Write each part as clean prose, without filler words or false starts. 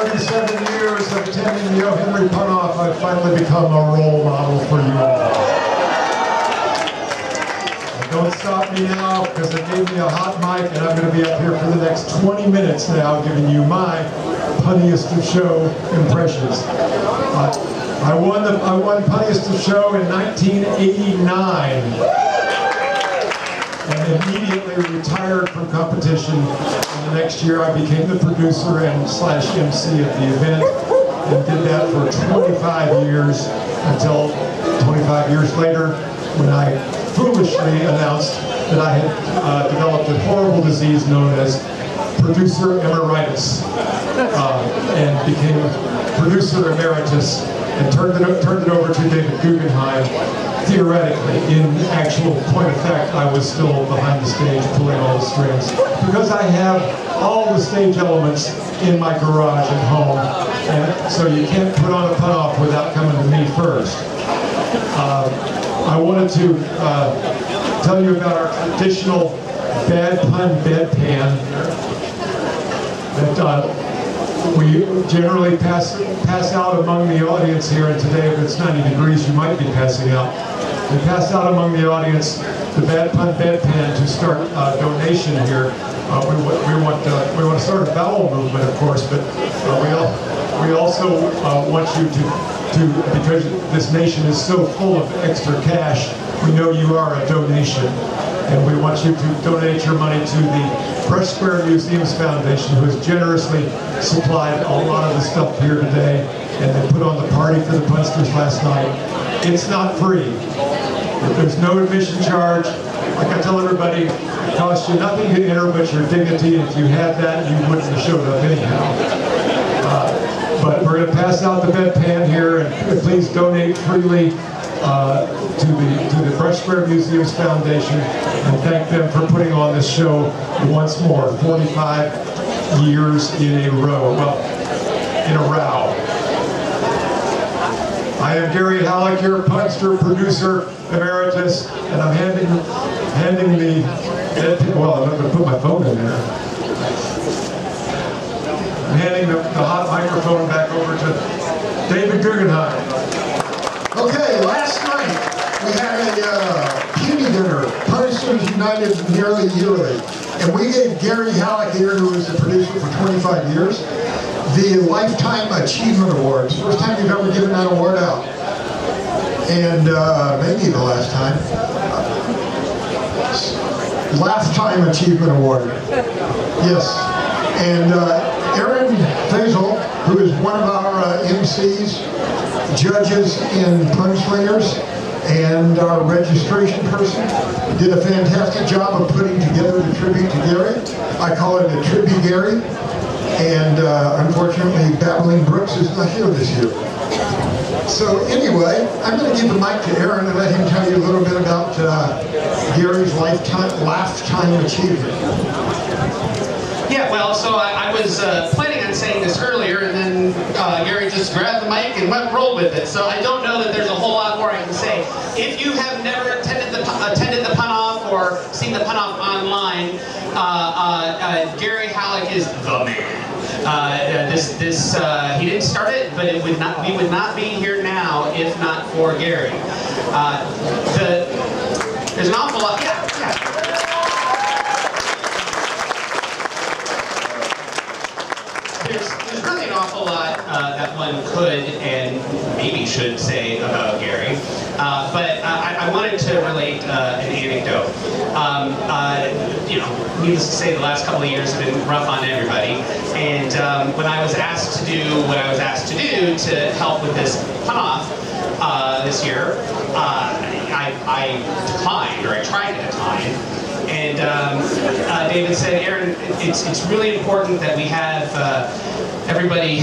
37 years of attending the O. Henry Pun-Off, I've finally become a role model for you all. Don't stop me now, because they gave me a hot mic, and I'm going to be up here for the next 20 minutes now, giving you my punniest of show impressions. I won punniest of show in 1989. And immediately retired from competition. And the next year I became the producer and slash MC of the event, and did that for 25 years until 25 years later, when I foolishly announced that I had developed a horrible disease known as Producer Emeritus, and became Producer Emeritus, and turned it over to David Guggenheim. Theoretically, in actual point of fact, I was still behind the stage pulling all the strings, because I have all the stage elements in my garage at home, and so you can't put on a pun-off without coming to me first. I wanted to tell you about our traditional bad pun bedpan that we generally pass out among the audience here, and today, if it's 90 degrees, you might be passing out. We pass out among the audience the Bad Pun Bedpan to start donation here. We want to start a bowel movement, of course, but we also want you to, because this nation is so full of extra cash, we know you are a donation, and we want you to donate your money to the Press Square Museums Foundation, who has generously supplied a lot of the stuff here today, and they put on the party for the Punsters last night. It's not free. There's no admission charge. Like I tell everybody, it costs you nothing to enter but your dignity. If you had that, you wouldn't have showed up anyhow. But we're going to pass out the bedpan here, and please donate freely to the Press Square Museums Foundation, and thank them for putting on this show once more, 45 years in a row. Well, in a row. I am Gary Hallock, your Punster Producer Emeritus, and I'm handing the, well, I'm not going to put my phone in there. I'm handing the hot microphone back over to David Guggenheim. Okay, last night we had a puny dinner, Producers United nearly yearly, and we gave Gary Hallock here, who was the producer for 25 years, the Lifetime Achievement Awards. First time you've ever given that award out. And maybe the last time. Lifetime Achievement Award. Yes. And Aaron Faisal, who is one of our MCs, judges in Punslingers, and our registration person, did a fantastic job of putting together the tribute to Gary. I call it a Tribute Gary. And unfortunately, Babbling Brooks is not here this year. So anyway, I'm going to give the mic to Aaron and let him tell you a little bit about Gary's lifetime achievement. Yeah, well, so I was planning on saying this earlier, and then Gary just grabbed the mic and rolled with it. So I don't know that there's a whole lot more I can say. If you have never attended the Pun-Off or seen the Pun-Off online, Gary Hallock is the man. He didn't start it, but we would not be here now if not for Gary. There's an awful lot. Yeah. There's really an awful lot that one could and maybe should say about Gary, but I wanted to relate an anecdote. Needless to say, the last couple of years have been rough on everybody, and when I was asked to do what I was asked to do to help with this Pun-Off this year, I declined, or I tried to decline. And David said, Aaron, it's really important that we have everybody,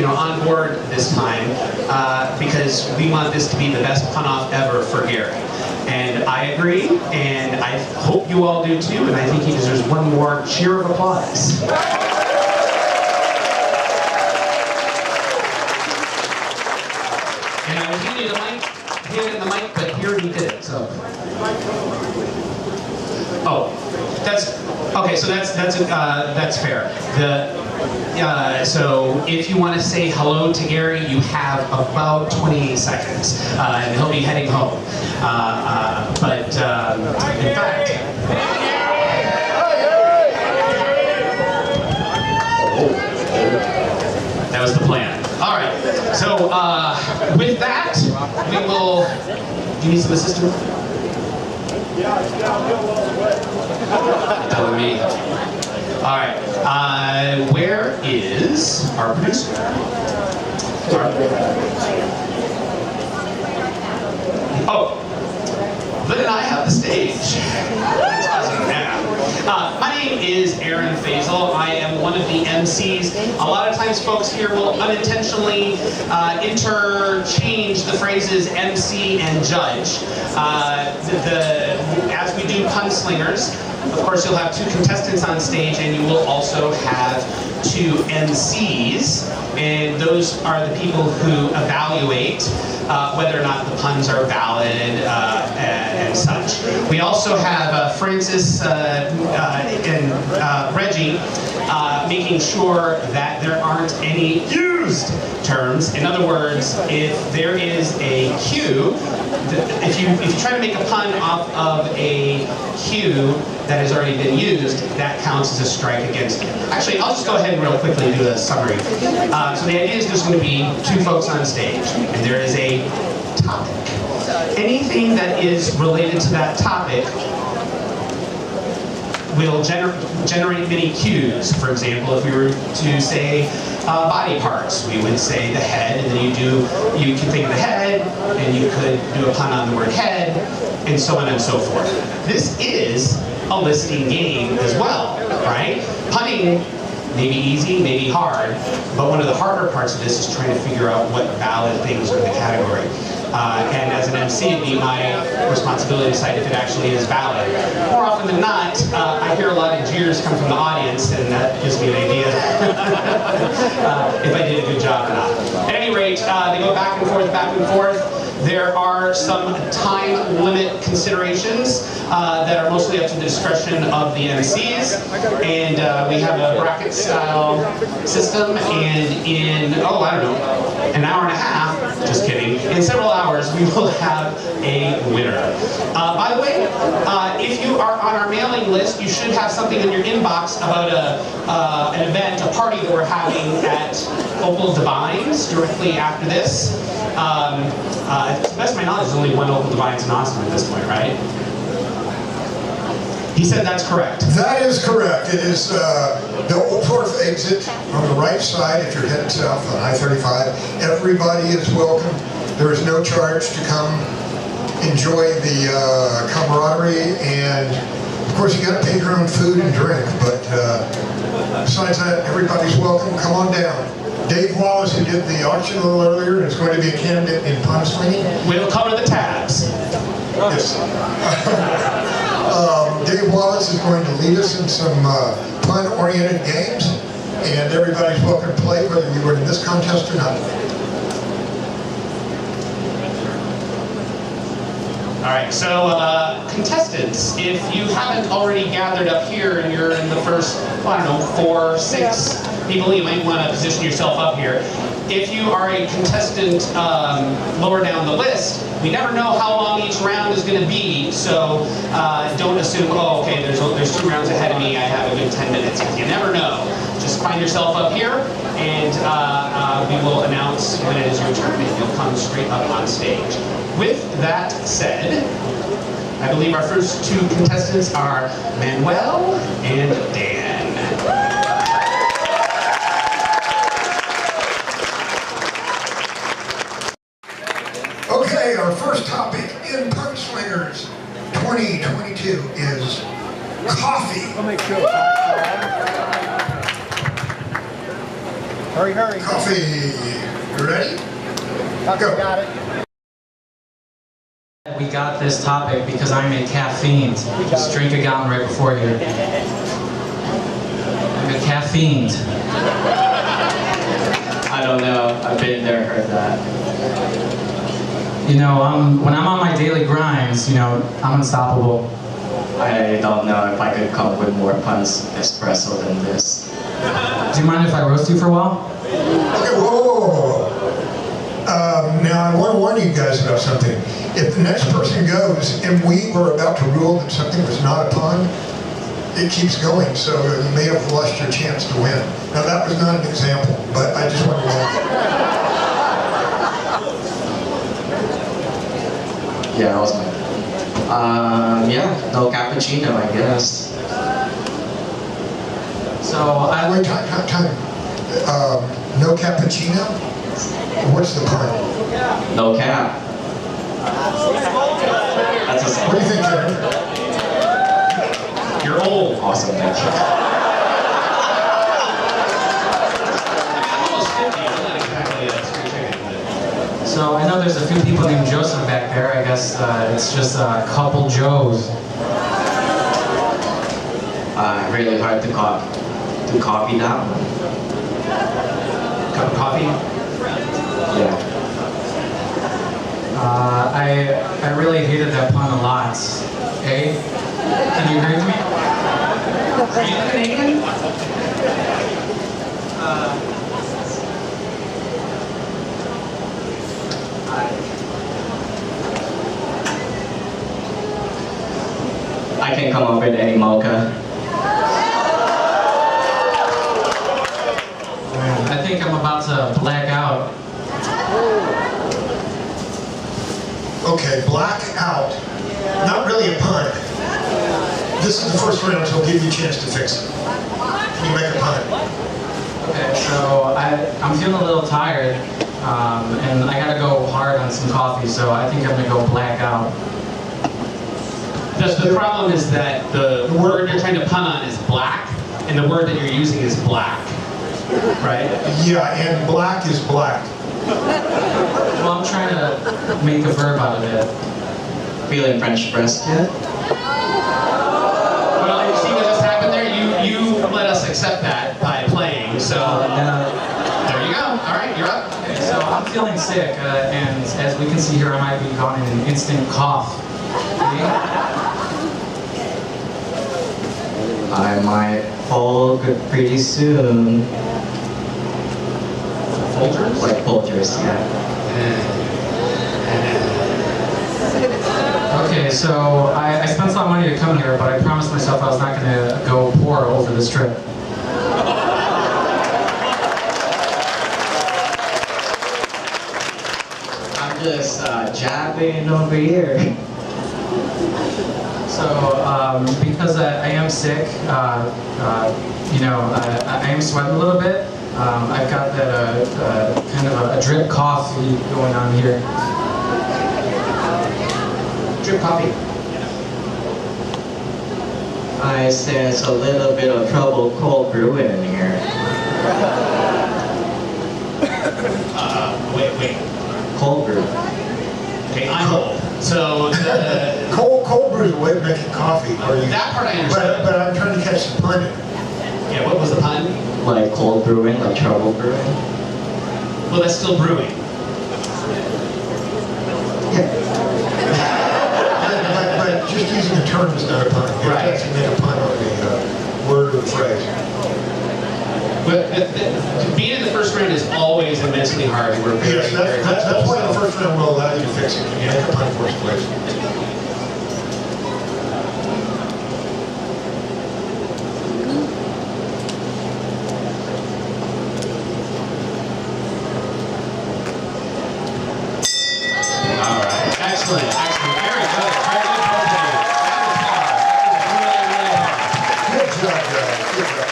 on board this time, because we want this to be the best Pun-Off ever for Gary. And I agree, and I hope you all do too, and I think he deserves one more cheer of applause. And I was handing the mic, but here he did it, so. Oh, that's okay. So that's fair. So if you want to say hello to Gary, you have about 28 seconds, and he'll be heading home. In fact, that was the plan. All right. So with that, we will. Do you need some assistance? Telling me. All right. Where is our producer? Oh, Lynn and I have the stage. That's awesome. Yeah. My name is Arune Faisal. I am one of the MCs. A lot of times folks here will unintentionally interchange the phrases MC and judge. As we do Punslingers, of course you'll have 2 contestants on stage, and you will also have 2 MCs, and those are the people who evaluate whether or not the puns are valid and such. We also have Francis and Reggie making sure that there aren't any used terms. In other words, if there is a cue, if you try to make a pun off of a cue that has already been used, that counts as a strike against you. Actually, I'll just go ahead and real quickly do a summary. So the idea is there's going to be 2 folks on stage, and there is a topic. Anything that is related to that topic will generate many cues. For example, if we were to say body parts, we would say the head, and then you can think of the head, and you could do a pun on the word head, and so on and so forth. This is a listing game as well, right? Punning may be easy, may be hard, but one of the harder parts of this is trying to figure out what valid things are in the category. And as an MC, it'd be my responsibility to decide if it actually is valid. More often than not, I hear a lot of jeers come from the audience, and that gives me an idea if I did a good job or not. At any rate, they go back and forth, back and forth. There are some time limit considerations that are mostly up to the discretion of the MCs, and we have a bracket style system, and in, oh, I don't know, an hour and a half, just kidding, in several hours we will have a winner. By the way, if you are on our mailing list, you should have something in your inbox about an event, a party that we're having at Opal Divines directly after this. To the best of my knowledge, there's only one Opal Divines in Austin at this point, right? He said that's correct. That is correct. It is the Old Fourth exit on the right side if you're headed south on I-35. Everybody is welcome. There is no charge to come enjoy the camaraderie, and of course you got to pay your own food and drink, but besides that, everybody's welcome. Come on down. Dav Wallace, who did the auction a little earlier, is going to be a candidate in pun slinging. We'll cover the tabs. Yes. Dav Wallace is going to lead us in some pun-oriented games, and everybody's welcome to play, whether you were in this contest or not. All right, so contestants, if you haven't already gathered up here and you're in the first, I don't know, 4 or 6 people, you might want to position yourself up here. If you are a contestant lower down the list, we never know how long each round is going to be, so don't assume, oh, okay, there's 2 rounds ahead of me, I have a good 10 minutes. You never know. Just find yourself up here, and we will announce when it is your turn, and you'll come straight up on stage. With that said, I believe our first 2 contestants are Manuel and Dan. Okay, our first topic in Punslingers 2022 is coffee. I'll make sure. Hurry, hurry. Coffee. You ready? Go. Got it. We got this topic because I'm a caffeine. Just drink a gallon right before you. I'm a caffeine. I don't know. I've been there, heard that. You know, when I'm on my daily grinds, you know, I'm unstoppable. I don't know if I could come up with more puns espresso than this. Do you mind if I roast you for a while? Okay, whoa. Now I want to warn you guys about something. If the next person goes and we were about to rule that something was not a pun, it keeps going, so you may have lost your chance to win. Now that was not an example, but I just want to warn you. Yeah, that was mine. Yeah, no cappuccino, I guess. So Wait, time. No cappuccino? What's the pun? No cap. That's a What do you think, Kevin? You're old. awesome, thank you. I'm almost 50. I'm not exactly a spring chicken, but... So I know there's a few people named Joseph back there. I guess it's just a couple Joes. Really hard to copy that one. Cup of coffee? Yeah. I really hated that pun a lot. Eh? Can you agree with me? Are you Canadian? I can come up with any mocha. I think I'm about to black out. Okay, black out. Not really a pun. This is the first round, so I'll give you a chance to fix it. Can you make a pun? Okay, so I'm feeling a little tired, and I gotta go hard on some coffee, so I think I'm gonna go black out. The problem is that the word you're trying to pun on is black, and the word that you're using is black. Right? Yeah, and black is black. Well, I'm trying to make a verb out of it. Feeling French press yet? Well, you see what just happened there? You let us accept that by playing, so there you go. All right, you're up. Okay, so I'm feeling sick, and as we can see here, I might be gone in an instant cough. Okay? I might fall good pretty soon. Folgers? Like Folgers, yeah. Okay, so I spent a lot of money to come here, but I promised myself I was not going to go poor over this trip. I'm just jabbing over here. So, because I am sick, you know, I am sweating a little bit. I've got that kind of a drip coffee going on here. Drip coffee. I sense a little bit of trouble cold brewing in here. Wait. Cold brew. Okay, I'm old. So Cold brew is a way of making coffee. that part I understood. But I'm trying to catch the pun. Yeah, what was the pun? Like cold brewing, like trouble brewing. Well, that's still brewing. But just using the term is not a pun. You Right. have to make a pun on the word or the phrase. But being in the first round is always immensely hard. We're very, Yes, very that's hopeful, why the so- first round will allow you to fix it. Can you make a pun for us, please? All right. Excellent. Very good. Very good proposal. That was hard. That was really, really hard. Good job, guys. Good job.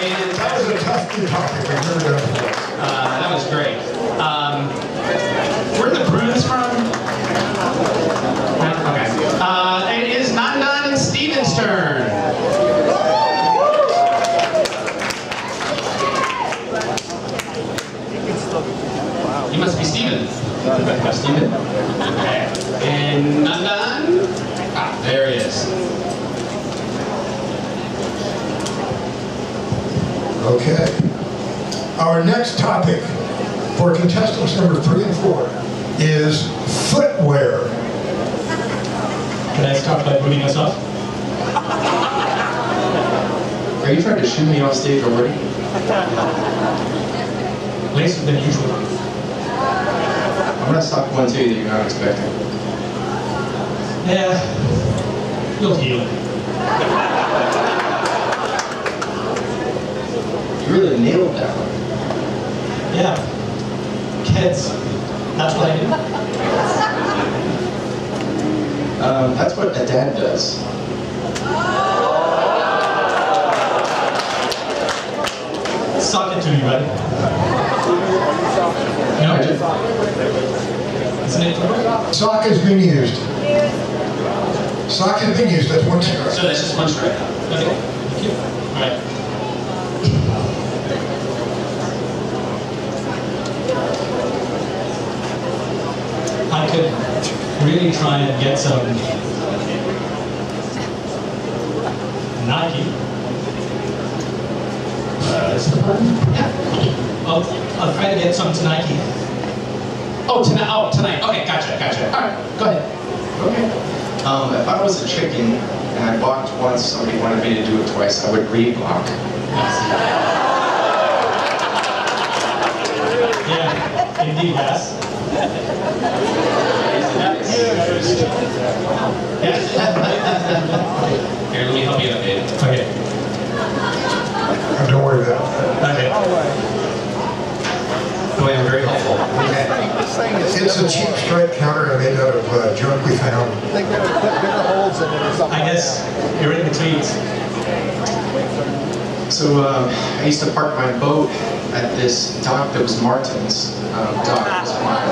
And That was a tough new topic. We've never done it before. that was great. Where are the Bruins from? Okay. It is Nandan and Steven's turn. You must be Steven. Steven. Okay. And Nandan? Ah, there he is. Okay. Our next topic for contestants number 3 and 4 is footwear. Can I start by booting us off? Are Are you trying to shoot me off stage already? Later than usual. I'm gonna stop one too that you're not expecting. Yeah, you'll heal. You really nailed that one. Yeah. Kids. That's what I do. That's what a dad does. Suck it to me, buddy. No, isn't it? Sock has been used. Sock has been used, that's one cigarette. So that's just one strike. Okay, thank you. All right. I could really try and get some Nike. I'll try to get some to Nike. Oh, tonight. Oh, tonight. Okay, gotcha. All right, go ahead. Okay. If I was a chicken and I balked once, somebody wanted me to do it twice, I would re-block. Yeah, indeed, yes. Here, let me help you out, Dave. Okay. Don't worry about it. Okay. Boy, I'm very helpful. It's a cheap strike counter I made out of junk we found. I think they would put bigger holes in it or something. I guess you're in between. So I used to park my boat at this dock that was Martin's. Dock was fine.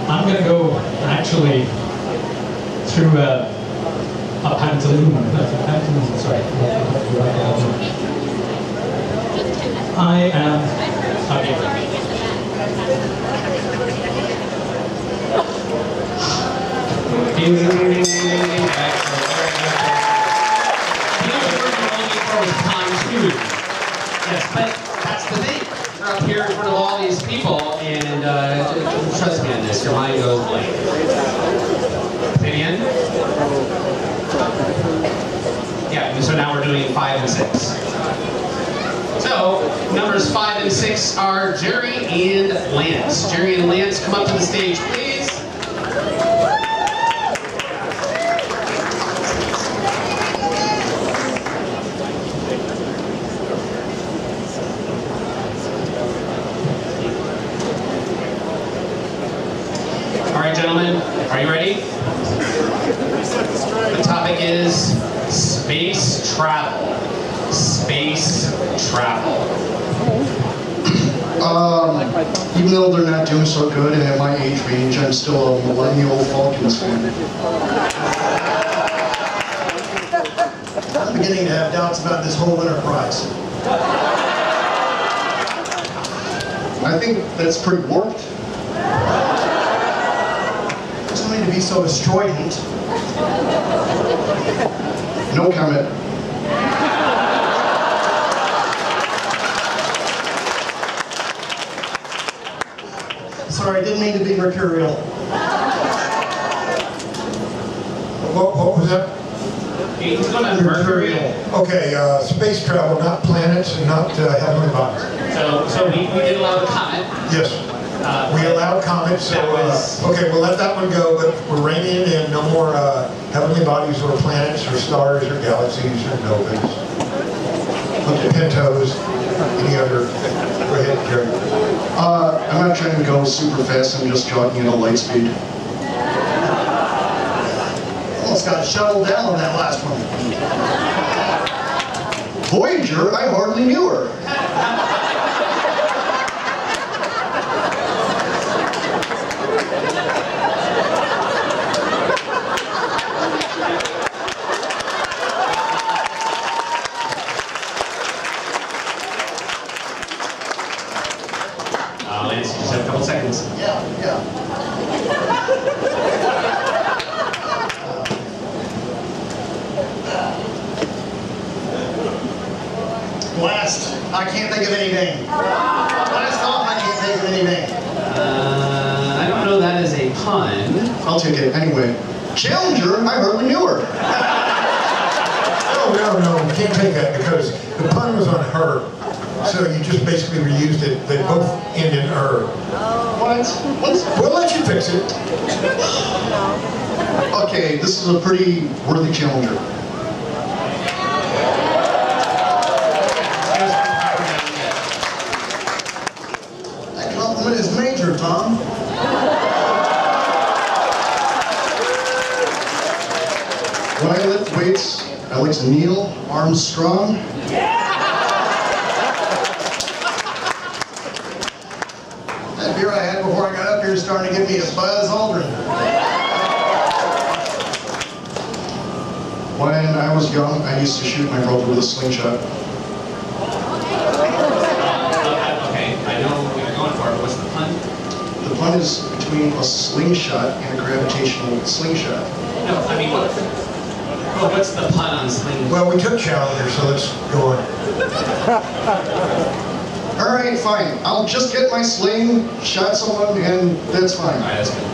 I'm going to go actually through a pantaloon. Sorry. I am. Yes, but that's the thing. You're up here in front of all these people, and trust me on this, your mind goes blank. Opinion? Yeah, so now we're doing 5 and 6. So, numbers 5 and 6 are Jerry and Lance. Jerry and Lance, come up to the stage, please. All right, gentlemen, are you ready? The topic is space travel. Space travel. Even though they're not doing so good, and at my age range, I'm still a millennial Falcons fan. I'm beginning to have doubts about this whole enterprise. I think that's pretty warped. Something to be so strident. No comment. Sorry, I didn't mean to be mercurial. What was that? He's going to Mercury. Okay, space travel, not planets and not heavenly bodies. So we did allow the comet. Yes. We allowed comets, so, okay, we'll let that one go, but we're reining it in. No more heavenly bodies or planets or stars or galaxies or novas. Pentos, any other. Go ahead, Jerry. I'm not trying to go super fast, I'm just jogging at a light speed. Almost got shuttled down on that last one. Voyager, I hardly knew her. Lance, you just have a couple seconds. Yeah. Blast. I can't think of anything. Blast off, I can't think of anything. I don't know that is a pun. I'll take it. Anyway, Challenger? I hardly knew her. No, you can't take that because the pun was on her. So you just basically reused it. They both end in er. What? We'll let you fix it. Okay, this is a pretty worthy challenger. That compliment is major, Tom. When I lift weights, I like to kneel, arms strong. That beer I had before I got up here is starting to give me a Buzz Aldrin. When I was young, I used to shoot my brother with a slingshot. Okay, I know what you're going for, but what's the pun? The pun is between a slingshot and a gravitational slingshot. No, I mean, what's the pun on sling? Well, we took Challenger, so let's go on. All right, fine. I'll just get my sling, shot someone, and that's fine. All right, that's good.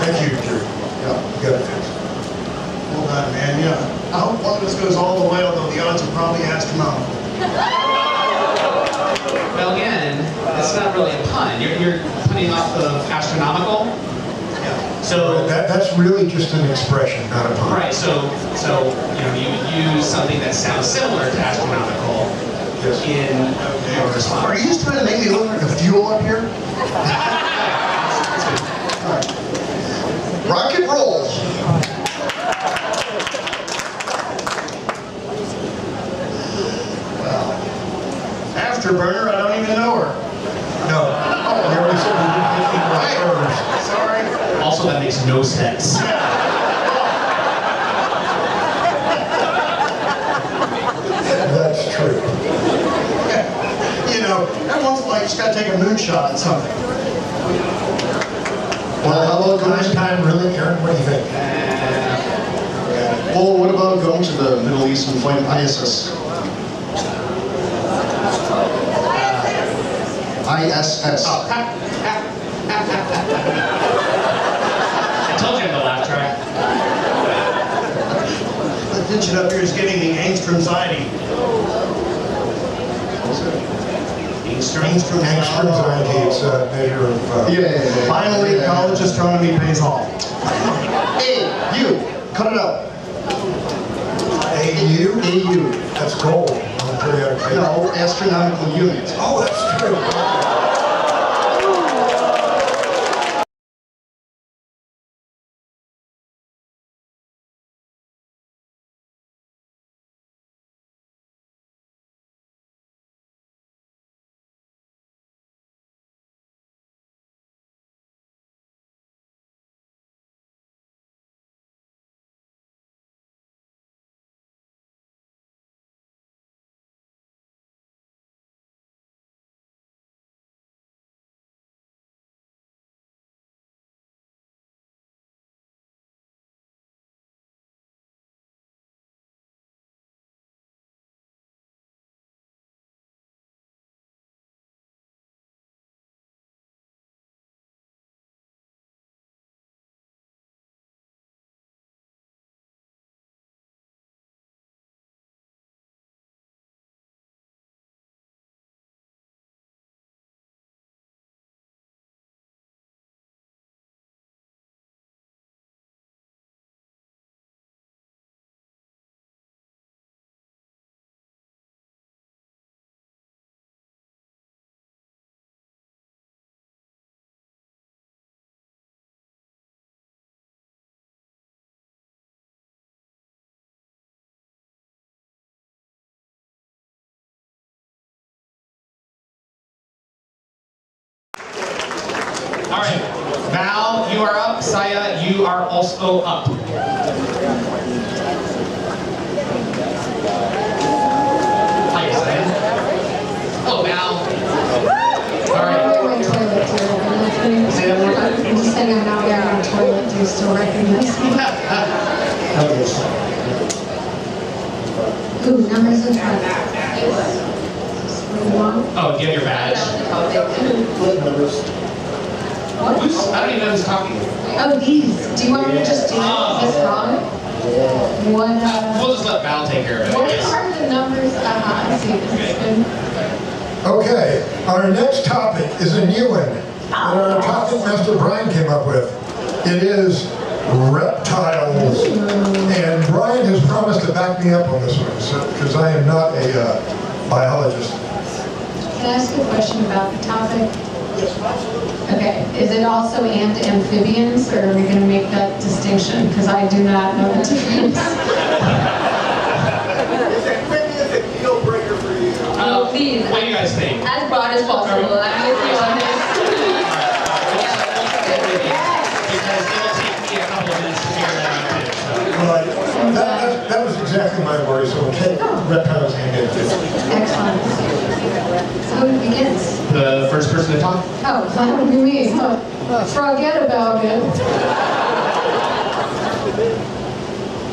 Thank you, Drew. Yeah. You got it fixed. Well done, man. Yeah. I hope one of this goes all the way, although the odds are probably astronomical. Well, again, it's not really a pun. You're punning off of astronomical. So That's really just an expression, not a pun. right. So you use something that sounds similar to astronomical Yes. in your response. Are you just trying to make me look like a fuel up here? All right. Rock and roll. Well, Afterburner, I don't even know her. No. We already said we did 15 right first. Sorry. Also, that makes no sense. That's true. You know, every once in a while you just gotta take a moonshot at something. Well, how about last time, really, Aaron? What do you think? Well, what about going to the Middle East and fighting ISIS? ISS. I told you I had the laugh track. The tension up here is getting me angstrom-anxiety. Angstrom's anxiety, it's a measure of... Yeah. Finally, college astronomy pays off. Hey, you, cut it out. AU? AU. That's gold on the periodic table. No, astronomical unit. Oh, that's true. All right, Val, you are up. Saya, you are also up. Hi, Saya. Hello, Val. All right. Say that one more time. I'm just saying I'm not wearing my toilet. Do you still recognize me? Ooh, numbers in front. Oh, do you have your badge? What? Who's, I don't even know who's talking. Oh, these. Do you want me to just do this wrong? What, We'll just let Val take care of it. what are the numbers? I see. This is good. Okay, our next topic is a new one that our topic master Brian came up with. It is reptiles. And Brian has promised to back me up on this one, because I am not a biologist. Can I ask a question about the topic? Okay, is it also and amphibians, or are we going to make that distinction? Because I do not know the difference. Please, What do you guys think? as broad as possible. I'm with you on this. Because it'll take me a couple of minutes to figure that out too. So. Right. That was exactly my worry, so we'll take reptiles and amphibians. Excellent. So who begins? The first person to talk? Oh, that would be me. Huh. Forget about it.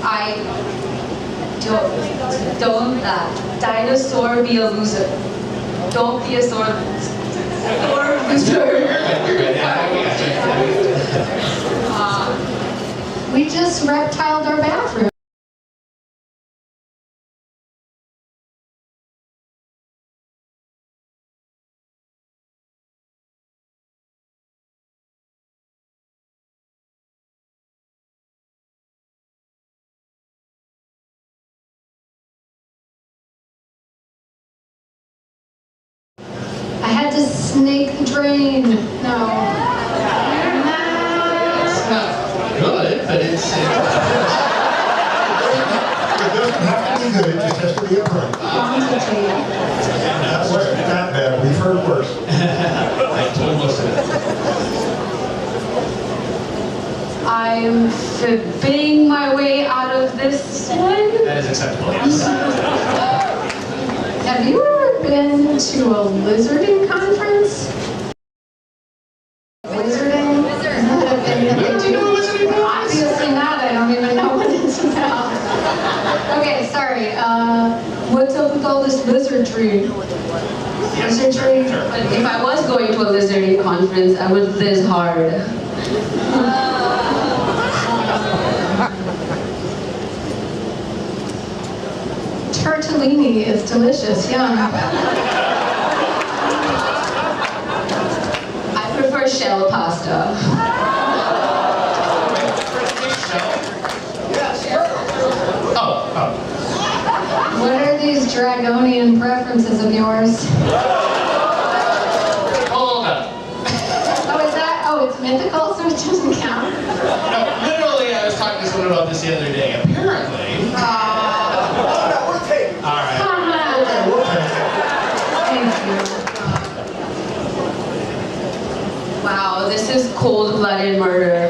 I don't dinosaur be a loser. Don't be a loser. You're good. Yeah, we got you. We just reptiled our bathroom. I had to snake the drain. No. It's not good, but it's... It doesn't have to be good, it just has to be a pun. Quantity. That wasn't that bad, we've heard worse. I told most of it. I'm fibbing my way out of this one. That is acceptable, yes. Have you ever been to a lizarding conference? Lizarding? Isn't that a thing that they do? Obviously not. I don't even know what it's about. Okay, sorry. What's up with all this lizardry? Lizardry? If I was going to a lizarding conference, I would liz hard. Tortellini is delicious, yum. I prefer shell pasta. What are these dragonian preferences of yours? Hold up. Oh, is that? Oh, it's mythical, so it doesn't count. No, literally, I was talking to someone about this the other day. Apparently... All right. Thank you. Wow, this is cold-blooded murder.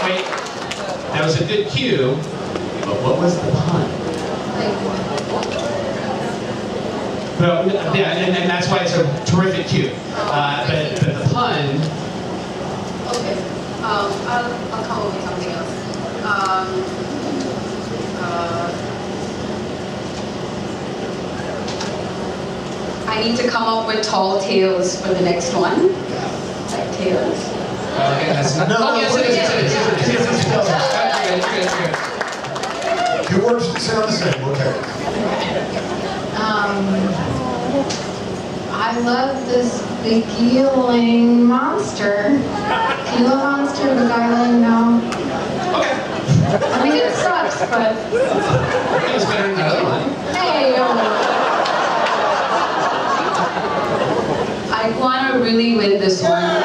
Wait. That was a good cue, but what was the pun? Well, yeah, and that's why it's a terrific cue. But the pun... Okay, I'll come up with something else. I need to come up with tall tales for the next one. Like tales. Okay, that's not... No, yes, it is. Your words sound the same, okay. I love this beguiling monster. Gila monster, beguiling, no. Okay. I mean, it sucks, but It was better than the other one. hey, I want to really win this one. That's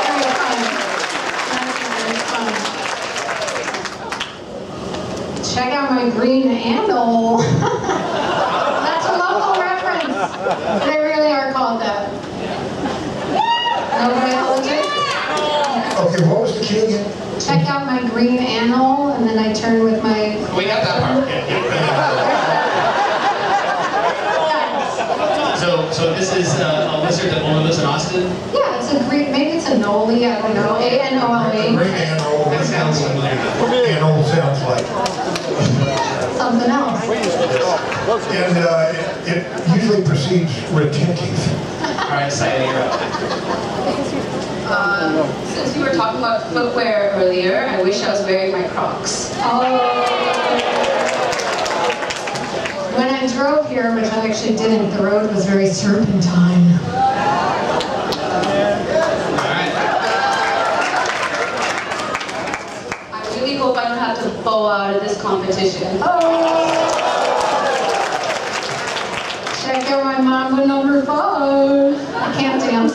very fun. That's very fun. Check out my green handle. That's a local reference. They really are called that. No biology? Okay, what was the key again? Check out my green animal, and then I turn with my... We got that part. So this is a lizard that only lives in Austin? Yeah, it's a green, maybe it's a Noli, I don't know, A-N-O-L-E. Green animal. That sounds familiar. Animal sounds like. Something else. And it usually precedes retentive. All right, Sayed, you're up. Since you were talking about footwear earlier, I wish I was wearing my Crocs. When I drove here, which I actually didn't, the road was very serpentine. I really hope I don't have to bow out of this competition. Check out my Mambo number 5. I can't dance.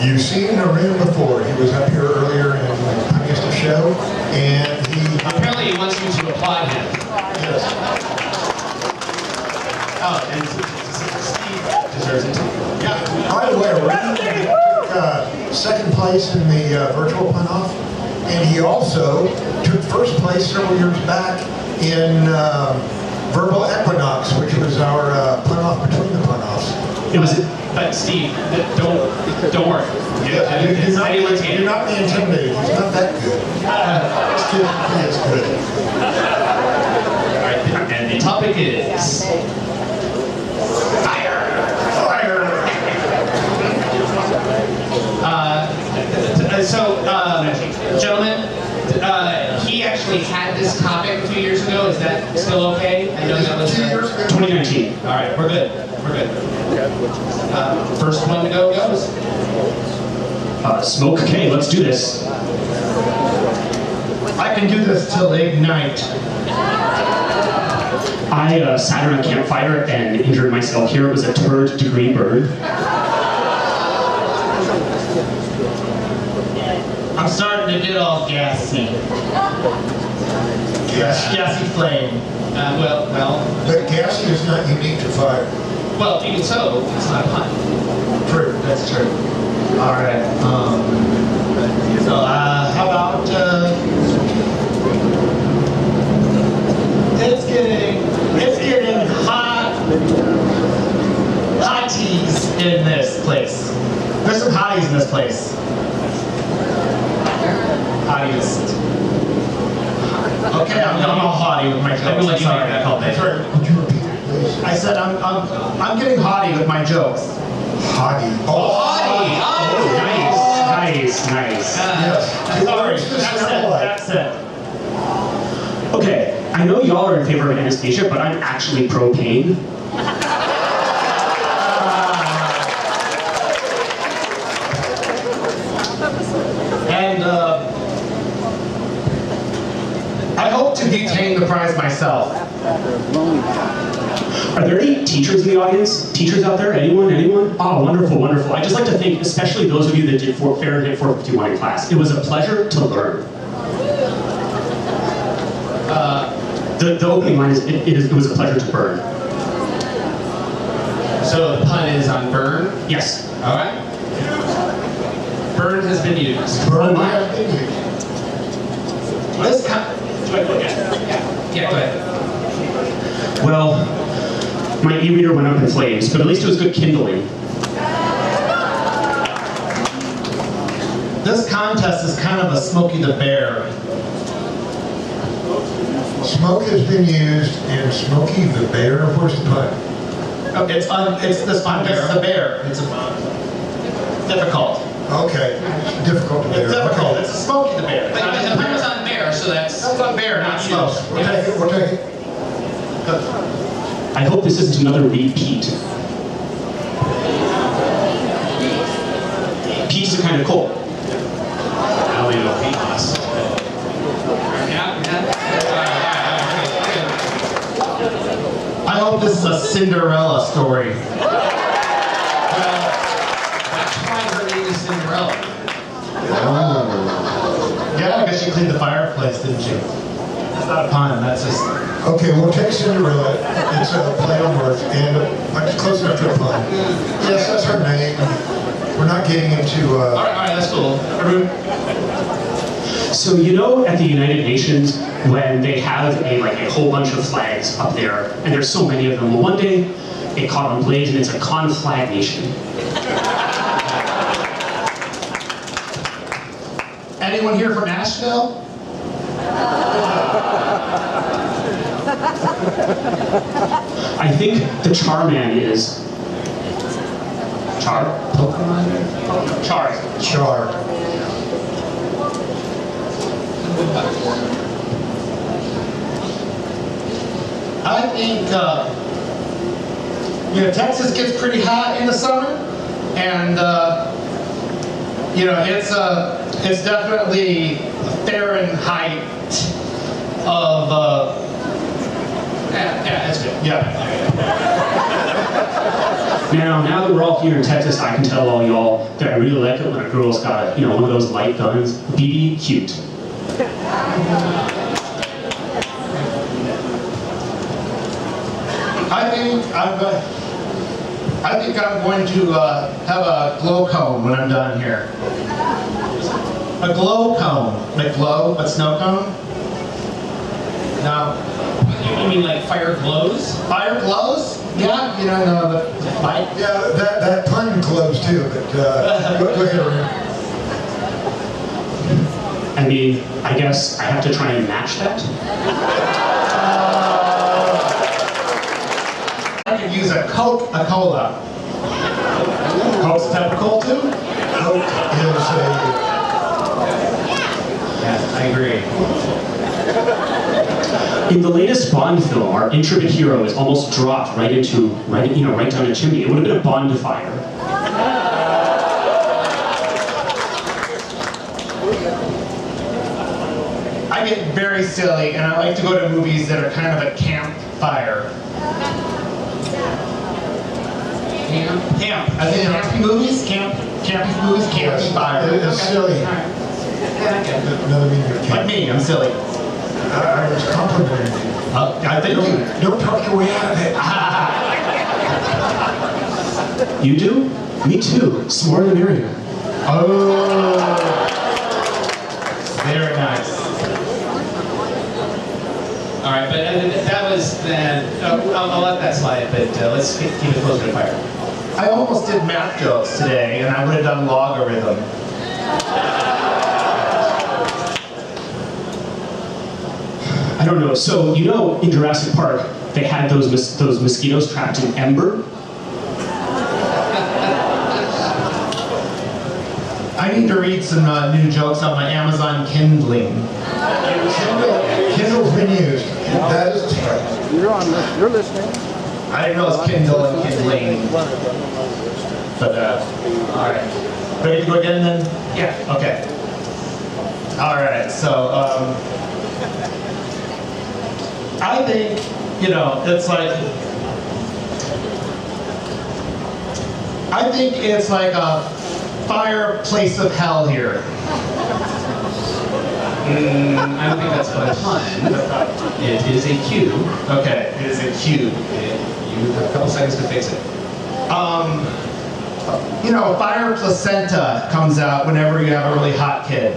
You've seen Arune before. He was up here earlier in the Punster show, and he... Apparently he wants you to applaud him. Yes. Oh, and Steve deserves it too. Yeah. By the way, Arune took second place in the virtual pun-off, and he also took first place several years back in Verbal Equinox, which was our pun-off between the pun-offs. It was, but Steve, don't worry. You're not being intimidated. He's not that good. It's good. It's good. All right, and the topic is fire. Fire. Gentlemen, he actually had this topic a few years ago. Is that still okay? I know that was 2019. All right, we're good. We're good. First one to go goes. Smoke. Okay, let's do this. I can do this till ignite. I sat around a campfire and injured myself here. It was a third-degree burn. I'm starting to get all gassy. Gassy flame. Well. But gassy is not unique to fire. Well, even so, it's not a pun. True. That's true. All right. So, how about it's getting hotties in this place. There's some hotties in this place. Hotties. Okay, I'm all hottie with my jokes. I feel like you Sorry. make that call, Dave. Sorry, would you repeat it, please? I said I'm getting hottie with my jokes. Hottie. Nice. Yes. Sorry, That's that's it. Okay, I know y'all are in favor of anesthesia, but I'm actually pro-pain. And I hope to detain the prize myself. Are there any teachers in the audience? Teachers out there? Anyone? Oh, wonderful. I'd just like to thank, especially those of you that did Fahrenheit 451 in class. It was a pleasure to learn. The opening line is, it was a pleasure to burn. So the pun is on burn? Yes. All right. Burn has been used. Burn. This Yeah, go ahead. Well, my e-reader went up in flames, but at least it was good kindling. This contest is kind of a Smokey the Bear. Smoke has been used in Smokey the Bear. Where's the pun? It's this contest is a bear. It's difficult. Okay. It's difficult to bear. It's difficult. Okay. It's a Smokey the Bear. But the pun was on bear, so that's on bear, not smoke. We'll take it. We'll take it. I hope this isn't another repeat. Peats are kind of cool. Now we know peats. I hope this is a Cinderella story. Well, that's why her name is Cinderella. Yeah, I guess she cleaned the fireplace, didn't she? That's not a pun, that's just... Okay, we'll take Cinderella. It's a play on words, and it's close enough to a pun. Yes, that's her name. We're not getting into... All right, that's cool. Arune? So you know at the United Nations when they have a whole bunch of flags up there, and there's so many of them. Well, one day it caught on blades and it's a conflagration. Anyone here from Nashville? I think the Charman is Char. Char. Char. I think, Texas gets pretty hot in the summer, and it's definitely Fahrenheit of that's good. yeah. Now that we're all here in Texas, I can tell all y'all that I really like it when a girl's got one of those light guns. BB cute. I think I'm going to have a glow cone when I'm done here. A glow cone, like glow, a snow cone. No. You mean like fire glows? Fire glows? Yeah, the light. Yeah, that pun glows too, but go ahead, Arune. I mean, I guess I have to try and match that. I could use a Coca-Cola. Coke's typical too? Coke is a... Yeah, I agree. In the latest Bond film, our intrepid hero is almost dropped right down a chimney. It would have been a bonfire. I get very silly, and I like to go to movies that are kind of a campfire. Camp. I think campy movies, campy movies, campy fire. It is silly. Another meaning of Like camp. me, I'm silly. I was complimenting you. I think you. Don't talk your way out of it. You do? Me too. Smarter than merrier. Oh, very nice. All right, but that was then. I'll let that slide, but let's keep it closer to fire. I almost did math jokes today, and I would have done logarithm. I don't know. So in Jurassic Park, they had those mosquitoes trapped in ember. I need to read some new jokes on my Amazon Kindling. Kindle's been used. That is right. You're listening. I didn't know it was Kindle and Kindling. But, all right. Ready to go again then? Yeah. Okay. All right, so, I think, it's like, I think it's like a fireplace of hell here. I don't think that's a pun. It is a cue. Okay, it is a cue. You have a couple seconds to fix it. Fire placenta comes out whenever you have a really hot kid.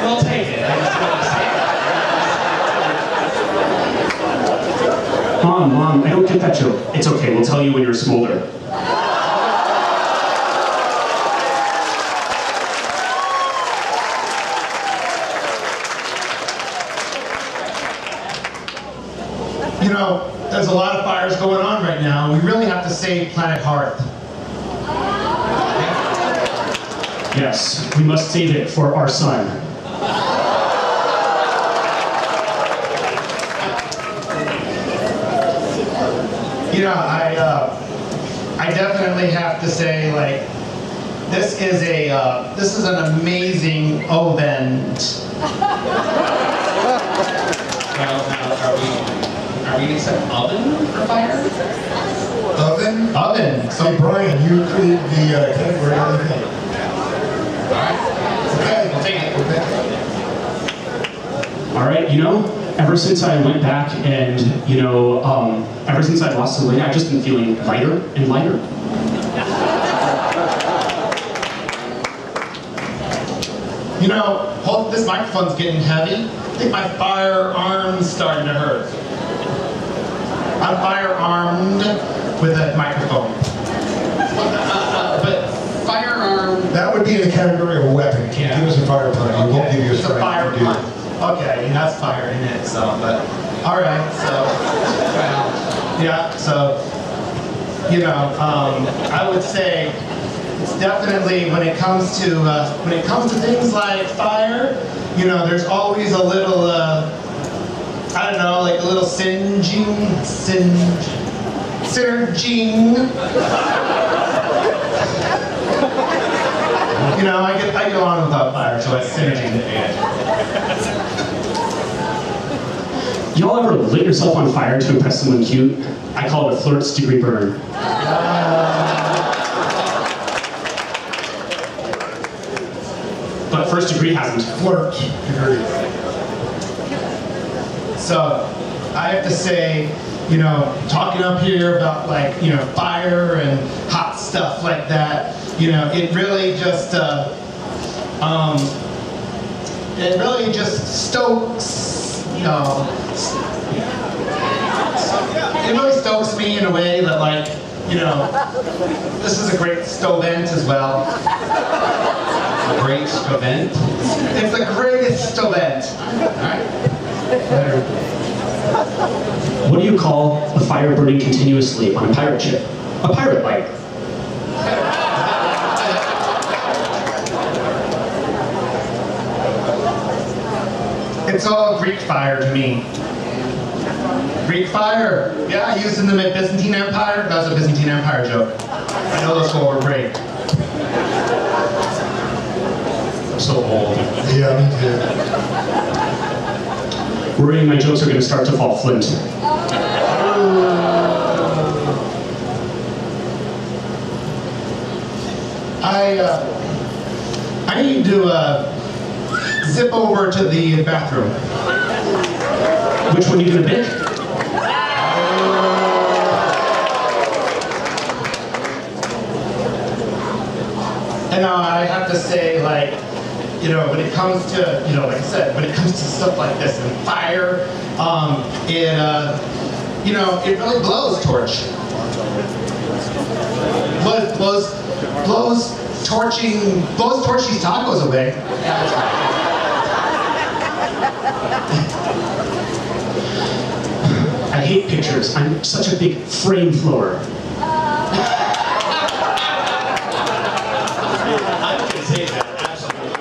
We'll take it. I just want to say it. Mom, I don't get that joke. It's okay. We'll tell you when you're smolder. There's a lot of fires going on right now. We really have to save planet Hearth. Yes, we must save it for our son. I definitely have to say, this is an amazing event. Well, now, are Are we gonna set oven for fire? Oven? Oven. So Brian, you created the category of the thing. Alright. Okay, We'll take it. All right, you know, ever since I went back and, you know, ever since I lost the weight, I've just been feeling lighter and lighter. You know, this microphone's getting heavy. I think my firearm's starting to hurt. I'm firearmed with a microphone. But firearm. that would be in the category of a weapon. Yeah. Give us a fire pun. We won't give you a It's a strike. fire if you do. pun. Okay, and that's fire in it, so, but, all right, so, well, yeah, so, you know, I would say it's definitely when it comes to things like fire, you know, there's always a little, I don't know, like a little synerging. You know, I get on without fire, so it's synergy. Y'all ever lit yourself on fire to impress someone cute? I call it a flirt's degree burn. But first degree hasn't. Flirt degree. So, I have to say, you know, talking up here about like, you know, fire and hot stuff like that, you know, it really just stokes, you know, it really stokes me in a way that, like, you know, this is a great stovent as well. A great event. It's the greatest stovent. Alright. What do you call a fire burning continuously on a pirate ship? A pirate light. It's all Greek fire to me. Greek fire. Yeah, I used in the Byzantine Empire. That was a Byzantine Empire joke. I know those four were great. I'm so old. Yeah, me too. Worrying my jokes are going to start to fall flint. I need to zip over to the bathroom. Which one are you going to pick? And I have to say, like, you know, when it comes to, you know, like I said, when it comes to stuff like this and fire, you know, it really blows torch. Blows torch these tacos away. I hate pictures. I'm such a big frame thrower. I can say that, absolutely.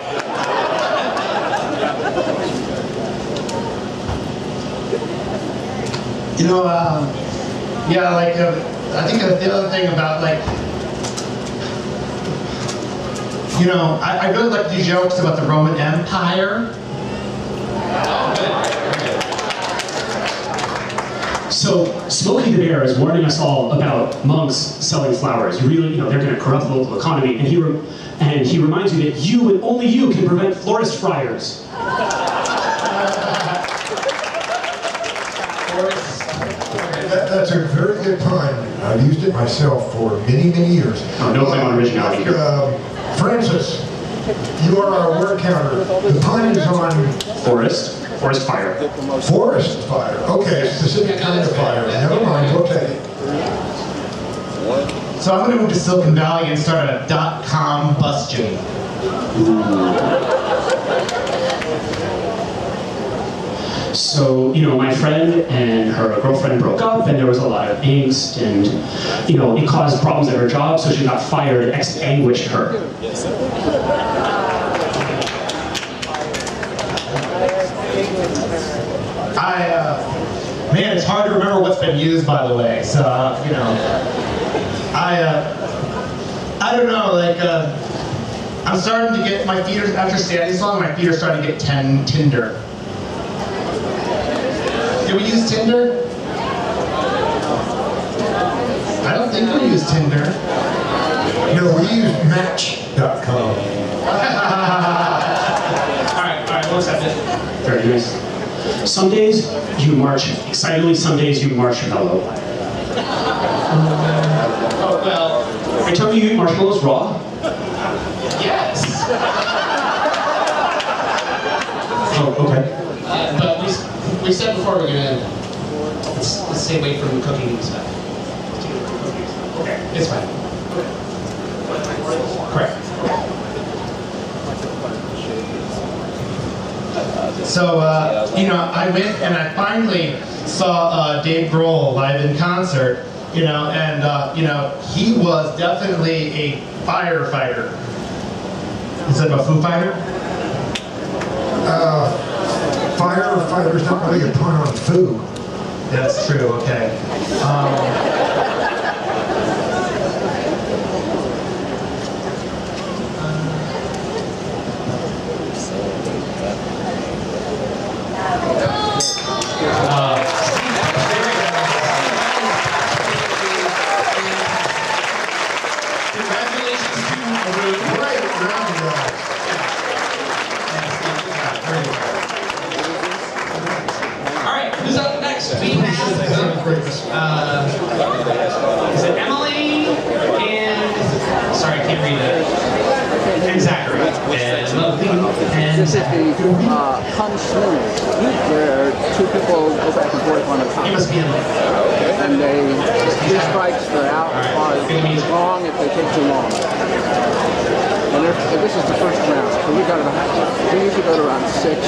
You know, yeah, like, I think the other thing about, like, you know, I really like these jokes about the Roman Empire. So, Smokey the Bear is warning us all about monks selling flowers. You really, you know, they're going to corrupt the local economy. And he reminds you that you and only you can prevent florist friars. That's a very good pun. I've used it myself for many, many years. Oh, no claim on originality here. Francis, you are our word counter. The pun is on Forest fire. forest fire. Okay, specific kind of fire. Never mind, we'll take it. So I'm going to move to Silicon Valley and start a .com bus journey. So, you know, my friend and her girlfriend broke up, and there was a lot of angst, and, you know, it caused problems at her job, so she got fired. It extinguished her. Man, it's hard to remember what's been used, by the way. So, you know, I don't know, like, I'm starting to get, my feet are, after standing so long, my feet are starting to get Tinder. Did we use Tinder? I don't think we use Tinder. No, we use Match.com. All right, we'll accept it. Very nice. Some days you march excitedly, some days you marshmallow. Oh, well, Are you telling me you eat marshmallows raw? yes. Oh, okay. But we said before we're gonna let's stay away from cooking and stuff. Okay, it's fine. Correct. So, you know, I went and I finally saw Dave Grohl live in concert, you know, and, you know, he was definitely a firefighter. Instead of a Foo Fighter? Firefighter's not really a pun on food. That's true, okay. Congratulations to Arune. Great round, guys. All right, who's up next? We have, is it Emily and, sorry, I can't read it, and Zachary. And Zachary. PunSlingers, where two people go back and forth on a He topic. must be Emily. And they do strikes, they're out as far as long if they take too long. And this is the first round, so we usually go to around 6:30.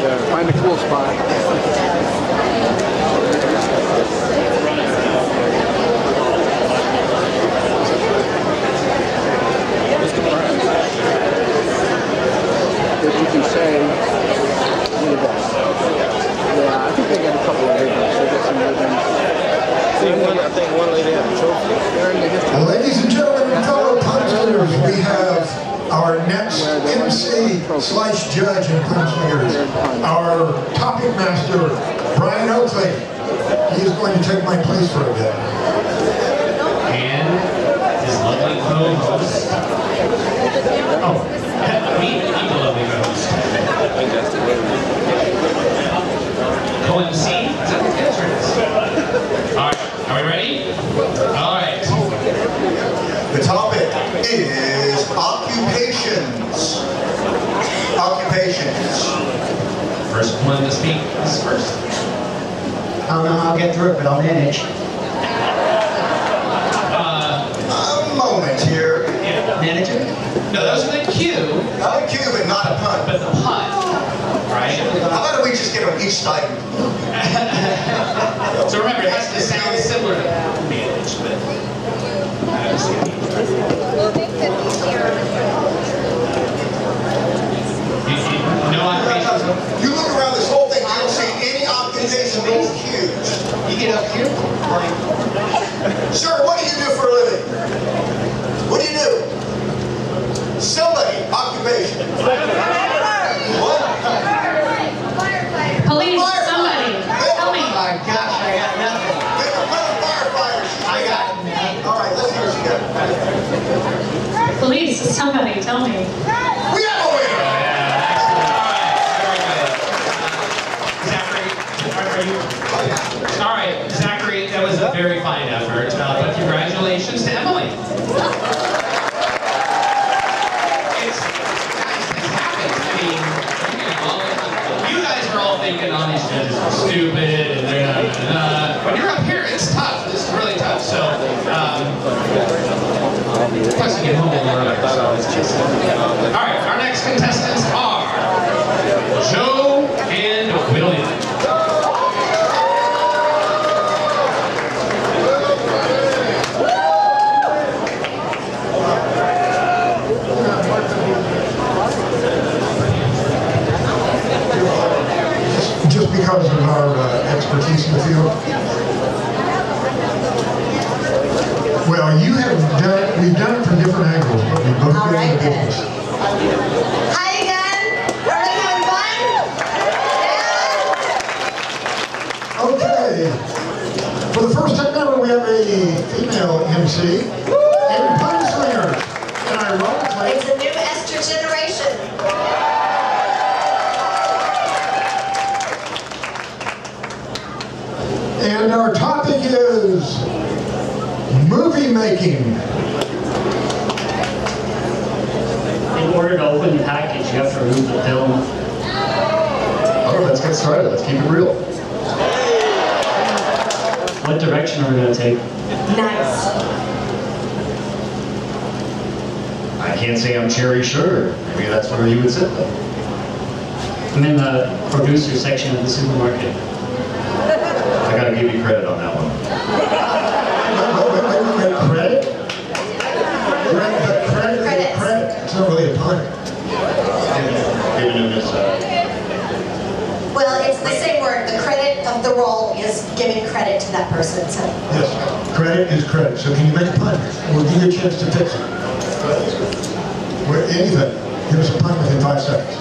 So find a cool spot. That you can say you're the best. Yeah, I think they get a couple of ribbons. They get some ribbons. I think one lady had a trophy. Ladies and gentlemen, fellow PunSlingers, we have our next MC/judge in PunSlingers, our topic master, Brian Oakley. He is going to take my place for a bit. And his lovely co-host. Oh, meet the lovely co-host. Co-MC? Is that the answer? All right, are we ready? All right. The topic is occupations. Occupations. First one to speak is first. I don't know how I'll get through it, but I'll manage. A moment here. Manager? No, that was a good cue. Not a cue, but not a pun. But the pun, right? How about we just get on each side? So remember, it has to sound similar to manage, but no occupation. You look around this whole thing, you don't see any occupational cues. You get up here, Sir, what do you do for a living? What do you do? Somebody, occupation. What? Police, somebody, tell me. Oh my gosh, I got nothing. Firefighters. I got it. All right, let's hear what you got. Police, somebody, tell me. We have a winner. All right, Zachary, that was a very fine effort, but congratulations to Emily. It's happened. I mean, you guys are all thinking, oh, these judges are stupid, and they're not, when you're up here, it's tough. This is really tough. So, plus you get home a little earlier, so it's just. All right, our next contestants are Joe and William. Just because of our expertise in the field. Well, we've done it from different angles, but we both get in the business. Hi again. Everybody having fun? Okay. For the For the first time ever, we have a female MC in PunSlingers. And ironically, It's a new Esther generation. and our topic is movie making. In order to open the package, you have to remove the film. All right, let's get started. Let's keep it real. What direction are we going to take? Nice. I can't say I'm cherry sure. Maybe that's where you would sit though. I'm in the producer section of the supermarket. I gotta give you credit on that one. Wait, credit? Credit. It's not really a pun. Giving him his, Well, it's the same word. The credit of the role is giving credit to that person. So. Yes, credit is credit. So can you make a pun? We'll give you a chance to fix it. Anything. Give us a pun within 5 seconds.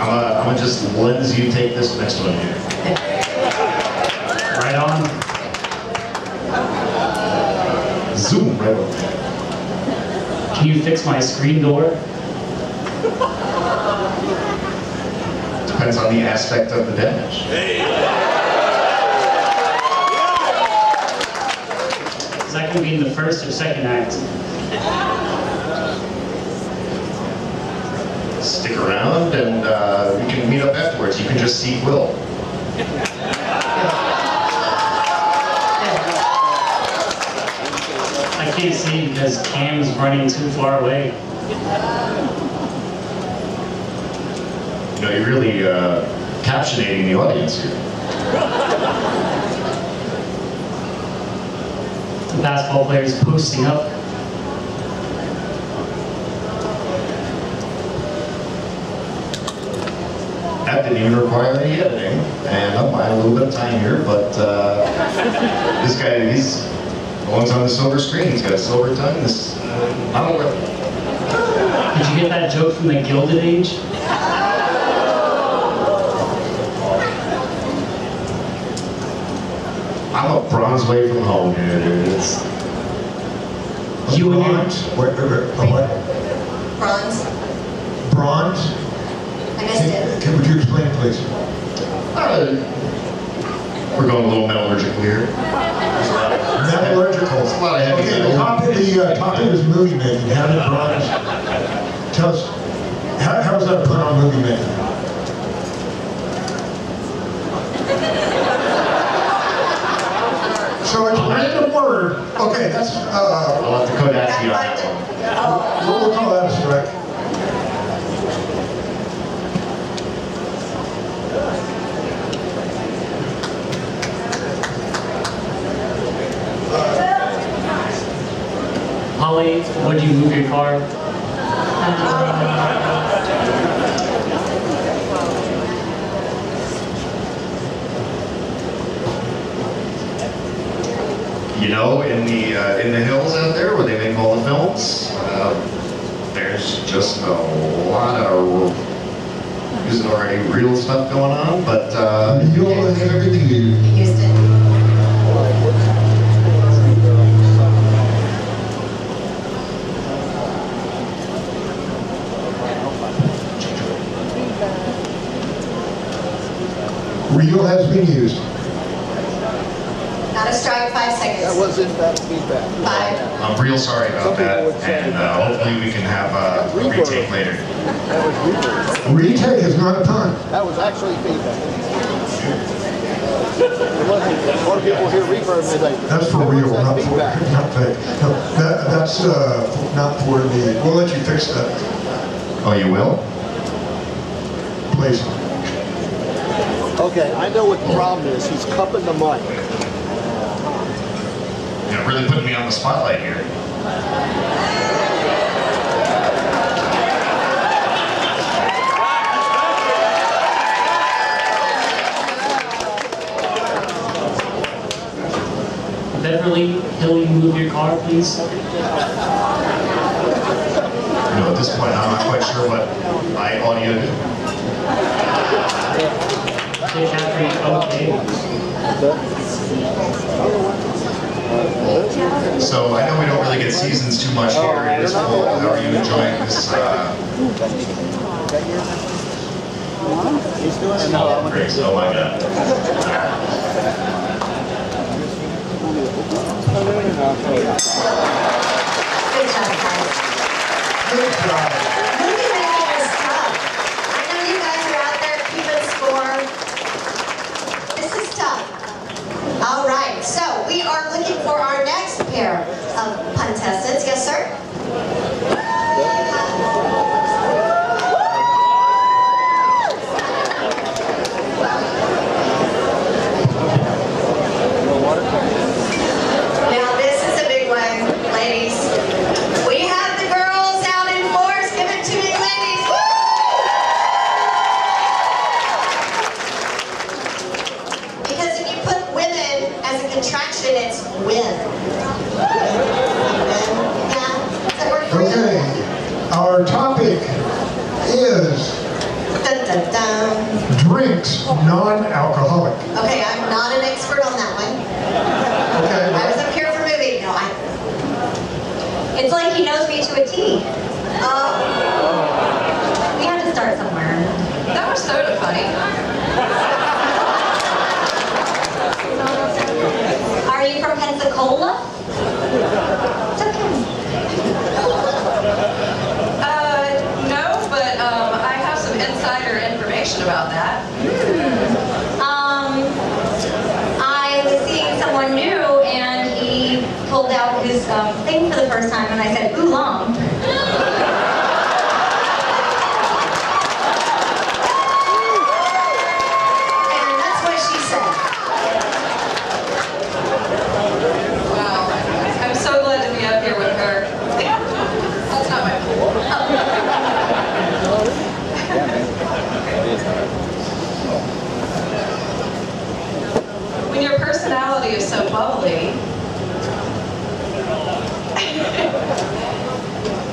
I'm gonna just let you take this next one here. Right on. Zoom right on. Can you fix my screen door? Depends on the aspect of the damage. Is that going to be in the first or second act? Stick around and we can meet up afterwards. You can just see Will. I can't see because Cam's running too far away. You know, you're really captionating the audience here. The basketball players posting up. That didn't even require any editing, and I'm buying a little bit of time here, but this guy, he's belongs on the silver screen. He's got a silver tongue. This, I don't know. Did you get that joke from the Gilded Age? I'm a bronze way from home here, dude. It's you and bronze. What? Bronze. Bronze. I missed it. Would you explain, please? We're going a little metallurgical here. Metallurgical. There's a lot of heavy Okay, metal. the topic is movie making. How did bronze? Tell us, how was that put on movie making? So it's a random word. Okay, that's. I'll have to Kodatsky on that one. We'll call that a strike. Holly, would you move your car? You know, in the hills out there where they make all the films, there's just a lot of isn't already real stuff going on, but you all have everything you Houston. Real has been used. Not a strike, 5 seconds. That wasn't bad feedback. 5. I'm real sorry about that, and hopefully we can have a retake later. That was reverb. Retake is not a pun. That was actually feedback. It wasn't. A lot of people hear reverb and they're like, That's for real, not for feedback. not fake. No, that's not for the. We'll let you fix that, Oh, you will? please. Okay, I know what the problem is. He's cupping the mic. You're really putting me on the spotlight here. Beverly, will you move your car, please? You know, at this point, I'm not quite sure what my audio do. They can't read okay. So I know we don't really get seasons too much here. It is cold. How are you enjoying this? Small breaks. Oh my God. Good job, guys. Good job. Movie making is tough. I know you guys are out there keeping score. This is tough. All right, so we are looking for our next pair of contestants. Yes, sir? Now this is a big one, ladies. We have the girls out in force. Give it to me, ladies. Woo! Because if you put women as a contraction, it's win. Yeah? Does that work for you? Okay, our topic is Dun, dun, dun. drinks, non-alcoholic. Okay, I'm not an expert on that one. Okay. I was up here for movie. No, It's like he knows me to a T. We had to start somewhere. That was sort of funny. Are you from Pensacola? It's okay. No, but I have some insider information about that. I was seeing someone new and he pulled out his thing for the first time and I said, oolong. and that's what she said. Wow. I'm so glad to be up here with her. That's not my fault. When your personality is so bubbly,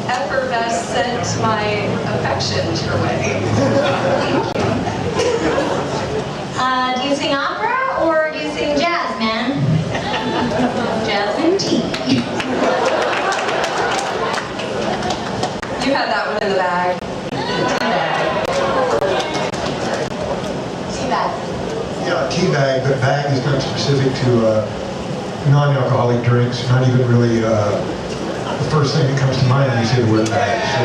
effervescent my affections your way. Do you sing opera or do you sing jazz, man? Jasmine tea. You had that one in the bag. Teabag. Yeah, tea bag, but bag is not specific to non-alcoholic drinks, not even really the first thing that comes to mind when you say the word bag. So,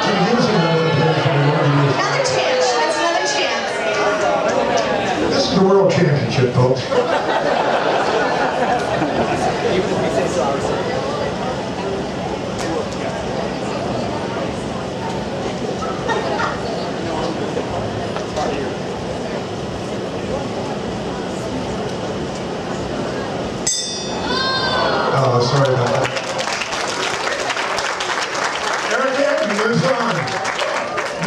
can you give us another Another chance. That's another chance. This is the World Championship, folks. Oh, sorry about that. Erika Ettin moves on.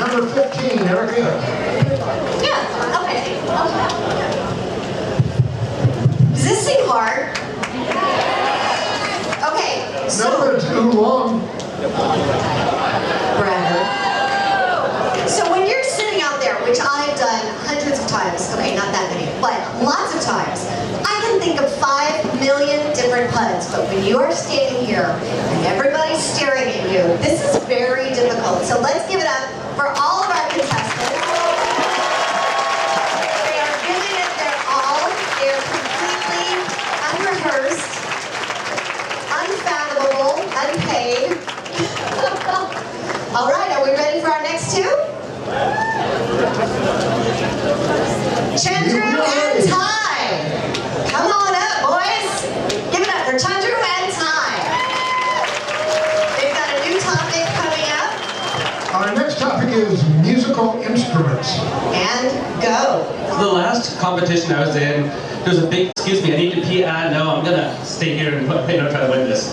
Number 15, Erika. Yeah, okay. Does this seem hard? Okay, so... Number 2, long. Bragger. So when you're sitting out there, which I've done hundreds of times, okay, not that many, but lots of times, I can think of 5 million different puns, but when you are standing here and everybody's staring at you, this is very difficult. So let's give it up for all of our contestants. They are giving it their all. They are completely unrehearsed, unfathomable, unpaid. All right, are we ready for our next two? Chandru and Ty. Come on up, boys. Give it up for Chandru and Ty. They've got a new topic coming up. Our next topic is musical instruments. And go. The last competition I was in, there was a big, excuse me, I need to pee. No, I'm gonna stay here and try to win this.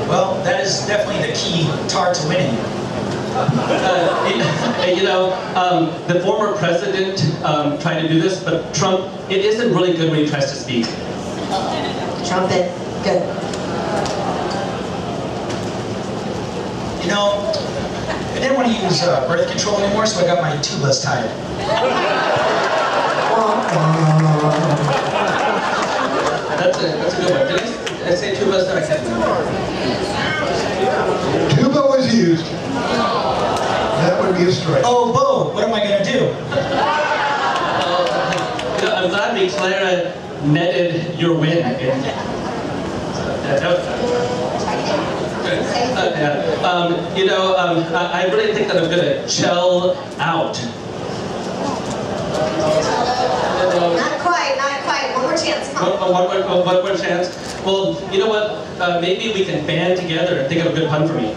Well, that is definitely the key to winning. The former president tried to do this, but Trump, it isn't really good when he tries to speak. Trumpet. Good. You know, I didn't want to use birth control anymore, so I got my tubas tied. That's a good one. Did I say tubas? I can't remember. Tuba was used. That would be a strike. Oh, Bo, what am I going to do? I'm glad McClughan netted your win. I really think that I'm going to chill out. Not quite. One more chance. One more chance? Well, you know what? Maybe we can band together and think of a good pun for me.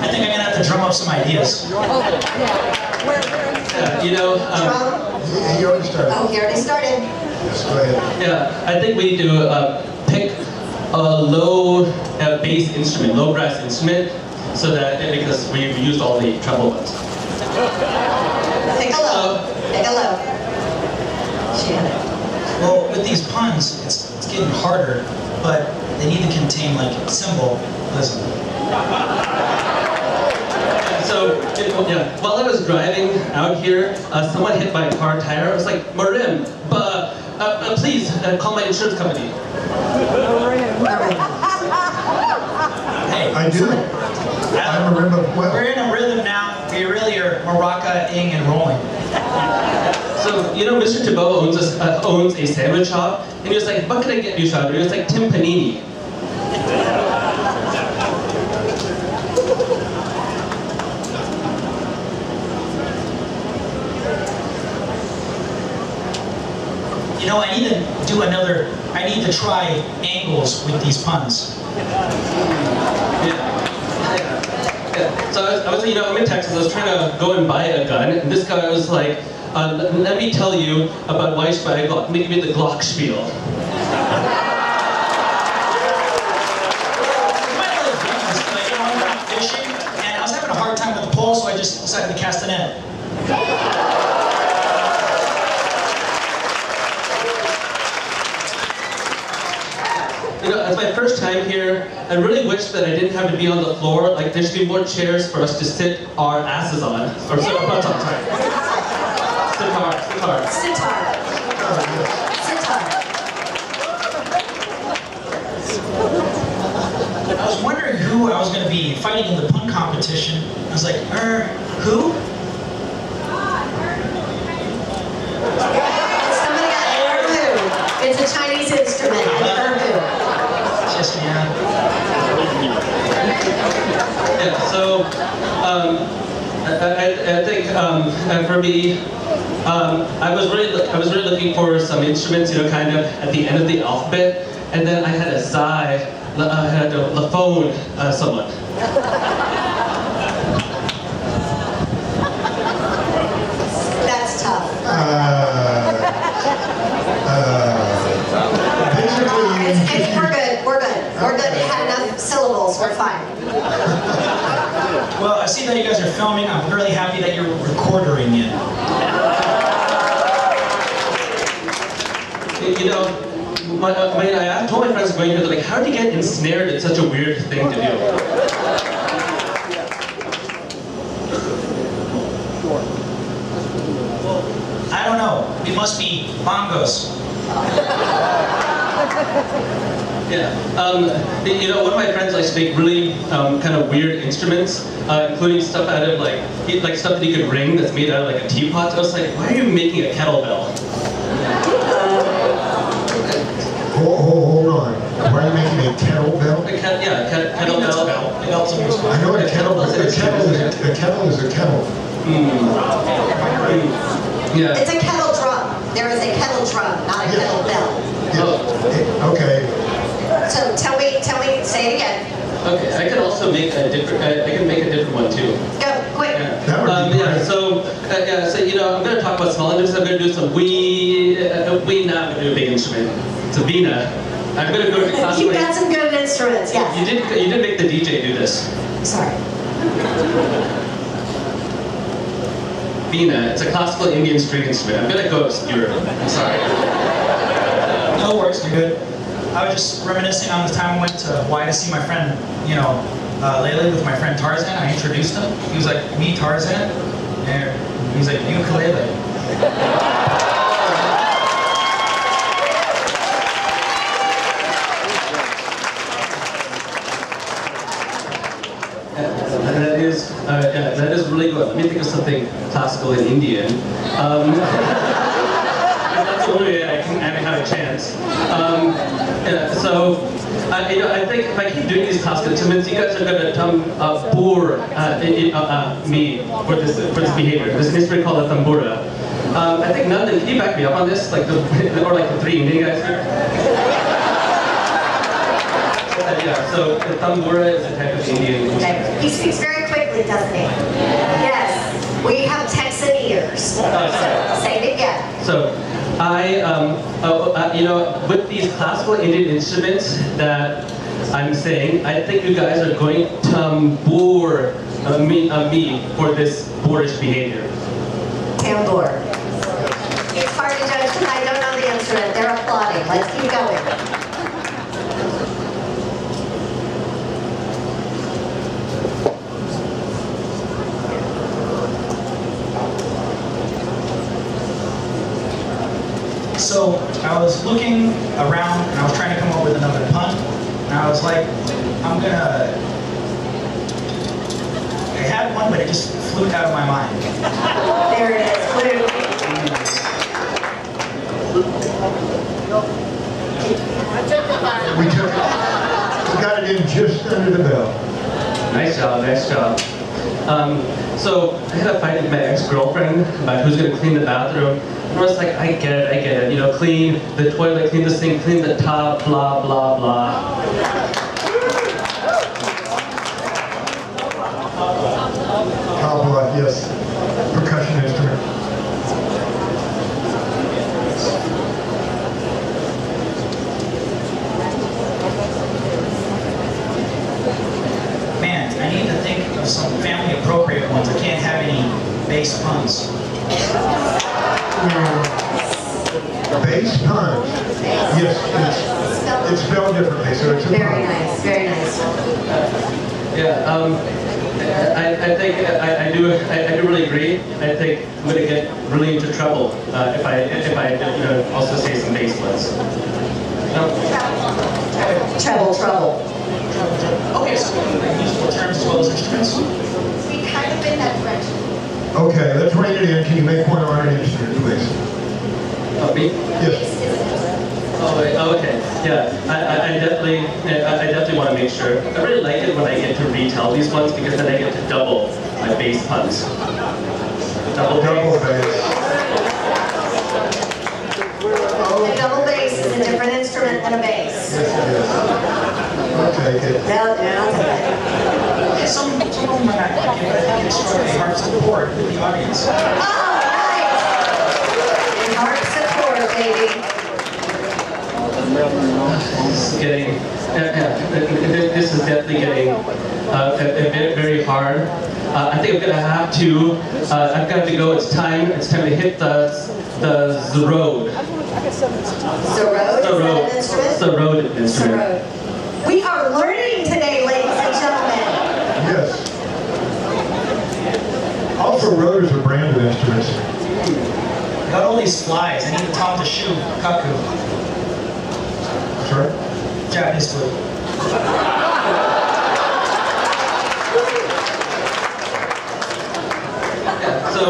I think I'm going to have to drum up some ideas. You already started. Oh, he already started. Yes, go ahead. Yeah, I think we need to pick a low bass instrument, low brass instrument, so that because we've used all the treble ones. Pick a low. Pick a low. Well, with these puns, it's getting harder, but they need to contain like symbolism. So, while I was driving out here, someone hit my car tire. I was like, Marim, please call my insurance company. Hey, I do. I remember well. We're in a rhythm now. We really are maraca-ing and rolling. So, Mr. Thibault owns a sandwich shop, and he was like, what can I get you, Shouter? He was like, Tim Panini. I need to try angles with these puns. So I was I'm in Texas, I was trying to go and buy a gun, and this guy was like, let me tell you about why should I buy a Glock, make me the Glock spiel. Fishing, and I was having a hard time with the pole, so I just decided to cast a net. It's my first time here. I really wish that I didn't have to be on the floor. Like, there should be more chairs for us to sit our asses on. Or sit our butts on, sorry. Sitar. I was wondering who I was going to be fighting in the pun competition. I was like, who? Somebody got erhu. It's a Chinese instrument. Erhu. Yeah, so I think for me, I was really looking for some instruments, kind of at the end of the alphabet, and then I had a sigh, I had to phone someone. That's tough. We're good. We had enough syllables. We're fine. Well, I see that you guys are filming. I'm really happy that you're recording it. I told my friends going here, like, how do you get ensnared? It's such a weird thing to do. I don't know. It must be bongos. Yeah. One of my friends likes to make really kind of weird instruments, including stuff out of like stuff that he could ring that's made out of like a teapot. I was like, why are you making a kettlebell? Hold on. Why are you making a kettlebell? Kettlebell. I know what a kettle is. A kettle is a kettle. Yeah. It's a kettle drum. There is a kettle drum, not a kettlebell. Yeah. Okay. So tell me, say it again. Okay, I can also make a different. I can make a different one too. Go, quick. Yeah. So I'm going to talk about small instruments. I'm going to do some weena. I'm going to do a big instrument. It's a vina. I'm going to go to class. You've got some good instruments, yes. You did make the DJ do this. Sorry. Veena. It's a classical Indian string instrument. I'm gonna go obscure. I'm sorry. No worries, you're good. I was just reminiscing on the time I went to Hawaii to see my friend, Lele with my friend Tarzan. I introduced him. He was like, me Tarzan? And he's like, ukulele. That is really good. Let me think of something classical in Indian. That's the only way I have a chance. I think if I keep doing these classical instruments, you guys are going to bore me for this behavior. There's an instrument called a tambura. I think none of them, can you back me up on this? Like the 3 Indian guys here? Yeah, so the tambura is a type of Indian instrument. He speaks very quickly, doesn't he? Yes. We have Texan ears. So say it again. So, with these classical Indian instruments that I'm saying, I think you guys are going to bore me for this boorish behavior. Tambour. It's hard to judge because I don't know the instrument. They're applauding. Let's keep going. So I was looking around and I was trying to come up with another pun. And I was like, I had one, but it just flew out of my mind. There it is. We got it in just under the bell. Nice job, nice job. So I had a fight with my ex-girlfriend about who's going to clean the bathroom. And I was like, I get it. Clean the toilet, clean the sink, clean the tub, blah, blah, blah. Tabla, yes. Percussion instrument. Man, I need to think of some family appropriate ones. I can't have any bass puns. Bass puns. Yes, it's spelled differently, so it's a pun. Very nice, very nice. Yeah, I think I do really agree. I think I'm going to get really into trouble if I also say some bass ones. Trouble. Okay, so musical terms as well as instruments. We kind of in that direction. Okay, let's rein it in. Can you make one on an instrument, please? Oh, me? Yes. Oh, okay. Yeah, I definitely want to make sure. I really like it when I get to retell these ones because then I get to double my bass puns. Double bass. A double bass is a different instrument than a bass. Yes, it is. Okay, good. No, I'll take it. Some of them might not like it, but I think it's struck a heart support with the audience. Oh, nice! Heart support, baby. This is definitely getting very hard. I think I'm gonna have to. I've got to go. It's time to hit the road. The road instrument. We are learning today, ladies and gentlemen. Yes. Also, road is a brand of instruments. Got all these flies. I need to taunt the shoe. Kaku. Sorry? Japanese flute. So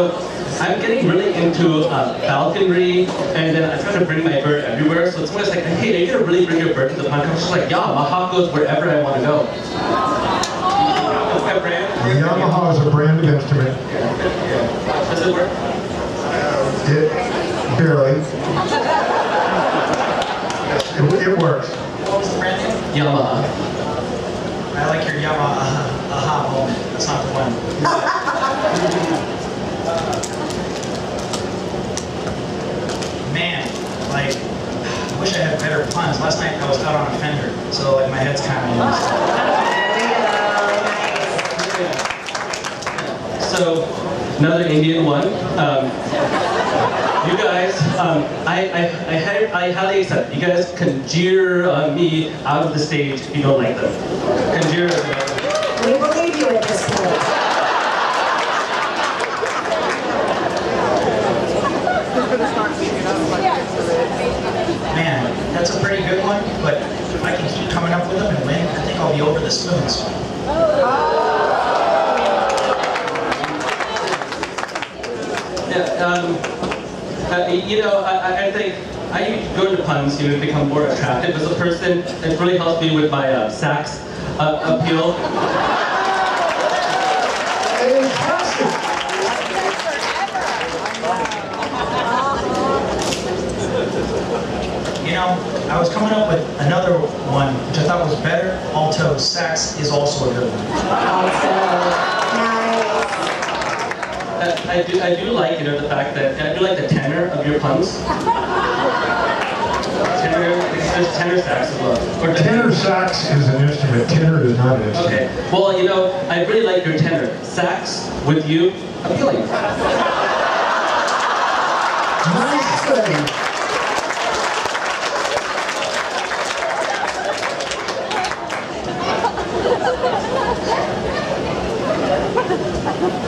I'm getting really into falconry, and then I try to bring my bird everywhere. So it's always like, hey, are you gonna really bring your bird to the pun? I'm just like, yeah, my hawk goes wherever I want to go. Yamaha is a brand of instrument. Does it work? Barely. It works. What was the brand name? Yamaha. I like your Yamaha moment. That's not the one. Man, like, I wish I had better puns. Last night I was out on a fender, so like my head's kind of So another Indian one. You guys, I highly accept. You guys can jeer me out of the stage if you don't like them. Can jeer. We believe you at this point. Man, that's a pretty good one, but if I can keep coming up with them and win, I think I'll be over the spoons. Yeah, you know, I think I go to puns, you know, become more attractive as a person. It really helps me with my sax appeal. You know, I was coming up with another one, which I thought was better. Alto sax is also a good one. I do like, you know, the fact that I do like the tenor of your puns. There's tenor sax as well. Or tenor sax is an instrument. Tenor is not an instrument. Okay. Well, you know, I really like your tenor. Sax with you, appealing. Nice thing.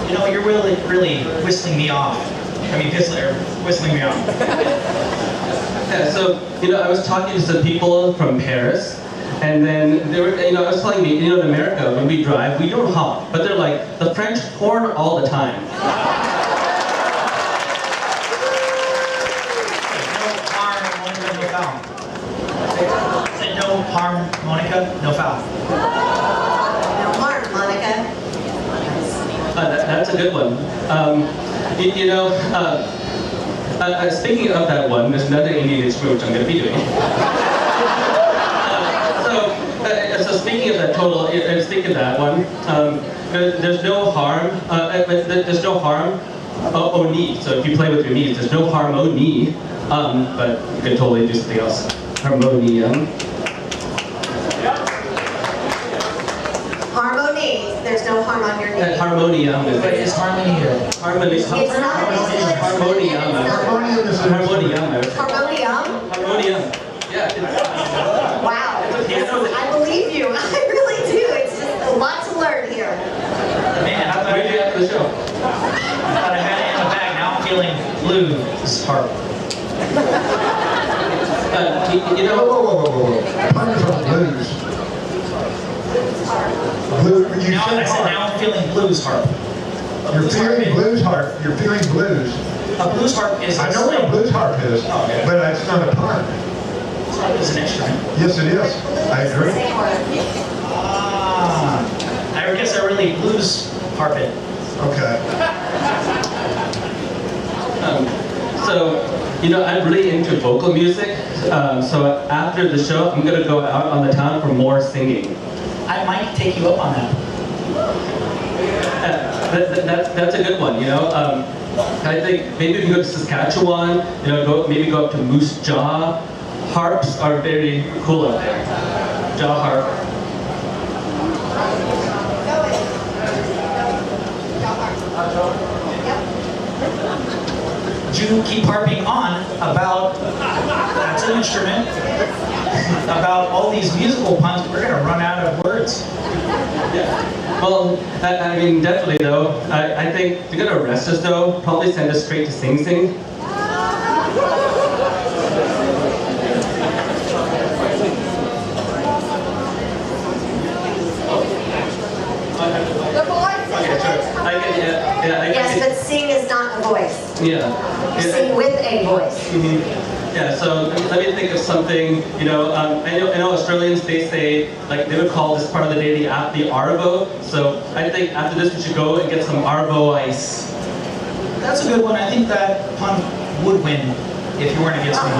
You know, you're really whistling me off. I mean, whistling me off. Yeah, so, you know, I was talking to some people from Paris, and then they were, you know, I was telling me, you know, in America, when we drive, we don't honk, but they're like, the French horn all the time. No harmonica, no foul. No harm, Monica. That's a good one. You know, speaking of that one, there's another Indian instrument which I'm going to be doing. So speaking of that total, speaking of that one, there's no harm. There's no harm. Knee. So if you play with your knees, there's no harmony. But you can totally do something else. Harmonium. Harmony. There's no harm on your knee. Harmonium is What is harmony here? Harmony. It's not Harmonium. Harmonium. Harmonium? Harmonium. Yeah. Wow. I believe you. I really do. It's just a lot to learn here. Man, I thought Maybe after the show. I thought I had it in the bag. Now I'm feeling blue. This is hard. You know. Whoa. Puns on blues. Now I'm feeling blues harp. You're feeling blues harp. You're feeling blues. A blues harp is. I know what a blues harp is, but it's not a pun. Blues harp is an instrument. Yes, it is. I agree. I guess I really blues harp it. Okay. So, you know, I'm really into vocal music. So after the show, I'm gonna go out on the town for more singing. I might take you up on that. That's a good one, you know. I think maybe if you go to Saskatchewan, you know, maybe go up to Moose Jaw. Harps are very cool up there. Jaw harp. You keep harping on about, that's an instrument, about all these musical puns. We're going to run out of words. Yeah. Well, I mean, definitely though. I think if you're going to arrest us though, probably send us straight to Sing Sing. Yes, but sing is not a voice. Yeah. Sing with a voice. Mm-hmm. Yeah, so let me think of something, you know, I know Australians, they say, like, they would call this part of the day the Arvo, so I think after this we should go and get some Arvo ice. That's a good one. I think that pun would win if you weren't against me.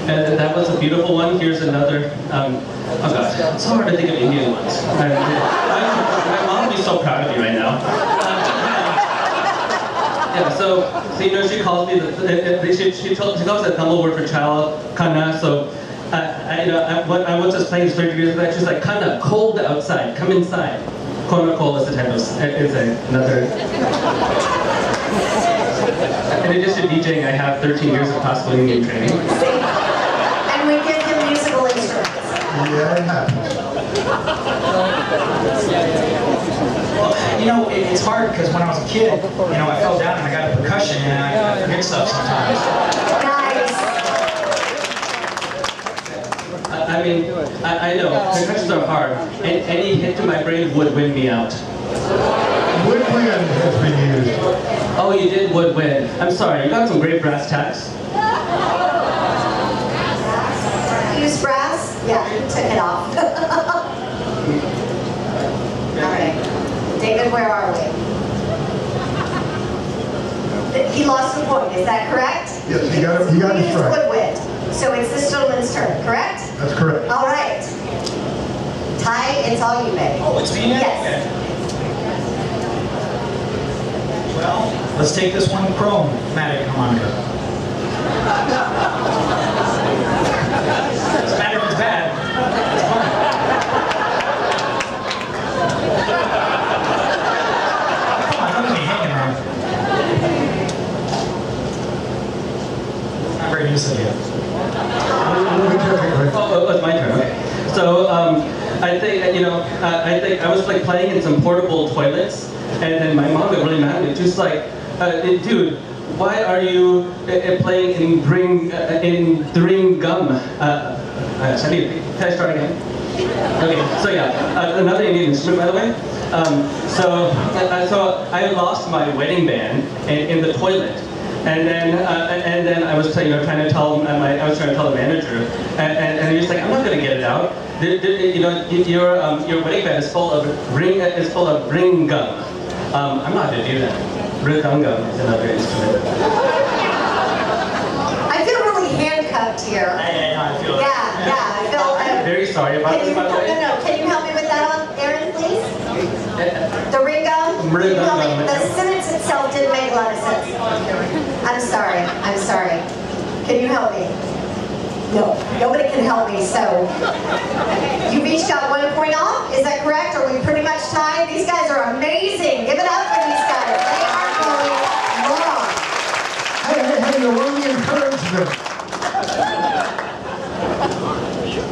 And that was a beautiful one. Here's another, oh gosh, it's so hard to think of Indian ones. My mom would be so proud of me right now. Yeah, so you know, she calls me, she calls the Tamil word for child, kana, so I was just playing 30 degrees, but she's like, kind of cold outside, come inside. Corner cold is another. In addition to DJing, I have 13 years of classical singing training. And we give him musical instruments. Yeah, it happens. Well, you know, it's hard because when I was a kid, you know, I fell down and I got a percussion and I forget stuff sometimes. I mean, I know, percussions are hard, and any hit to my brain would win me out. Woodwind has been used. Oh, you did woodwind. I'm sorry, you got some great brass tacks. Use brass? Yeah, you took it off. All right. David, where are we? He lost the point, is that correct? Yes, he got it right. Woodwind. So it's this gentleman's turn, correct? That's correct. All right. Ty, it's all you, baby. Oh, it's me now? Yes. Okay. Well, let's take this one chromatic harmonica. Doesn't matter if it's bad. It's fun. Come on, don't let me hanging around. Not very used to it. Oh, it's my turn. Okay. So I think I was like playing in some portable toilets, and then my mom got really mad at me. She was like, "Dude, why are you playing in ring gum?" Can I start again? Okay. So yeah, another Indian instrument, by the way. So I lost my wedding band in the toilet. And then I was trying to tell the manager, and he was like, I'm not going to get it out. Your wedding band is full of ring gum. I'm not going to do that. Ring gum is another instrument. I feel really handcuffed here. I feel it. Yeah, I feel. I'm very sorry about this, by the way. No. Can you help me with that on, Aaron, please? The ring gum? Ring gum. The sentence itself didn't make a lot of sense. I'm sorry. Can you help me? No, nobody can help me, so. You've each got 1 point off, is that correct? Are we pretty much tied? These guys are amazing. Give it up for these guys. They are going long. Hey, you want the encouragement.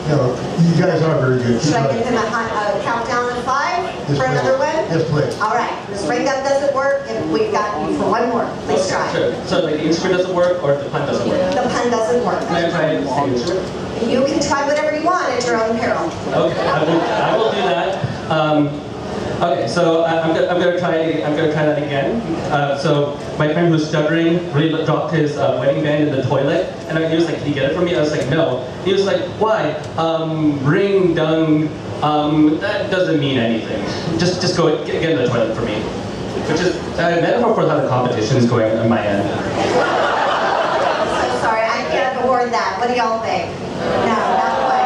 No, you guys are very good. Should I give him a countdown of 5 for another one? Yes, please. All right. This ring gun doesn't work, and we've got you for one more. Please try. Sure. So like the instrument doesn't work, or the pun doesn't work? The pun doesn't work. Can I try the same instrument? You can try whatever you want at your own peril. Okay, I will do that. Okay, so I'm gonna try that again. So my friend who's stuttering really dropped his wedding band in the toilet, and he was like, "Can you get it for me?" I was like, "No." He was like, "Why? Ring dung. That doesn't mean anything. Just go get in the toilet for me." Which is a metaphor for how the competition is going on my end. So sorry, I can't award that. What do y'all think? No, not quite.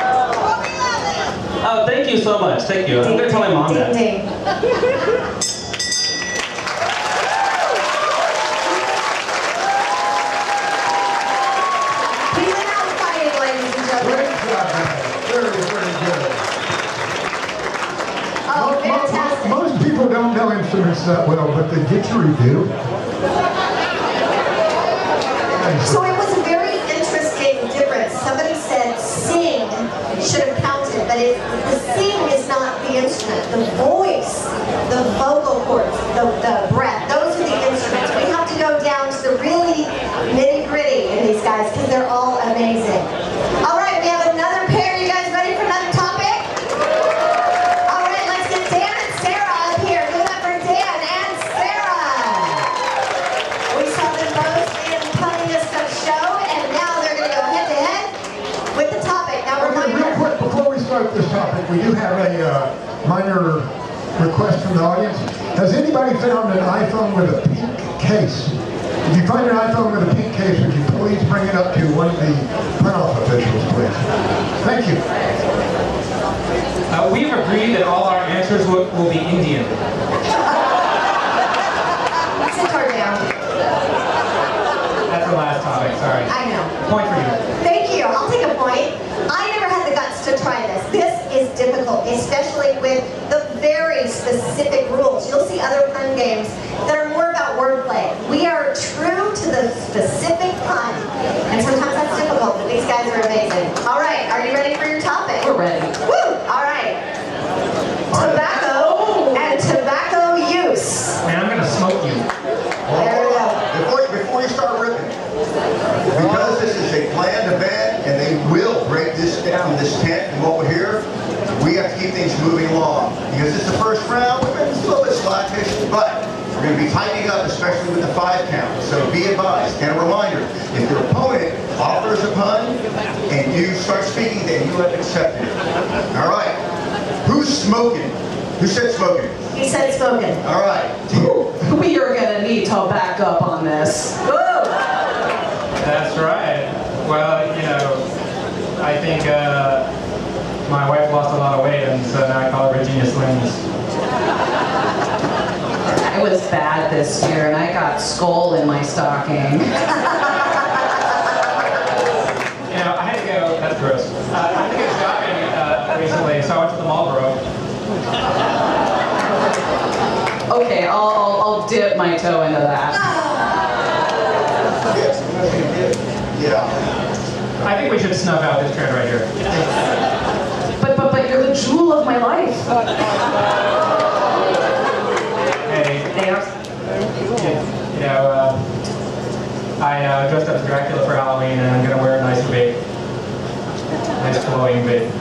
Oh, thank you so much. Thank you. I'm gonna tell my mom that. Ding. We went out fighting, ladies and gentlemen. Very, very good. Oh, fantastic. Most people don't know instruments that well, but the didgeridoo do. So it was a very interesting difference. Somebody said sing should have counted, but the sing is not the instrument. The voice, the vocal cords, the breath, those are the instruments. We have to go down to the really nitty-gritty in these guys because they're all amazing. All right, we have another pair. You guys ready for another topic? All right, let's get Dan and Sarah up here. Give it up for Dan and Sarah. We saw them both in the funniest of show, and now they're going to go head-to-head with the topic. Now, reminder. Real quick, before we start this topic, we do have a minor request from the audience. Has anybody found an iPhone with a pink case? If you find an iPhone with a pink case, would you please bring it up to one of the runoff officials, please? Thank you. We've agreed that all our answers will be Indian. Sit her down. That's the last topic, sorry. I know. Point for you. Thank you. I'll take a point. I with the very specific rules. You'll see other pun games that are more about wordplay. We are true to the specific pun, and sometimes that's difficult, but these guys are amazing. All right, are you ready for your topic? We're ready. Woo! All right. Tobacco and tobacco use. Man, I'm gonna smoke you. There we go. Before you start ripping, because this is a planned event and they will break this down, this tent and what we're here, we have to keep things moving along. Because it's the first round, we've been a little bit sluggish, but we're going to be tightening up, especially with the 5 count. So be advised. And a reminder, if your opponent offers a pun and you start speaking, then you have accepted it. All right. Who's smoking? Who said smoking? He said smoking. All right. We are gonna need to back up on this. Woo! That's right. Well, you know, I think my wife lost a lot of weight, and so now I call her Virginia Slims. I was bad this year, and I got skull in my stocking. You know, I had to go, that's gross. I had to go shopping recently, so I went to the Marlboro. Okay, I'll dip my toe into that. Yeah. I think we should snub out this trend right here. But you're the jewel of my life. Hey, you know, I dressed up as Dracula for Halloween, and I'm gonna wear a nice wig. Nice flowing wig.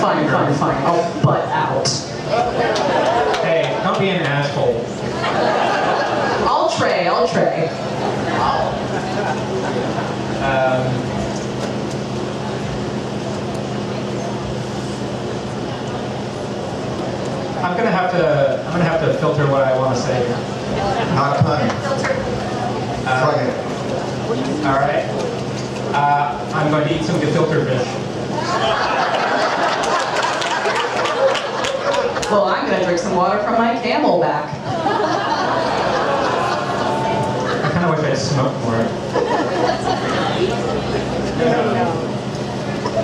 Fine. I'll butt out. Hey, don't be an asshole. I'll tray. I'm gonna have to filter what I want to say. Not punning. Try it. All right. I'm going to eat some gefilte fish. Well, I'm gonna drink some water from my Camelback. I kind of wish I'd smoked more.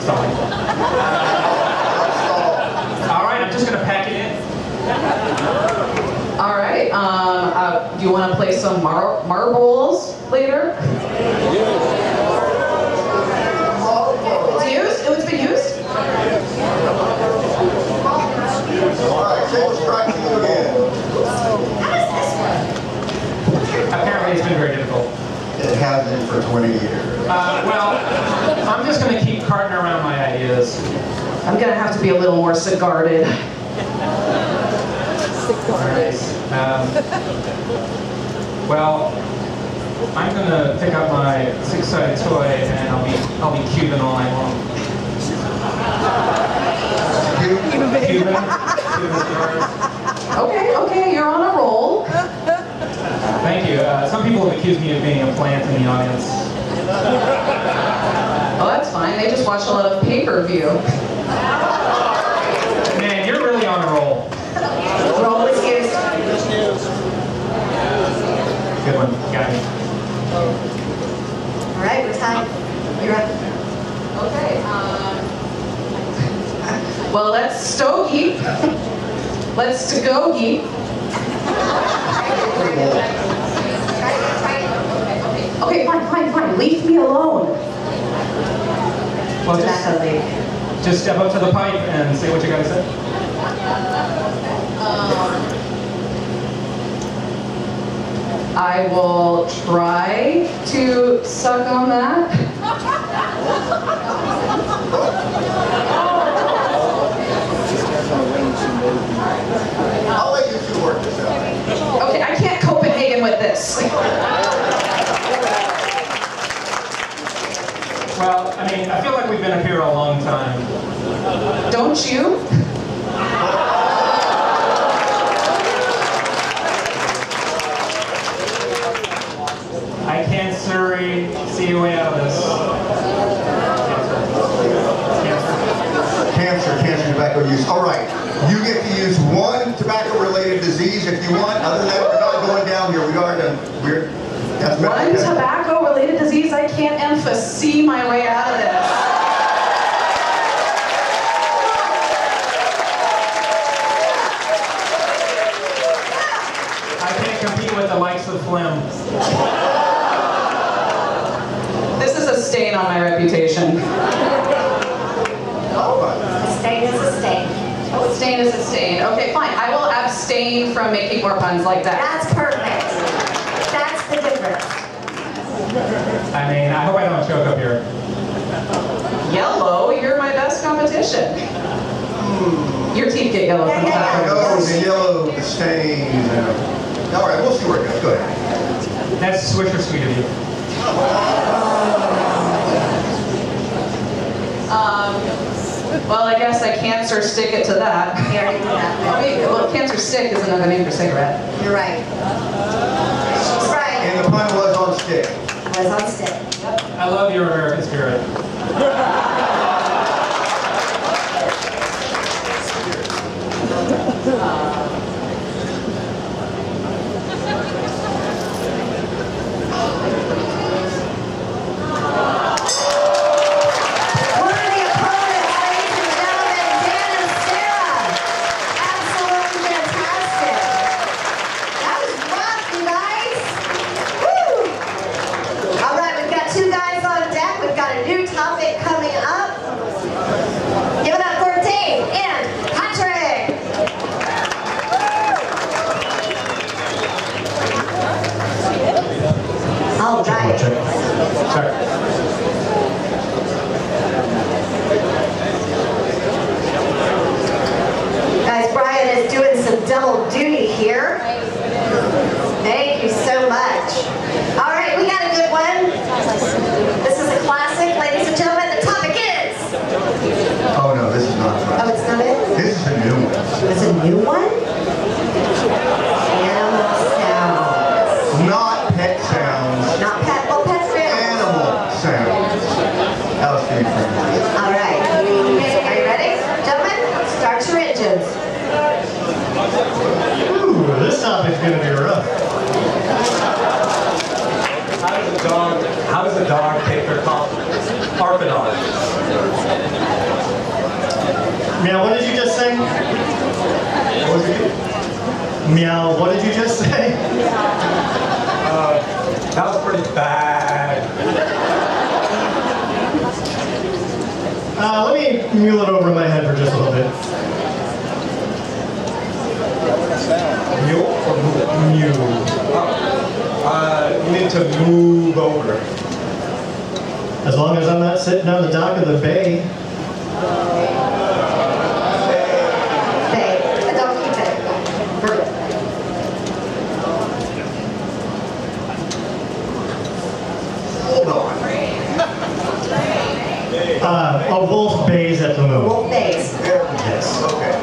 Sorry. All right, I'm just gonna pack it in. All right. Do you want to play some marbles later? It's used? It's been used? All right, so let's try it again. Apparently it's been very difficult. It has been for 20 years. Well, I'm just going to keep carting around my ideas. I'm going to have to be a little more cigaretted. Well, I'm going to pick up my 6-sided toy and I'll be Cuban all night long. Cuban Okay, you're on a roll. Thank you. Some people have accused me of being a plant in the audience. Oh, that's fine. They just watch a lot of pay-per-view. Man, you're really on a roll. Roll is used. Good one. Got me. All right, we're tied. You're up. Okay. Well, let's stogie. Let's to-go-gie. Okay, fine. Leave me alone. Well, just step up to the pipe and say what you gotta say. I will try to suck on that. I'll let you two work this out. Okay, I can't Copenhagen with this. Well, I mean, I feel like we've been up here a long time. Don't you? I can't see a way out of this. Cancer, tobacco use. All right, you get to use one tobacco-related disease if you want. Other than that, we're not going down here. That's One tobacco-related disease, I can't see my way out of this. Sustain is sustained. Okay, fine. I will abstain from making more puns like that. That's perfect. That's the difference. I mean, I hope I don't choke up here. Yellow, you're my best competition. Your teeth get yellow from that. Oh, the yellow, the stains. All right, we'll see where it goes. Go ahead. That's Swisher sweet of you. Well, I guess I cancer stick it to that. Well, cancer stick is another name for cigarette. You're right. Right. And the pun was on stick. Was on stick. I love your American spirit. All right. Guys, Brian is doing some double duty here. Thank you so much. All right, we got a good one. This is a classic, ladies and gentlemen. The topic is... Oh, no, this is not fun. Oh, it's not it? This is a new one. It's a new one? Animal sounds. Not pet sounds. Not pet, well, pets are Animal sounds. Else can you bring it? All right. Are you ready? Gentlemen, start your engines. Ooh, this topic's gonna be rough. How does a dog take their carpet off? Meow, what did you just say? What was it? Meow, what did you just say? That was pretty bad. Let me mule it over my head for just a little bit. Mule or mule? You need to move over. As long as I'm not sitting on the dock of the bay. Bay. A donkey bay. Perfect. Hold on. A wolf bays at the moon. Wolf bays. Yes. Okay.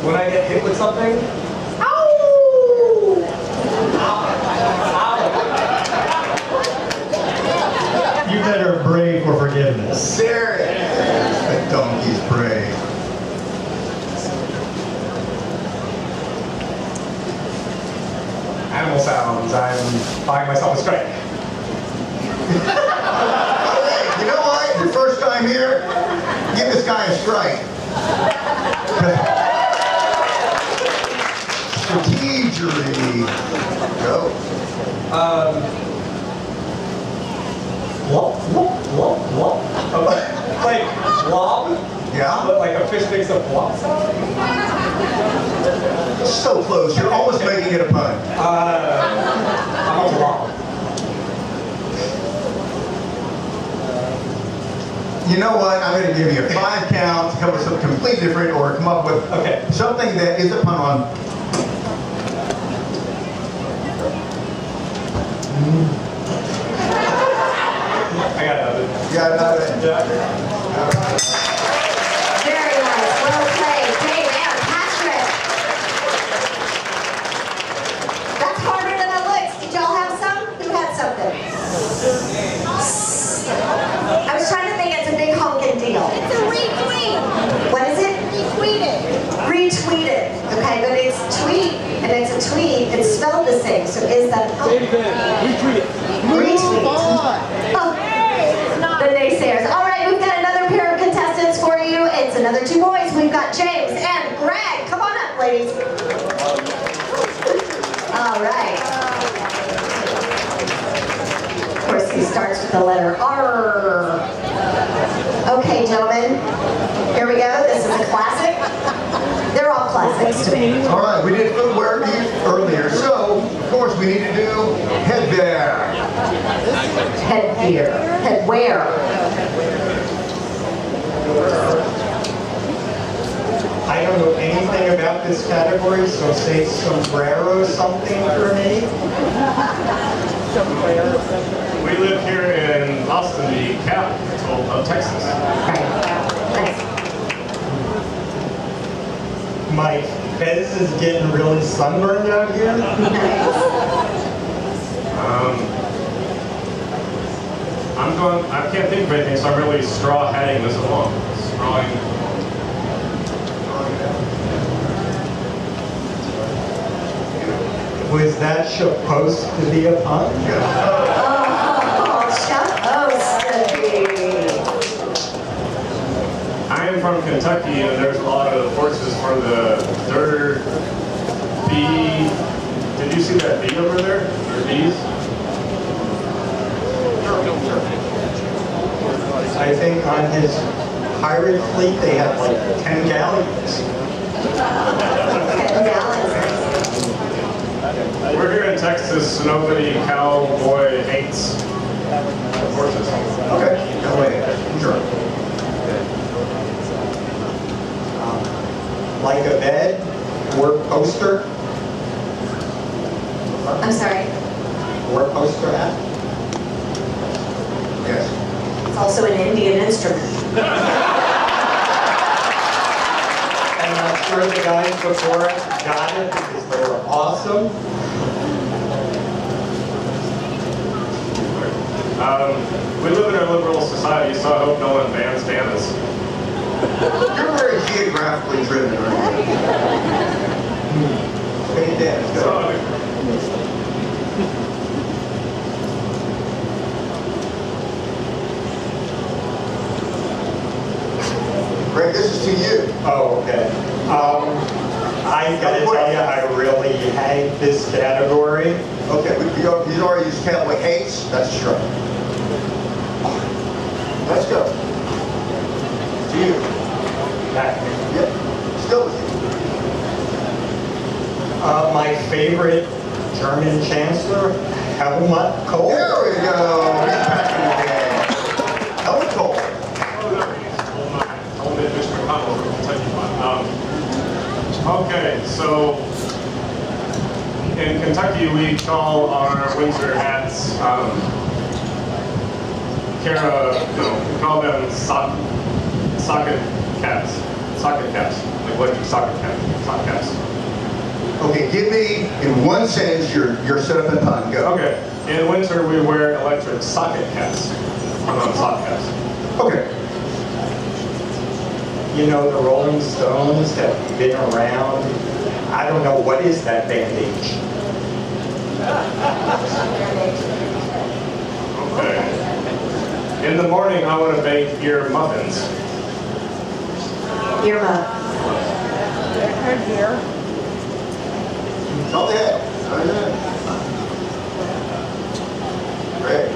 When I get hit with something, You better pray for forgiveness. There it is. The donkey's brave. animal sounds, I'm buying myself a strike. You know what? Your first time here, give this guy a strike. Strategery. Go. Wop. Like blob? Yeah? But like a fish makes a blob sound? So close. You're almost making it a pun. I'm a blob. You know what? I'm going to give you 5 counts, come with something completely different, or come up with something that is a pun on. I got nothing. You got nothing? Yeah. Very nice. Well played. Dave and Patrick. That's harder than it looks. Did y'all have some? Who had something? I was trying to think it's a big honking deal. It's a retweet. What is it? Retweeted. Retweeted. Okay, but it's tweet and it's a tweet. It's spelled the same. So is that retweet? Retweet. Oh. The naysayers. All right, we've got another pair of contestants for you. It's another 2 boys. We've got James and Greg. Come on up, ladies. All right. Of course, he starts with the letter R. Okay, gentlemen, here we go. This is a classic. They're all classics to me. All right, we did footwear earlier, so of course we need to do headwear. Headgear. Headwear. I don't know anything about this category, so say sombrero something for me. We live here in Austin, the capital of Texas. My fez is getting really sunburned out here. I can't think of anything, so I'm really straw hatting this along. Was that supposed to be a pun? Oh, supposed to be. I am from Kentucky, and there's a lot of horses for the Derby. Did you see that bee over there? Or bees? I think on his pirate fleet they had like 10 galleons. 10 galleons. We're here in Texas, so nobody cowboy hates horses. Okay, go ahead. Sure. Like a bed, work poster. I'm sorry. Work poster hat. Yes. It's also an Indian instrument. And I'm sure the guys before us got it because they were awesome. We live in a liberal society, so I hope no one bans bananas. You're very geographically driven, aren't you? Okay, Dan, let's go. Greg, this is to you. Oh, okay. I gotta tell you, I really hate this category. Okay, you already used cowboy hates. That's a strike. Let's go. To you. Yep. Still with you. My favorite German Chancellor, Helmut Kohl. There we go. He's back in the game. Helmut Kohl. Okay, so in Kentucky we call our Windsor hats, we call them socket caps, like electric socket caps. Okay, give me in one sentence your setup and pun. Go. Okay, in winter we wear electric socket caps, socket caps. Okay. You know, the Rolling Stones have been around. I don't know, what is that bandage? Okay. In the morning, I want to bake ear muffins. Ear muff. Here. Go ahead. Great.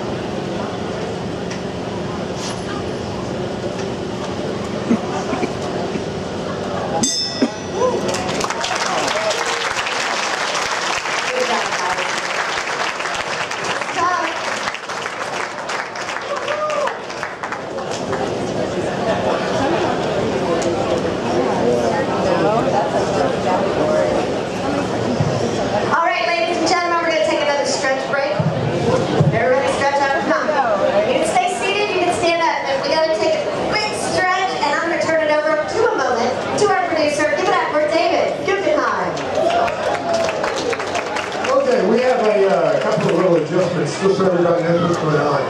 Just so everybody knows what's going on.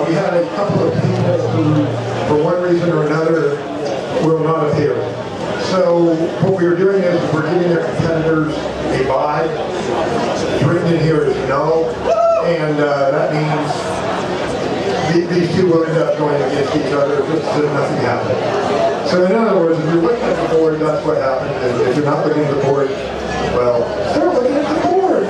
We had a couple of people who, for one reason or another, will not appear. So what we are doing is we're giving their competitors a bye. Written in here is no, and that means these two will end up going against each other just as if nothing happened. So in other words, if you're looking at the board, that's what happened. And if you're not looking at the board, well, start looking at the board.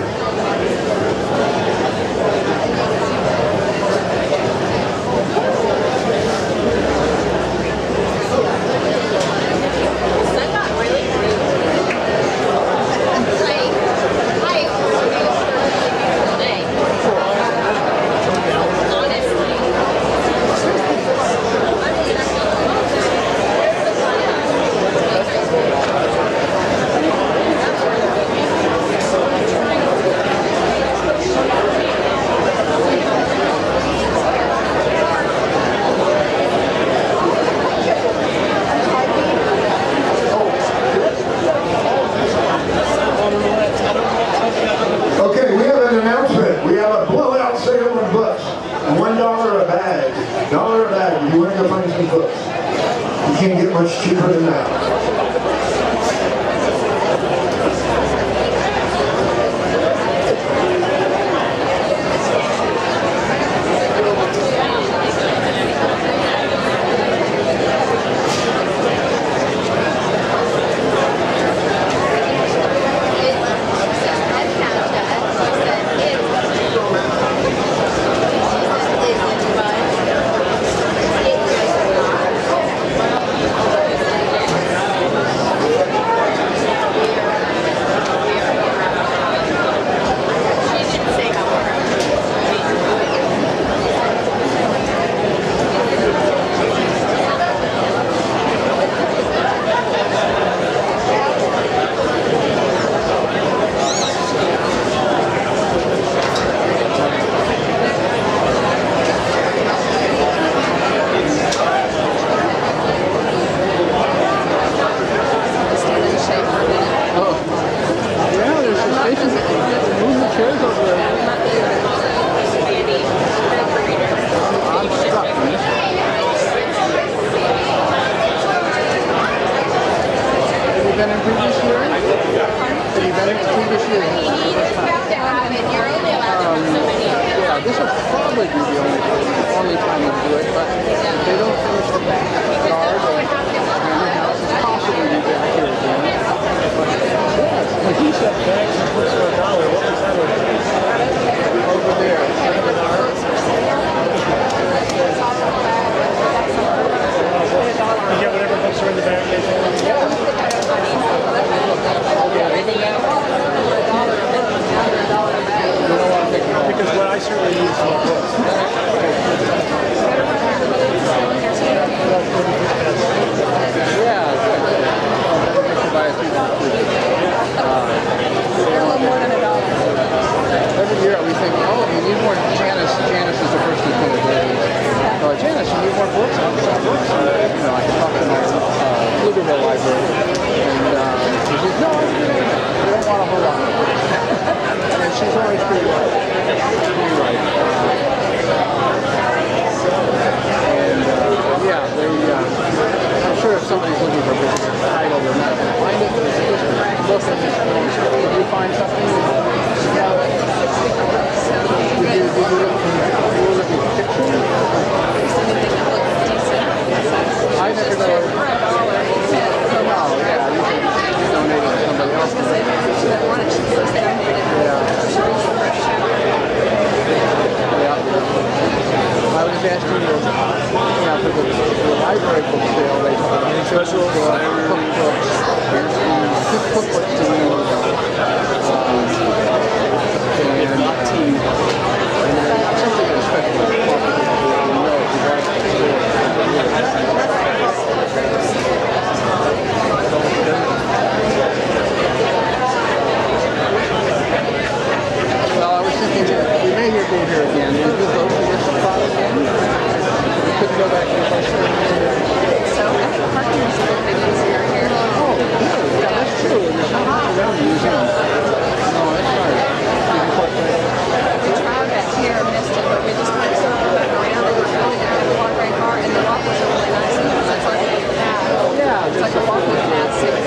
hooks. You can't get much cheaper than that.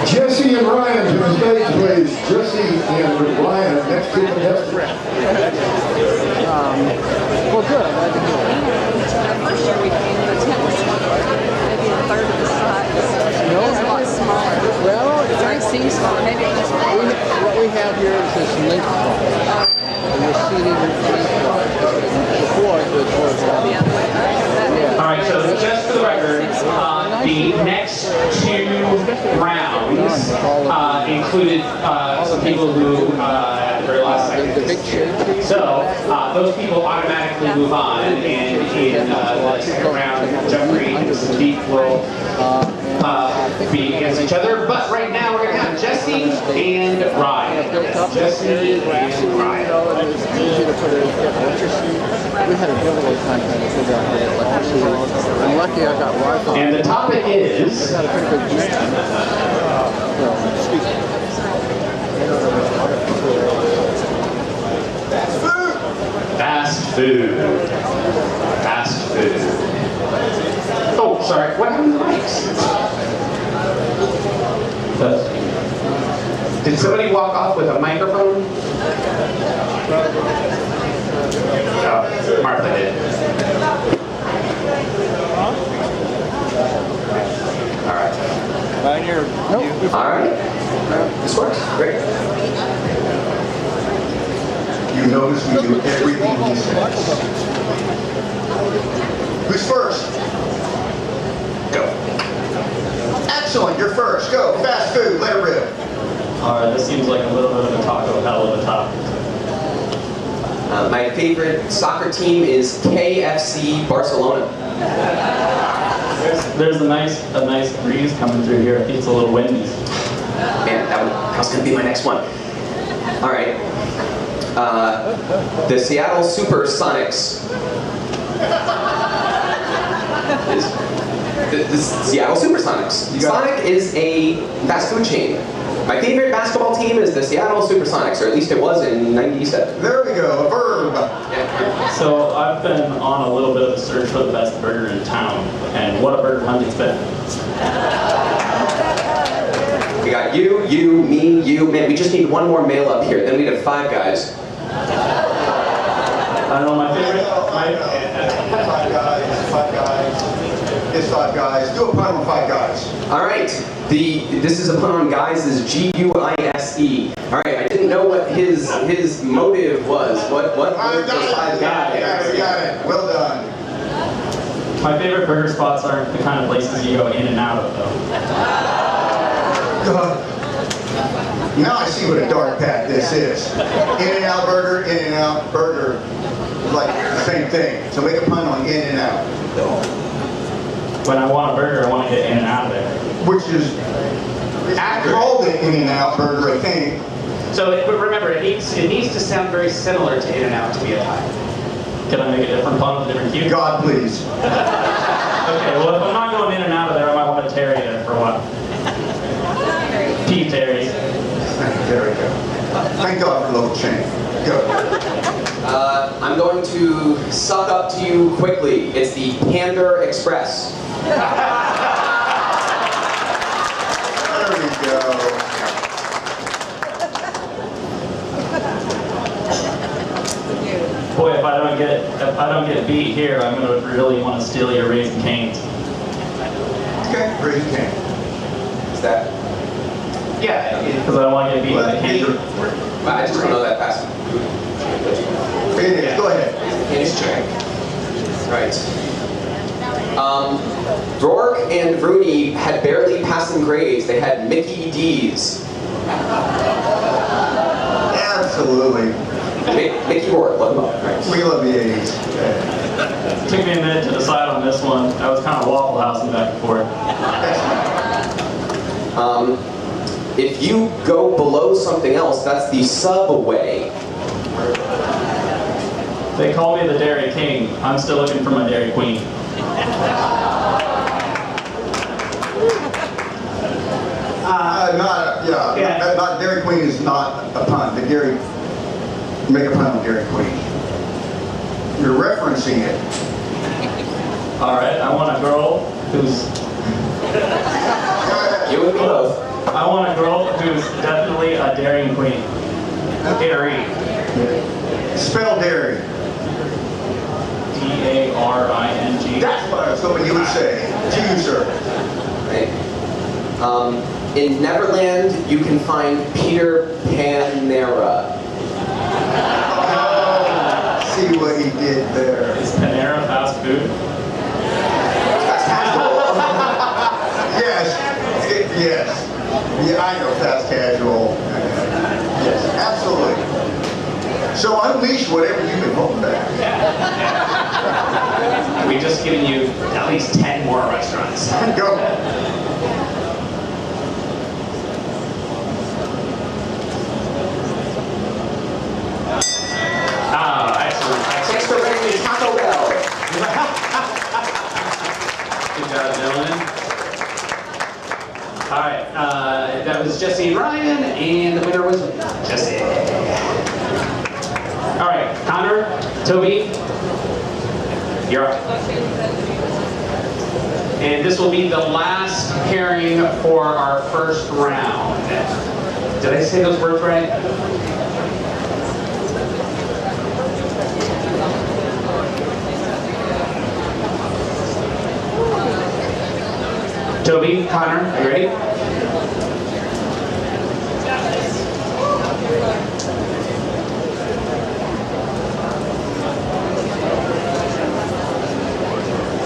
Jesse and Ryan to the stage, please. Jesse and Ryan, next to contestant. Well, good. I'm glad to hear that. First year we came, the tent was maybe a third of the size. No, it was a lot smaller. Well, it seems smaller. Maybe it was smaller. What we have here is this link bar. And you're seating your link bar. Before it was the other way. All right, so just for the record, the next two rounds included some people who at the very last second. So those people automatically move on, and in the second round, Jeffrey and Steve will be against each other. But right now, we're going to have Jesse and Ryan. Jesse and Ryan. It's easy to put it in. We had a difficult time trying to figure out how to get electricity. I'm lucky I got Wi-Fi. And the topic is... I got a pretty good command. Excuse me. Fast food. Fast food. Oh, sorry. What happened to the mics? Did somebody walk off with a microphone? Oh, Martha did. All right. Right here. Nope. All right. This works. Great. You notice we do everything he says. Who's first? Go. Excellent, you're first. Go. Fast food, let it rip. Alright, this seems like a little bit of a taco hell of a topic. My favorite soccer team is KFC Barcelona. There's a nice breeze coming through here. It's a little windy. Man, that was going to be my next one. All right. The Seattle Supersonics. The Seattle Supersonics. Sonic is a fast food chain. My favorite basketball team is the Seattle Supersonics, or at least it was in '97. There we go, a verb. Yeah. So I've been on a little bit of a search for the best burger in town, and what a burger hunt it's been. We got you, me, you. Man, we just need one more male up here. Then we'd have 5 guys. I don't know, my favorite. Five guys. It's 5 guys. Do a pun on 5 guys. All right. This is a pun on guys is G-U-I-S-E. All right. I didn't know what his motive was. What were those 5 guys? Yeah, we got it. Well done. My favorite burger spots aren't the kind of places you go in and out of, though. Now I see what a dark path this is. In-N-Out Burger, In-N-Out Burger. Like the same thing. So make a pun on In-N-Out. When I want a burger, I want to get in and out of there. Which is called the In-N-Out Burger, I think. So remember, it needs to sound very similar to In-N-Out to be a tie. Can I make a different pun with a different cue? God, please. Okay, well, if I'm not going in and out of there, I might want to tarry there for a while. Pete Terry. There we go. Thank God for local chain. Go. I'm going to suck up to you quickly. It's the Pander Express. There we go. Boy, if I don't get beat here, I'm gonna really want to steal your Raising Cane's. Okay, Raising Cane. Is that? Yeah, because I don't want to get beat by the kangaroo. I just don't know that fast. Go ahead. Candy's check. Right. Rourke and Rooney had barely passing grades. They had Mickey D's. Absolutely. Mickey Rourke, let him up. Right. We love the 80s. Took me a minute to decide on this one. I was kind of Waffle Housing back and forth. If you go below something else, that's the subway. They call me the Dairy King. I'm still looking for my Dairy Queen. Not Dairy Queen is not a pun. The Dairy, make a pun on Dairy Queen. You're referencing it. All right, I want a girl who's. You and me both. I want a girl who's definitely a daring queen. Dairy. Spell dairy. D-A-R-I-N-G. That's what I was hoping you would say. To you, sir. Right. In Neverland, you can find Peter Panera. See what he did there. Is Panera fast food? Fast casual. Yes. Yes. Yeah, I know fast casual. Yes, absolutely. So unleash whatever you've been holding back. We've just given you at least 10 more restaurants. Go. Excellent. Thanks for bringing me Taco Bell. Good job, gentlemen. All right, that was Jesse and Ryan, and the winner was Jesse. All right, Connor, Toby, you're up. And this will be the last pairing for our first round. Did I say those words right? Toby, Connor, are you ready?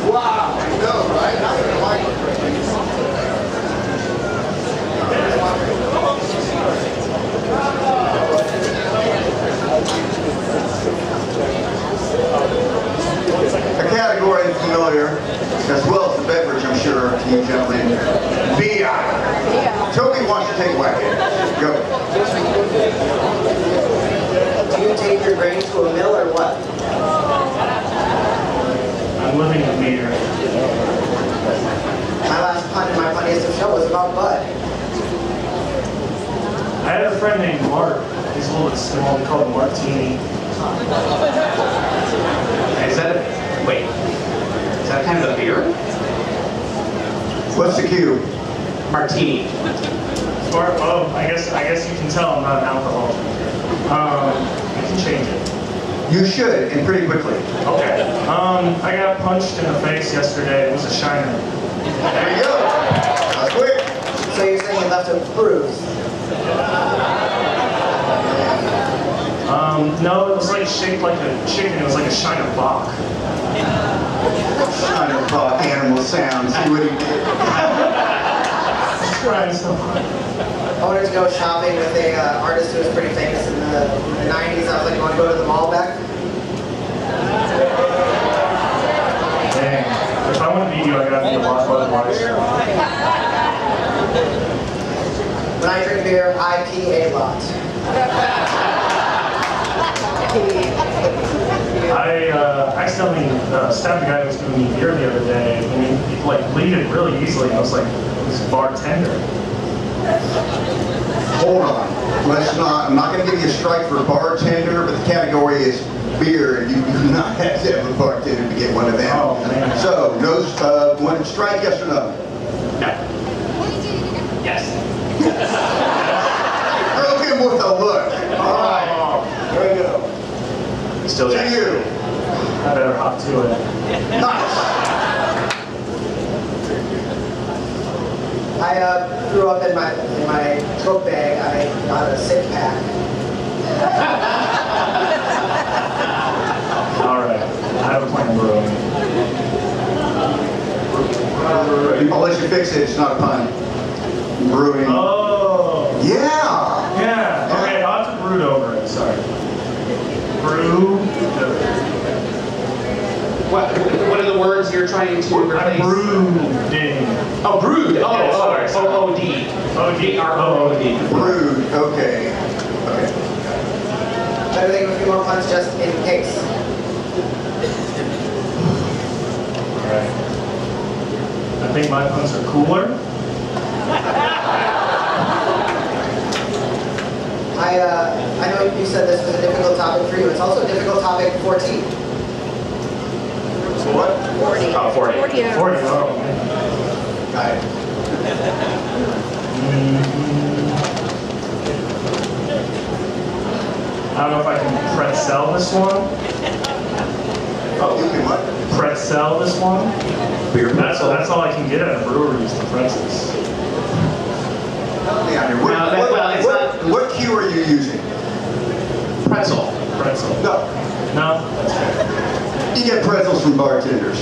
Wow, I know, right? Now you're gonna like it. A category that's familiar, as well as the beverage, I'm sure, to you gentlemen. Beer. Toby wants to take a whack at it. Go. Do you take your grain to a mill or what? I'm living in beer. My last pun in my funniest of show was about Bud. I had a friend named Mark. He's a little bit small. We call him Martini. Is that a, wait, is that kind of a beer? What's the cue? Martini. Or, oh, I guess you can tell I'm not an alcoholic. I can change it. You should, and pretty quickly. Okay. I got punched in the face yesterday. It was a shiner. There you go. That's quick. So you're saying you left a bruise? No, it was like shaped like a chicken. It was like a shiner bach. Shiner bach animal sounds. See what he did. Trying so hard. I wanted to go shopping with a artist who was pretty famous in the 90s. I was like, you want to go to the mall back? Dang. If I want to beat you, I gotta be a lot otherwise. When I drink beer, I pee a lot. I accidentally stabbed the guy who was giving me beer the other day, and he like bleeded really easily. I was like, this bartender. Hold on. Let's not. I'm not going to give you a strike for a bartender, but the category is beer, and you do not have to have a bartender to get one of them. Oh, man. So, one strike, yes or no? No. Yes. Broke him with a look. All right. There you go. Still To yes. you. I better hop to it. Nice. I threw up in my book bag. I got a sick pack. All right. I have a plan, bro. I'll let you fix it. It's not a pun. Brewing. Oh. Yeah. Yeah. Okay, I'll have to brood over it. Sorry. Brew. What are the words you're trying to replace? Brooding. Oh, brood. Oh, Yeah, sorry. O-O-D. O-D. R-O-O-D. Brood. Okay. Okay. Better think of a few more puns just in case. Alright. I think my puns are cooler. I know you said this was a difficult topic for you. It's also a difficult topic for T. So what? 40. Oh, 40. 40, oh. Got it. I don't know if I can pretzel this one. Oh, you can what? Pretzel this one. Beer That's all I can get at a brewery is the pretzels. Yeah, what cue are you using? Pretzel. Pretzel. No. No? That's fair. You get pretzels from bartenders.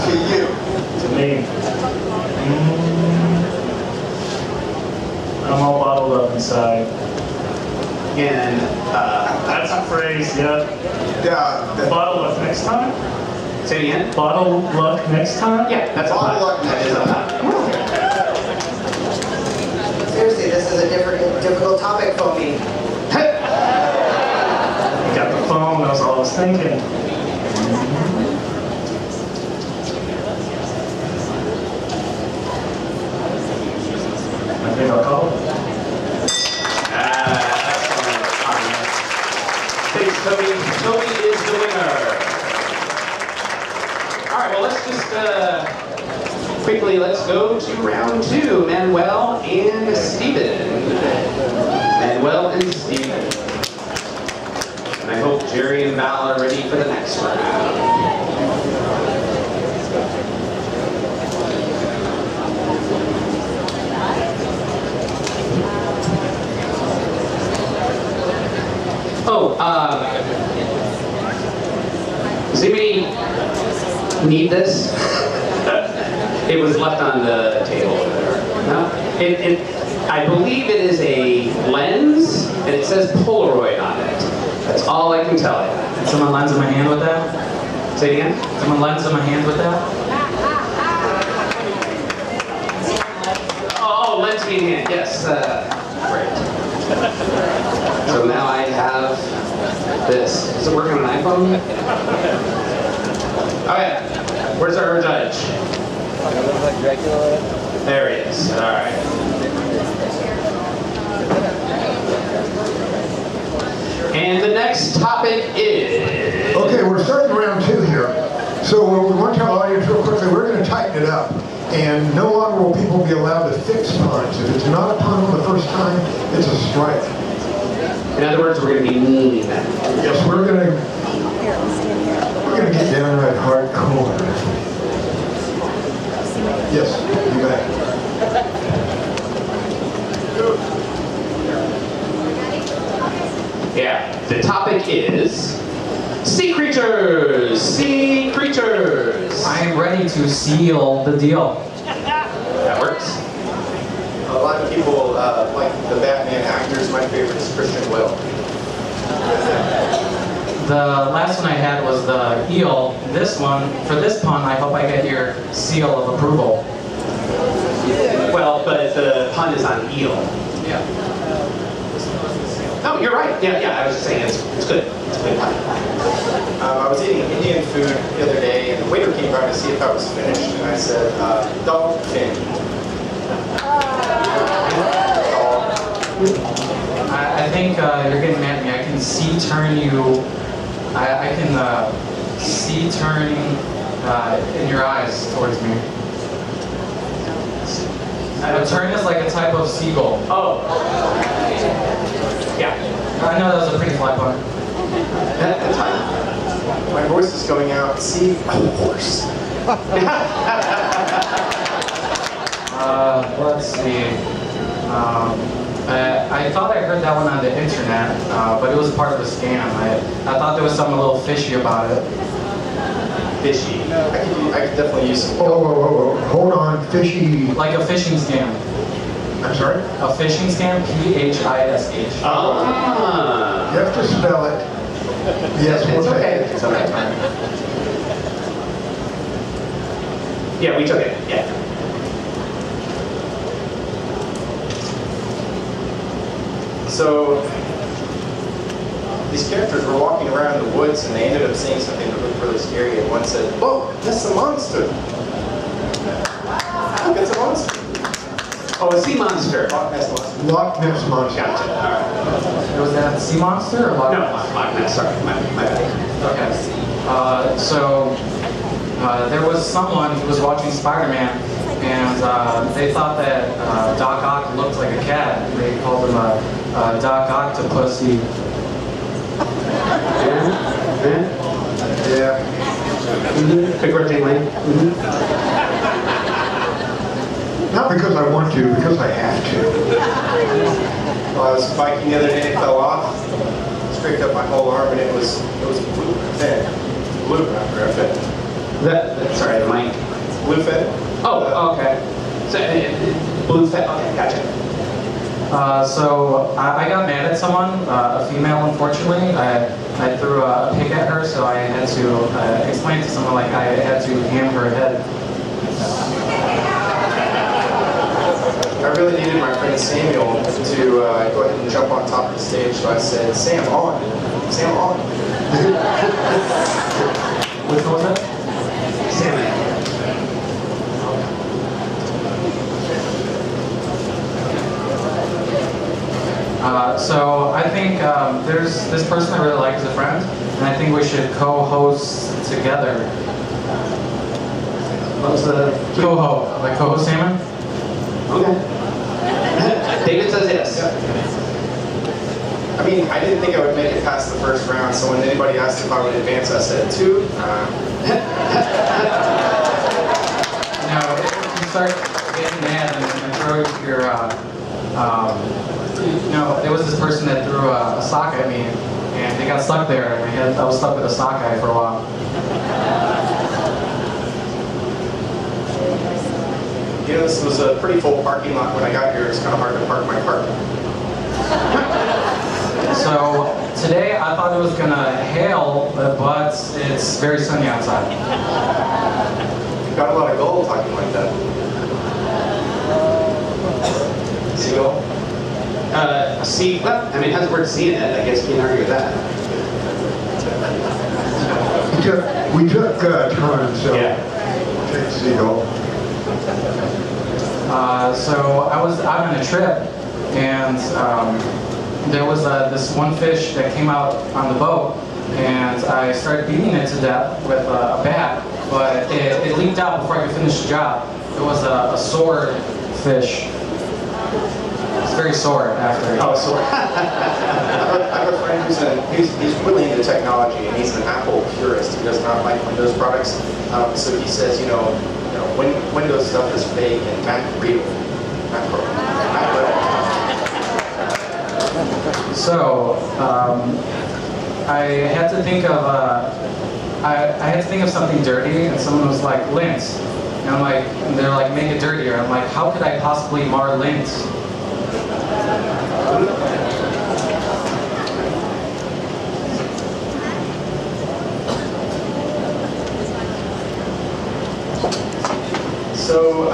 To you. To me. I'm all bottled up inside. And That's a phrase, yeah. Yeah. Bottle luck next time? Say it again. Bottle luck next time? Yeah, that's a Bottle pun. luck next time. Seriously, this is a difficult topic for me. Got the phone, that's all I was thinking. I think I'll call it. Thanks, Toby. Toby is the winner. well, let's just quickly, let's go to round 2. Manuel and Steven. Manuel and Steven. And I hope Jerry and Val are ready for the next round. Oh, does anybody need this? It was left on the table over there. No? I believe it is a lens, and it says Polaroid on it. That's all I can tell you. Someone lends him a hand with that? Say it again? Someone lends him a hand with that? Oh, lends me a hand. Yes. Great. So now I have this. Does it work on an iPhone? Oh yeah. Where's our judge? There he is. All right. And the next topic is... Okay, we're starting round 2 here. So we want to tell the audience real quickly, we're going to tighten it up. And no longer will people be allowed to fix puns. If it's not a pun for the first time, it's a strike. In other words, we're going to be mean. Yes, we're going to get down right hardcore. Yes, you got it. Yeah, the topic is sea creatures. Sea creatures. I am ready to seal the deal. That works. A lot of people like the Batman actors. My favorite is Christian Bale. The last one I had was the eel. This one, for this pun, I hope I get your seal of approval. Well, but the pun is on eel. Yeah. No, you're right. Yeah, I was just saying it's good. It's a good pun. I was eating Indian food the other day, and the waiter came by to see if I was finished, and I said, "Don't finish." I think you're getting mad at me. I can see turn you. I can see turning in your eyes towards me. A tern is like a type of seagull. Oh. Yeah. I know that was a pretty fly pun. At the time, my voice is going out. See, I'm a horse. Let's see. I thought I heard that one on the internet, but it was part of a scam. I thought there was something a little fishy about it. Fishy. I could definitely use some. Oh, hold on, fishy. Like a phishing scam. I'm sorry? A phishing scam, P-H-I-S-H. Ah. You have to spell it. Yes, it's okay. It's okay. Yeah, we took it. Yeah. So these characters were walking around the woods, and they ended up seeing something that looked really scary. And one said, "Whoa, that's a monster! Look, it's a monster!" Oh, a sea monster. Loch Ness monster. Loch Ness monster. Gotcha. All right. Was that a sea monster or Loch Ness? No, Loch Ness. Sorry, my bad. Okay. There was someone who was watching Spider-Man, and they thought that Doc Ock looked like a cat. They called him Doc Octopussy. Yeah. Quick birthday, Lane. Not because I want to, because I have to. Well, I was biking the other day, it fell off, scraped up my whole arm, and it was blue fin. Blue, not red fin. Sorry, the mic. Blue fin. Oh, okay. So, blue fin. Okay, gotcha. So I got mad at someone, a female, unfortunately. I threw a pig at her, so I had to explain to someone like I had to ham her head. I really needed my friend Samuel to go ahead and jump on top of the stage, so I said, "Sam, on. Sam, on." Which one was that? Sam. So I think there's this person I really like as a friend, and I think we should co-host together. What's the coho? Like coho salmon? Okay. David says yes. I mean, I didn't think I would make it past the first round, so when anybody asked if I would advance, I said 2. If you start getting mad and throw your, there was this person that threw a sock at me, and they got stuck there, and I was stuck with a sockeye for a while. You know, this was a pretty full parking lot when I got here. It's kind of hard to park my car. So today I thought it was gonna hail, but it's very sunny outside. You've got a lot of gold talking like that. Seagull? Well, I mean, it hasn't worked seeing it. I guess you can argue with that. We took turns, so take Seagull. So I was out on a trip, and there was this one fish that came out on the boat, and I started beating it to death with a bat, but it leaked out before I could finish the job. It was a sword fish. It's very sore after. Oh, sore. I have a friend he's really into technology, and he's an Apple purist. He does not like Windows products. So he says, Windows stuff is fake and Mac real. So I had to think of something dirty, and someone was like, lint. And I'm like, and they're like, make it dirtier. I'm like, how could I possibly mar lint? So,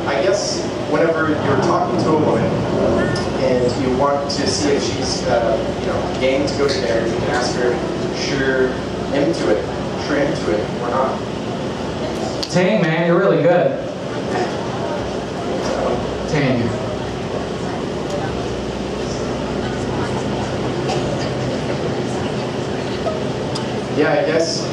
I guess whenever you're talking to a woman and you want to see if she's, game to go to there, you can ask her, sure into it or not. Tang, man, you're really good. Tang. Yeah, I guess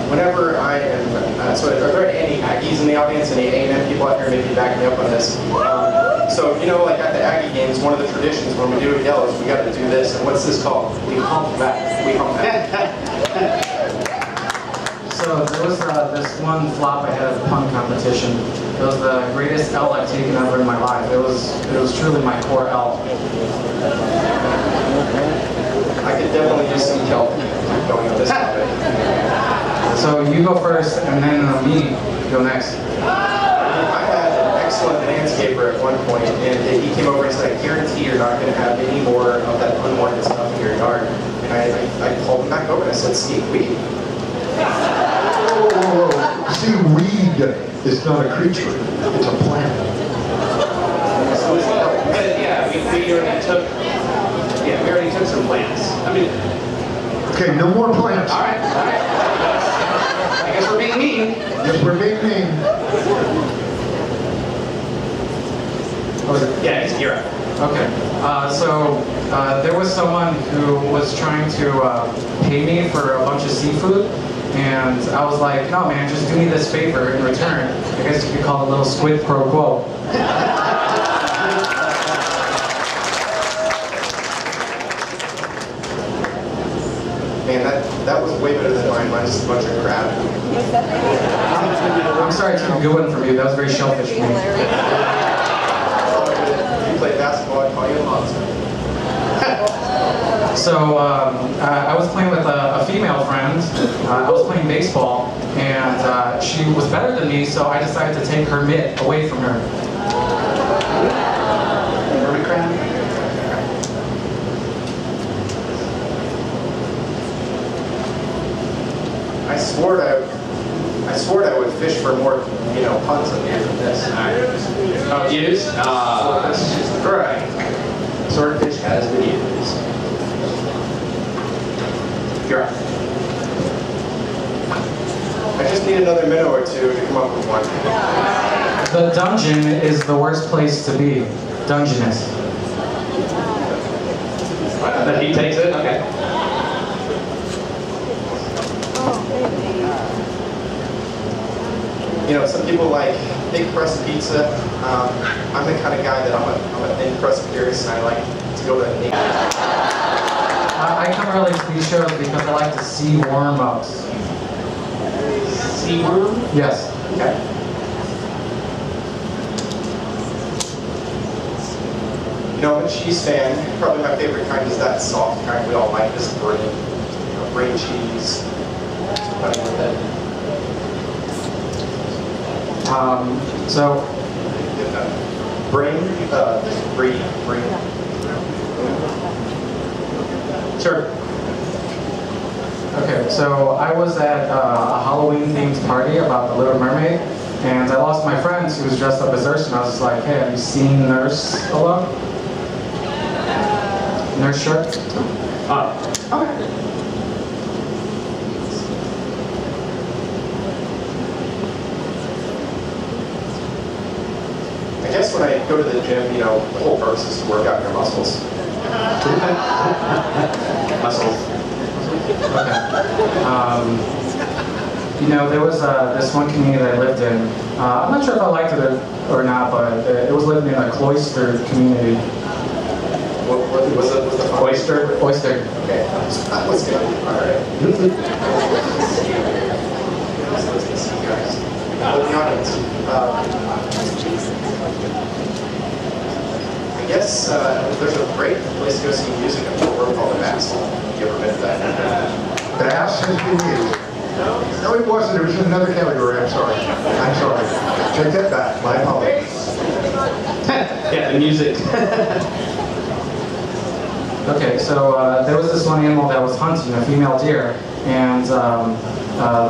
whenever I am, so are there any Aggies in the audience, any A&M people out here maybe back me up on this? So, like at the Aggie games, one of the traditions when we do a yell is we got to do this, and what's this called? We hump back. We hump back. So there was this one flop I had at the pun competition. It was the greatest L I've taken ever in my life. It was truly my core L. I could definitely use some help going on this topic. So you go first, and then me go next. I had an excellent landscaper at one point, and he came over and said, I guarantee you're not going to have any more of that unwanted stuff in your yard. And I called him back over and I said, Steve, weed. Whoa. See, weed is not a creature, it's a plant. We already took some plants. Okay, no more plants. All right. I guess we're being mean. Yes, we're being mean. Yeah, you're right. Okay. So there was someone who was trying to pay me for a bunch of seafood, and I was like, no, man, just do me this favor in return. I guess you could call it a little squid pro quo. Man, that was way better than mine. Mine's just a bunch of crap. I'm sorry I took a good one from you. That was very shellfish for me. If you play basketball, I'd call you a monster. So I was playing with a female friend. I was playing baseball, and she was better than me, so I decided to take her mitt away from her. I swore I would fish for more, puns up here than this. Oh, views? Right. Swordfish has views. You're up. I just need another minute or two to come up with one. The dungeon is the worst place to be. Dungeness. That he takes it? Okay. You know, some people like big crust pizza. I'm the kind of guy that I'm a thin crust purist, and I like to go to the I come early to these shows because I like to see warm-ups. See worm? Yes. Okay. You know, I'm a cheese fan. Probably my favorite kind is that soft kind we all like, this brie. You know, brie cheese. Running with it. So, brie. Sure. okay, so I was at a Halloween-themed party about the Little Mermaid, and I lost my friend who was dressed up as Ursula. I was just like, hey, have you seen Nurse alone? Nurse shirt? Okay. I guess when I go to the gym, you know, the whole purpose is to work out your muscles. Muscles. Okay. You know, there was this one community that I lived in. I'm not sure if I liked it or not, but it was living in a cloistered community. What was the Oyster? Oyster. Okay, that was good. All right. With the audience. I guess there's a great place to go see music in Fort Worth called the Bass. You ever been to that? Bass has been used. No, it wasn't. It was in another category. I'm sorry. I'm sorry. Take that back. My apologies. Yeah, the music. Okay, so there was this one animal that was hunting, a female deer, and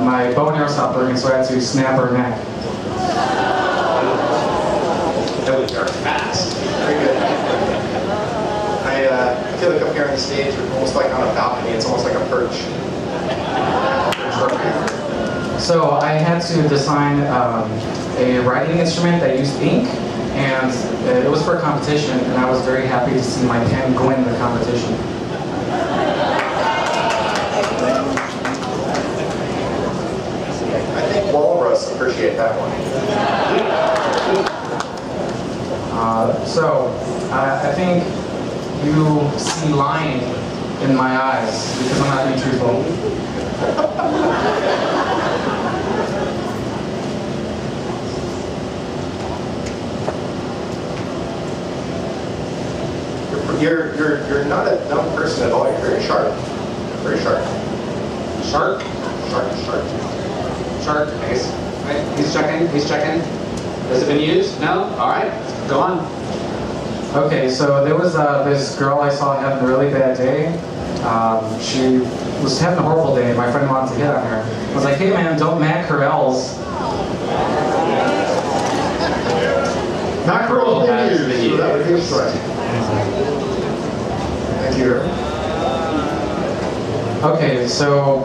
my bow and arrow stopped working, so I had to snap her neck. That was very fast. Very good. I feel like up here on the stage, we're almost like on a balcony. It's almost like a perch. So I had to design a writing instrument that used ink, and it was for a competition, and I was very happy to see my pen win the competition. I think walrus appreciate that one. I think you see lying in my eyes because I'm not being truthful. You're not a dumb person at all. You're very sharp. Very sharp. Shark? Sharp. Shark. Nice. Right. He's checking. Has it been used? No? All right. Go on. Okay, so there was this girl I saw having a really bad day. She was having a horrible day. My friend wanted to hit on her. I was like, hey man, don't mac her L's. Mackerel has been used, so that would be a strike. Thank you. Okay, so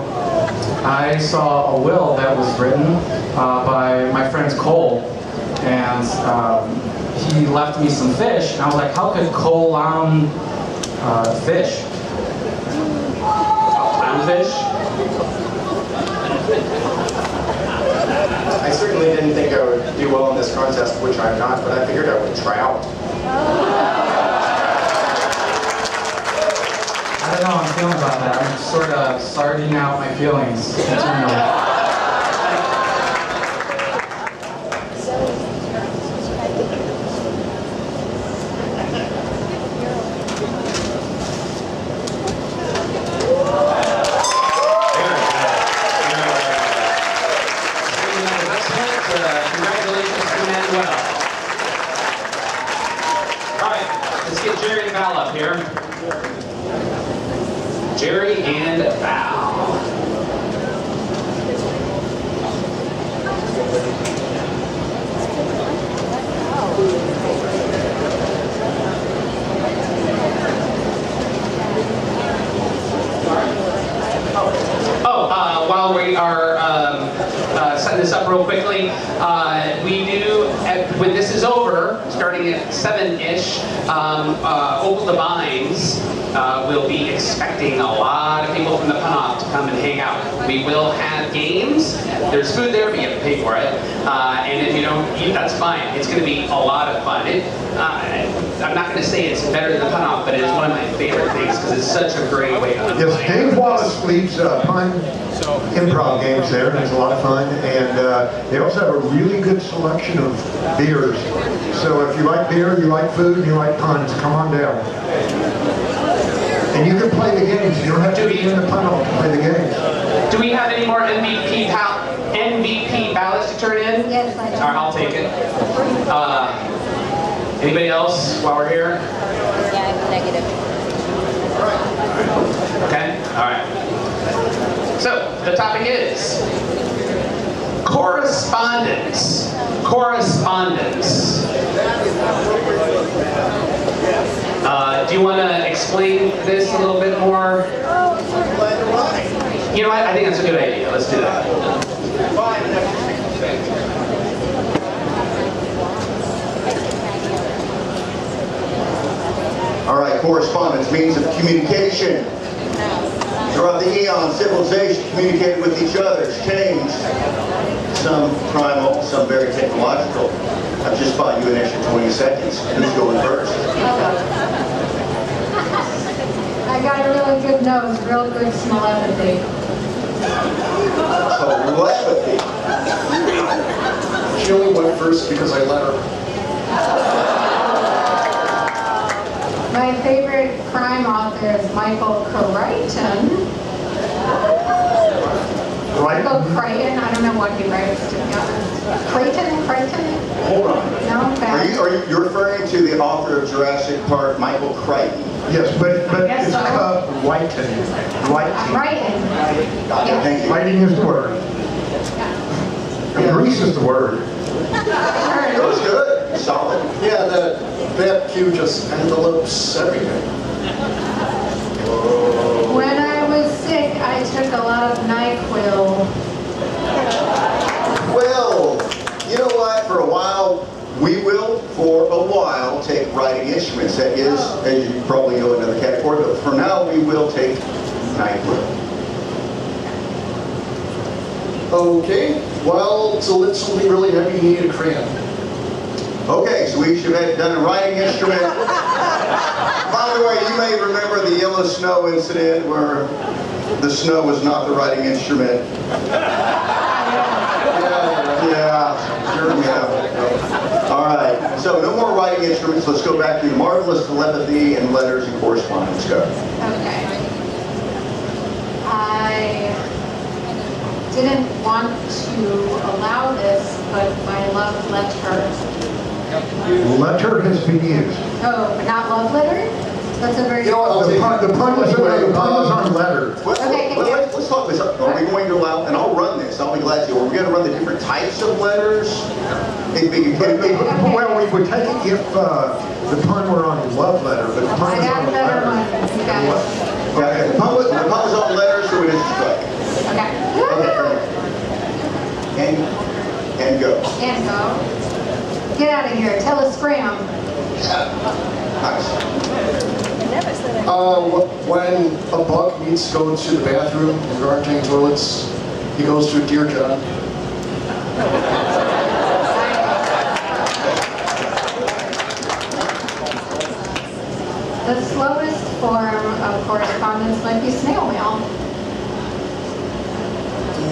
I saw a will that was written by my friend Cole, and he left me some fish, and I was like, how could Cole fish? Clownfish? I certainly didn't think I would do well in this contest, which I'm not, but I figured I would try out. I don't know how I'm feeling about that. I'm sort of sorting out my feelings internally. Jerry and Val. While we are setting this up real quickly, we do, when this is over, starting at 7-ish, Opal Divines we'll be expecting a lot of people from the pun-off to come and hang out. We will have games. There's food there, but you have to pay for it. And if you don't eat, that's fine. It's going to be a lot of fun. I'm not going to say it's better than the pun-off, but it is one of my favorite things because it's such a great way to unwind. Yes, Dav Wallace leads pun improv games there, and it's a lot of fun. And they also have a really good selection of beers. So if you like beer, you like food, and you like puns, come on down. And you can play the games. You don't have to be in the pun-off to play the games. Do we have any more MVP ballots to turn in? Yes, I do. All right, I'll take it. Anybody else while we're here? Yeah, I'm negative. Okay, all right. So, the topic is correspondence. Correspondence. Do you want to explain this a little bit more? You know what? I think that's a good idea. Let's do that. All right, correspondence, means of communication. Throughout the eons, civilization communicated with each other, exchanged. Some primal, some very technological. I've just bought you an extra 20 seconds. Who's going first? I got a really good nose, real good telepathy. Telepathy. She only went first because I let her. My favorite crime author is Michael Crichton. Michael Crichton, I don't know what he writes to be honest. Crichton? Hold on. No, Are you referring to the author of Jurassic Park, Michael Crichton? Yes, but Yes, it's so. writing. Writing. Okay, thank you. Writing is the word. And Grease is the word. That was good. Solid. Yeah, that cue just envelopes everything. When I was sick, I took a lot of NyQuil. Well, you know what? For a while, take writing instruments. That is, as you probably know, another category. But for now, we will take NyQuil. Okay, well, to lift something really heavy, you need a crayon. Okay, so we should have done a writing instrument. By the way, you may remember the Yellowstone incident where the snow was not the writing instrument. Yeah. All right, so no more writing instruments. Let's go back to marvelous telepathy and letters and correspondence. Go. Okay. I didn't want to allow this, but my love letter. Letter has been used. Oh, but not love letter? That's a very... The pun was on letter. Let's talk this up. Are we going to allow, and I'll run this, I'll be glad to, are we going to run the different types of letters? Well, we would take it if the pun were on love letter, but the pun is on letter. Okay, the pun was on letters, so it is strike. Okay. And go. And go. Get out of here. Tell us scram. Nice. When a bug needs to go to the bathroom and there aren't any toilets, he goes to a Dear John. The slowest form of correspondence might be snail mail.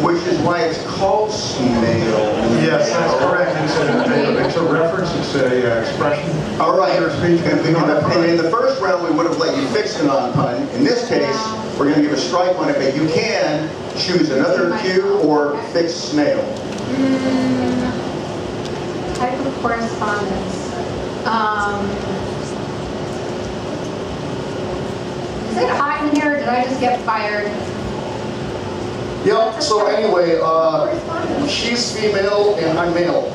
Which is why it's called snail. Yes, that's correct. It's a reference, it's an expression. All right. And in the first round, we would have let you fix a non-pun. In this case, we're going to give a strike on it, but you can choose another cue or fix snail. Type of correspondence. Is it hot in here or did I just get fired? Yep, so anyway, she's female and I'm male.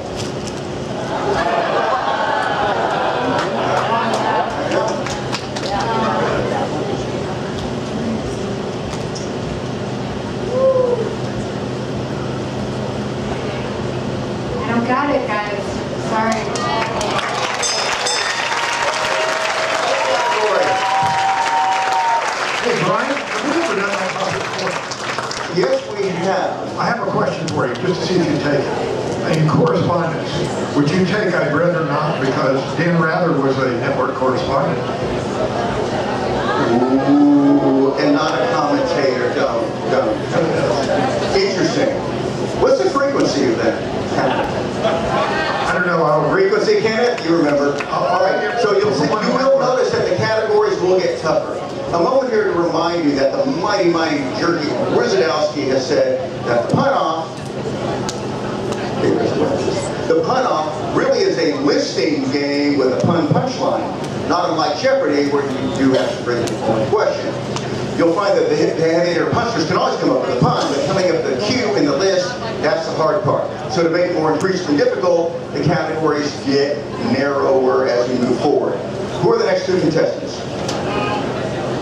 I don't got it, guys. Sorry. for you, just to see if you take it. In correspondence, would you take I'd rather not, because Dan Rather was a network correspondent. Ooh, and not a commentator. Don't. Interesting. What's the frequency of that? I don't know how. Frequency, Kenneth? You remember. All right. So you will notice that the categories will get tougher. A moment here to remind you that the mighty Jerky Gwiazdowski has said that the pun-off really is a listing game with a pun punchline, not unlike Jeopardy, where you do have to bring the question. You'll find that the heavy hitter punsters can always come up with a pun, but coming up with a cue in the list, that's the hard part. So to make it more increasingly difficult, the categories get narrower as we move forward. Who are the next two contestants?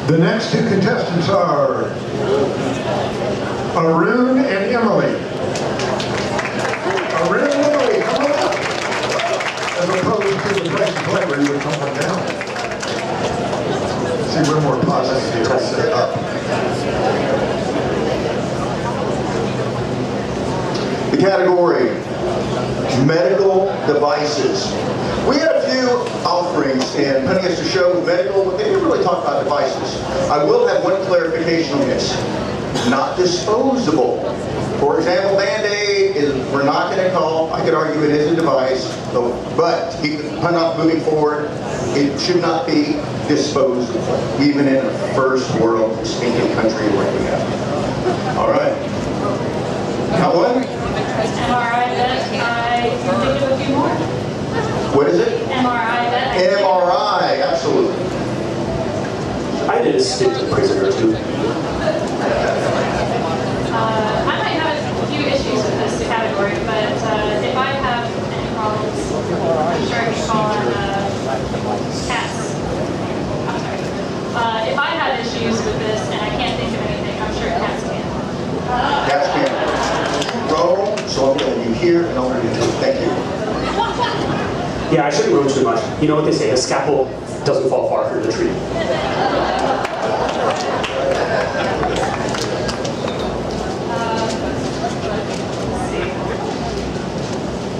The next two contestants are Arune and Emily. Arune and Emily, come on up. As opposed to the place to play where you would come on down. See, we're more positive here. Set up. The category, medical devices. We had a few offerings in putting us to show with medical, but they didn't really talk about devices. I will have one clarification on this. Not disposable. For example, Band-Aid is, we're not going to call, I could argue it is a device, but to keep the pun off moving forward, it should not be disposable, even in a first world stinking country like we have. All right. Got one? MRI vet, I can think of a few more. What is it? MRI vet. MRI, absolutely. I did a stint in prison or two. I might have a few issues with this category, but if I have any problems, I'm sure I can call on cats. I'm sorry. If I have issues with this and I can't think of anything, I'm sure cats can. Cats can. Roll, so I'm going to do here and over here. Thank you. Yeah, I shouldn't roll too much. You know what they say, the scalpel doesn't fall far from the tree.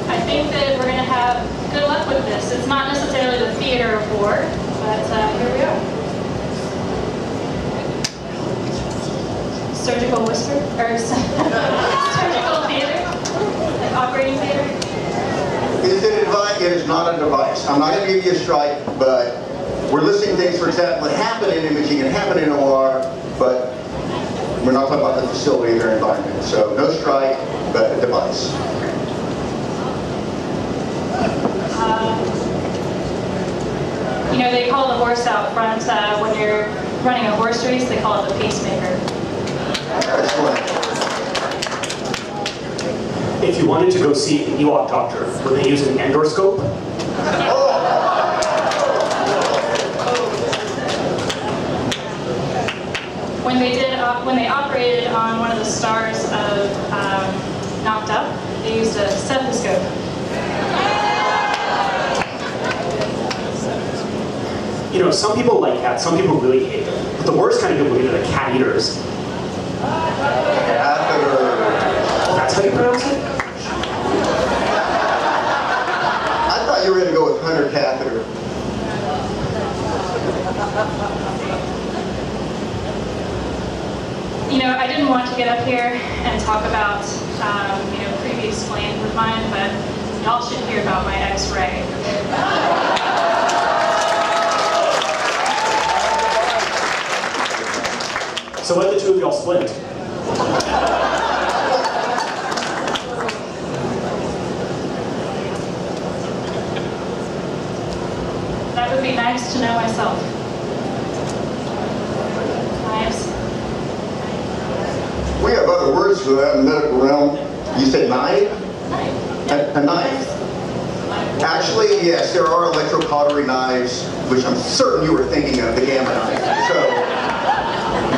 I think that we're going to have good luck with this. It's not necessarily the theater of war, but here we are. Surgical whisper? Or surgical theater? Like operating theater? Is it a device? It is not a device. I'm not going to give you a strike, but we're listing things, for example, that happen in imaging and happen in OR, but we're not talking about the facility or their environment. So no strike, but a device. You know, they call the horse out front when you're running a horse race, they call it the pacemaker. Excellent. If you wanted to go see an Ewok doctor, would they use an endoscope? When they operated on one of the stars of Knocked Up, they used a stethoscope. You know, some people like cats, some people really hate them. But the worst kind of people are the cat eaters. That's how you pronounce it? I thought you were going to go with Hunter catheter. You know, I didn't want to get up here and talk about, you know, previous plans of mine, but y'all should hear about my X-ray. So let the two of y'all split. That would be nice to know myself. Knives. We have other words for that in the medical realm. You said knife? A knife. Actually, yes, there are electrocautery knives, which I'm certain you were thinking of, the gamma knife. So,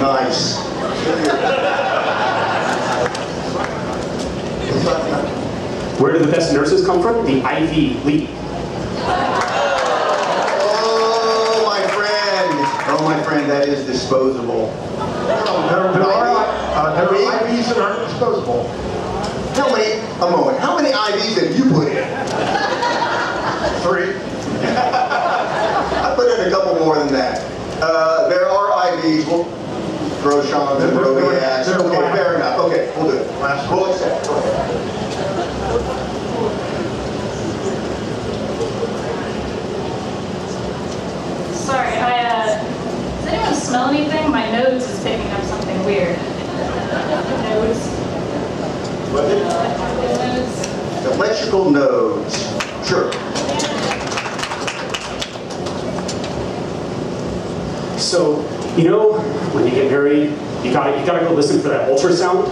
nice. Where do the best nurses come from? The Ivy League. Oh, my friend, that is disposable. There are IVs that aren't disposable. How many, a moment, how many IVs have you put in? 3? I put in a couple more than that. There are IVs, we'll throw Sean's and Robiacs. Okay, fair enough. Okay, we'll do it. We'll accept. Go ahead. Sorry, does anyone smell anything? My nose is picking up something weird. Nose. What is it? Electrical nodes. Sure. So, you know, when you get married, you gotta go listen for that ultrasound.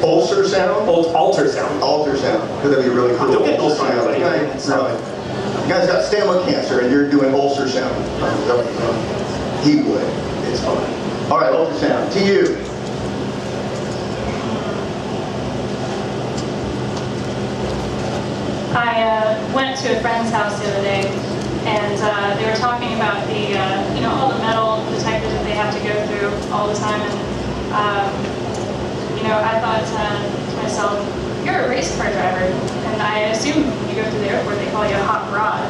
Ultrasound? Ultrasound. Ultrasound. Could that be really cool? Don't get ultrasound, buddy. You guys got stomach cancer and you're doing ultrasound. He would. It's fine. All right, ultrasound. To you. I went to a friend's house the other day, and they were talking about the, all the metal detectors that they have to go through all the time. And, I thought to myself, you're a race car driver, and I assume when you go through the airport, they call you a hot rod.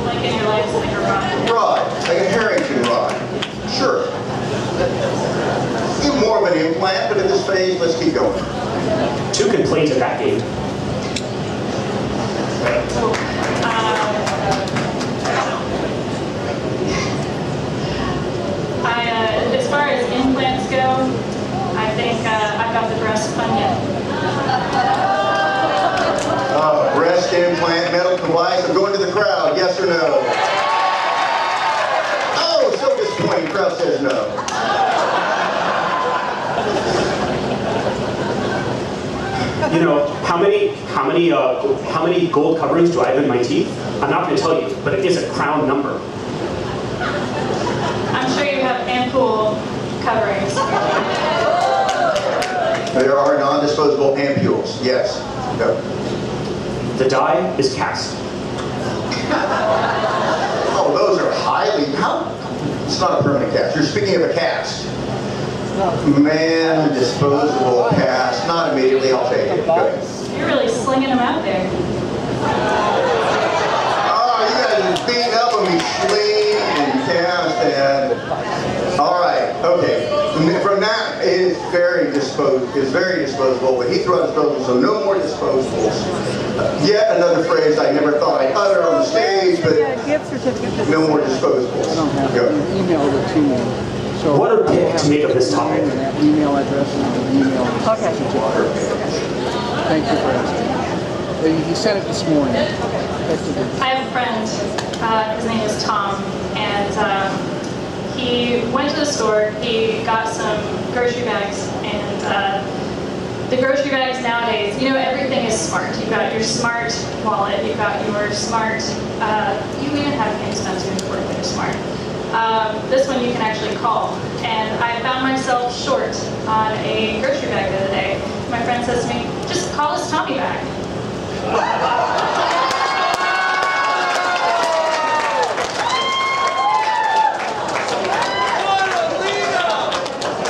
Like in your life, like a rod. Rod, like a Harrington rod. Sure. Even more of an implant, but at this phase, let's keep going. 2 can play to that game. As far as implants go, I think I've got the breast bunion. Breast implant, metal device. I'm going to the crowd. Yes or no? Oh, so disappointing. Crowd says no. You know, how many gold coverings do I have in my teeth? I'm not going to tell you, but it is a crown number. I'm sure you have ampoule coverings. There are non-disposable ampules. Yes. Go. The die is cast. Oh, those are highly. How? It's not a permanent cast. You're speaking of a cast. Man, disposable cast. Not immediately. I'll take it. Good. You're really slinging them out there. Oh, you guys are beating up on me, sling and cast and. All right. Okay. From that, it is very disposable. But he threw out disposable, so no more disposables. Yet another phrase I never thought I'd utter on the stage, but no more disposables. Go. Email it to me. So what a pick to make of this topic. That email address and email. Okay. Thank you for asking. You sent it this morning. I have a friend, his name is Tom, and he went to the store, he got some grocery bags, and the grocery bags nowadays, everything is smart. You've got your smart wallet, you've got your smart, you even have inexpensive work that are smart. This one you can actually call. And I found myself short on a grocery bag the other day. My friend says to me, just call this Tommy back.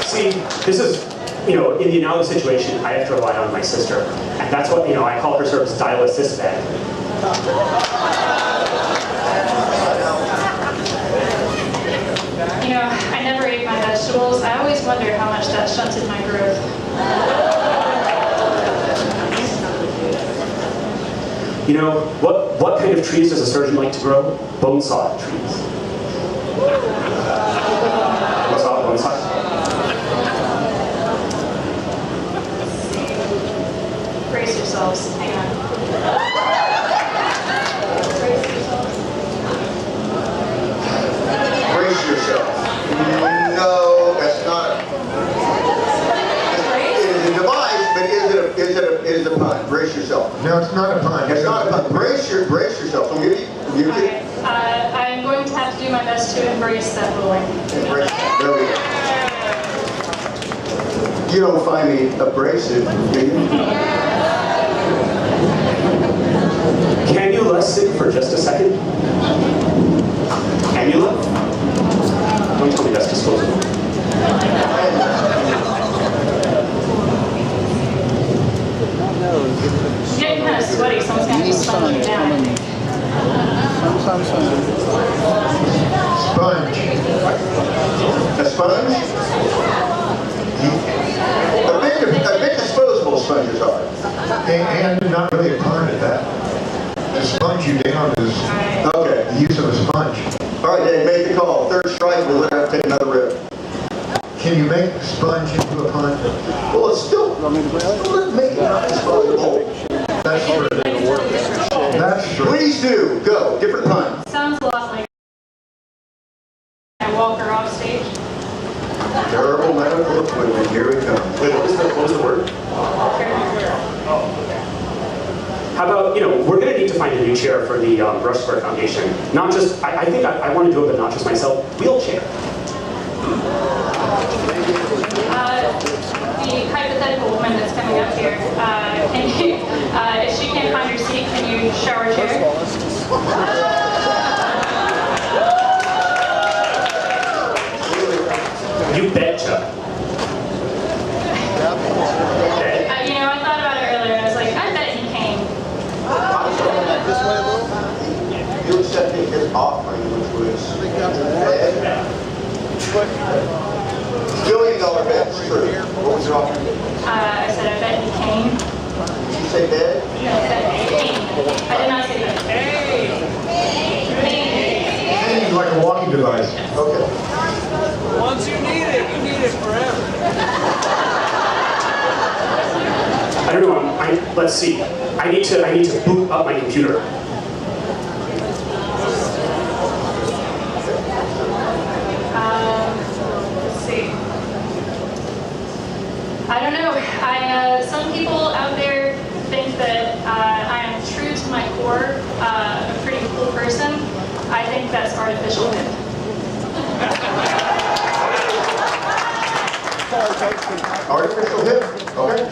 See, this is, in the analogous situation, I have to rely on my sister. And that's what, I call her service dial assist bag. I never ate my vegetables. I always wondered how much that shunted my growth. What kind of trees does a surgeon like to grow? Bone saw trees. What's up, bone saw? Brace yourselves. Hang on. Brace yourselves. Brace yourself. No, that's not. It is a device, but is it a pun? Brace yourself. No, it's not a pun. It's not a pun. Brace yourself. So I'm going to have to do my best to embrace that ruling. Embrace. There we go. You don't find me abrasive, do you? Can you let's sit for just a second? Cannula? Don't tell me that's disposable. others are. And not really a pun at that. To sponge you down is okay. The use of a sponge. All right, Dave, make the call. Third strike, we'll have to take another rip. Can you make sponge into a pun? Well, it's still make it not disposable. That's true. That's true. Please do. Go. Different pun. Sounds a lot like I walk her off stage. Terrible medical equipment. Here we come. Wait, what was the word? How about, we're going to need to find a new chair for the Brushsquare Foundation. Not just, I think I want to do it, but not just myself. Wheelchair. The hypothetical woman that's coming up here, can you, if she can't find her seat, can you show her chair? You betcha. I thought about it earlier, and I was like, I bet he came. This way a little. You accepted his offering, which was $1 billion bet. True. What was your offering? I said, I bet he came. Did you say bed? No, I said came. I did not say that. It's like a walking device. Okay. Once you need it forever. I don't know. Let's see. I need to boot up my computer. Let's see. I don't know. Some people out there think that I am true to my core, a pretty cool person. I think that's artificial hip. Artificial hip? Okay.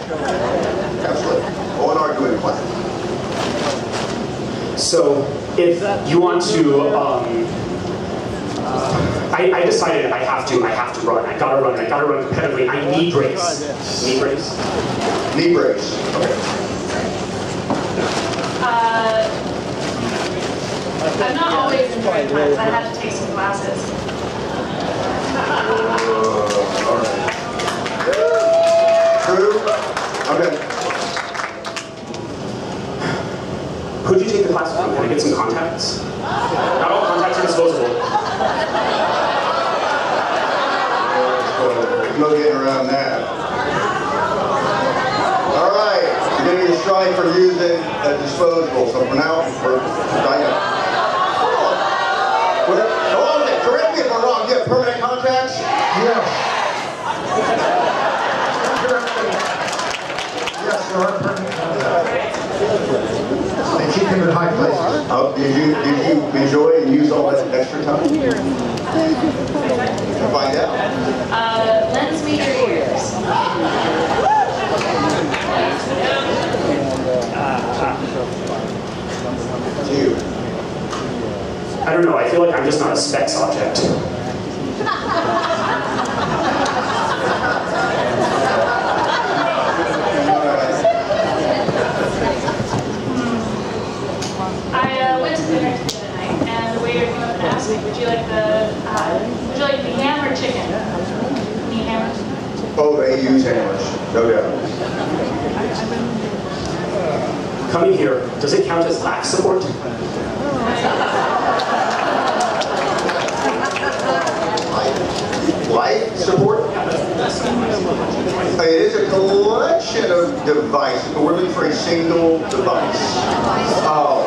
Absolutely. One argument plan. So, if you want to, I decided I have to run. I gotta run competitively. I knee brace. Knee brace? Knee brace. Okay. I'm not always in the right times. I had to take some classes. All right. True? Okay. Who'd you take the class from? Can I get some contacts? Not all contacts are disposable. No getting around that. All right. You're getting your strike for using a disposable. So for now, we're Diana. Correct me if I'm wrong. You have permanent contacts? Yes. Yes, there are permanent contacts. They keep them in high places. Oh, did you enjoy and use all that extra time? To find out. Lends me your ears. You. I don't know. I feel like I'm just not a specs object. I went to dinner the other night, and the waiter came up and asked me, would you like the ham or chicken? Meat hammer. Oh, they use hammers. No doubt. Coming here, does it count as lack support? Life support? It is a collection of devices, but we're looking for a single device. Oh,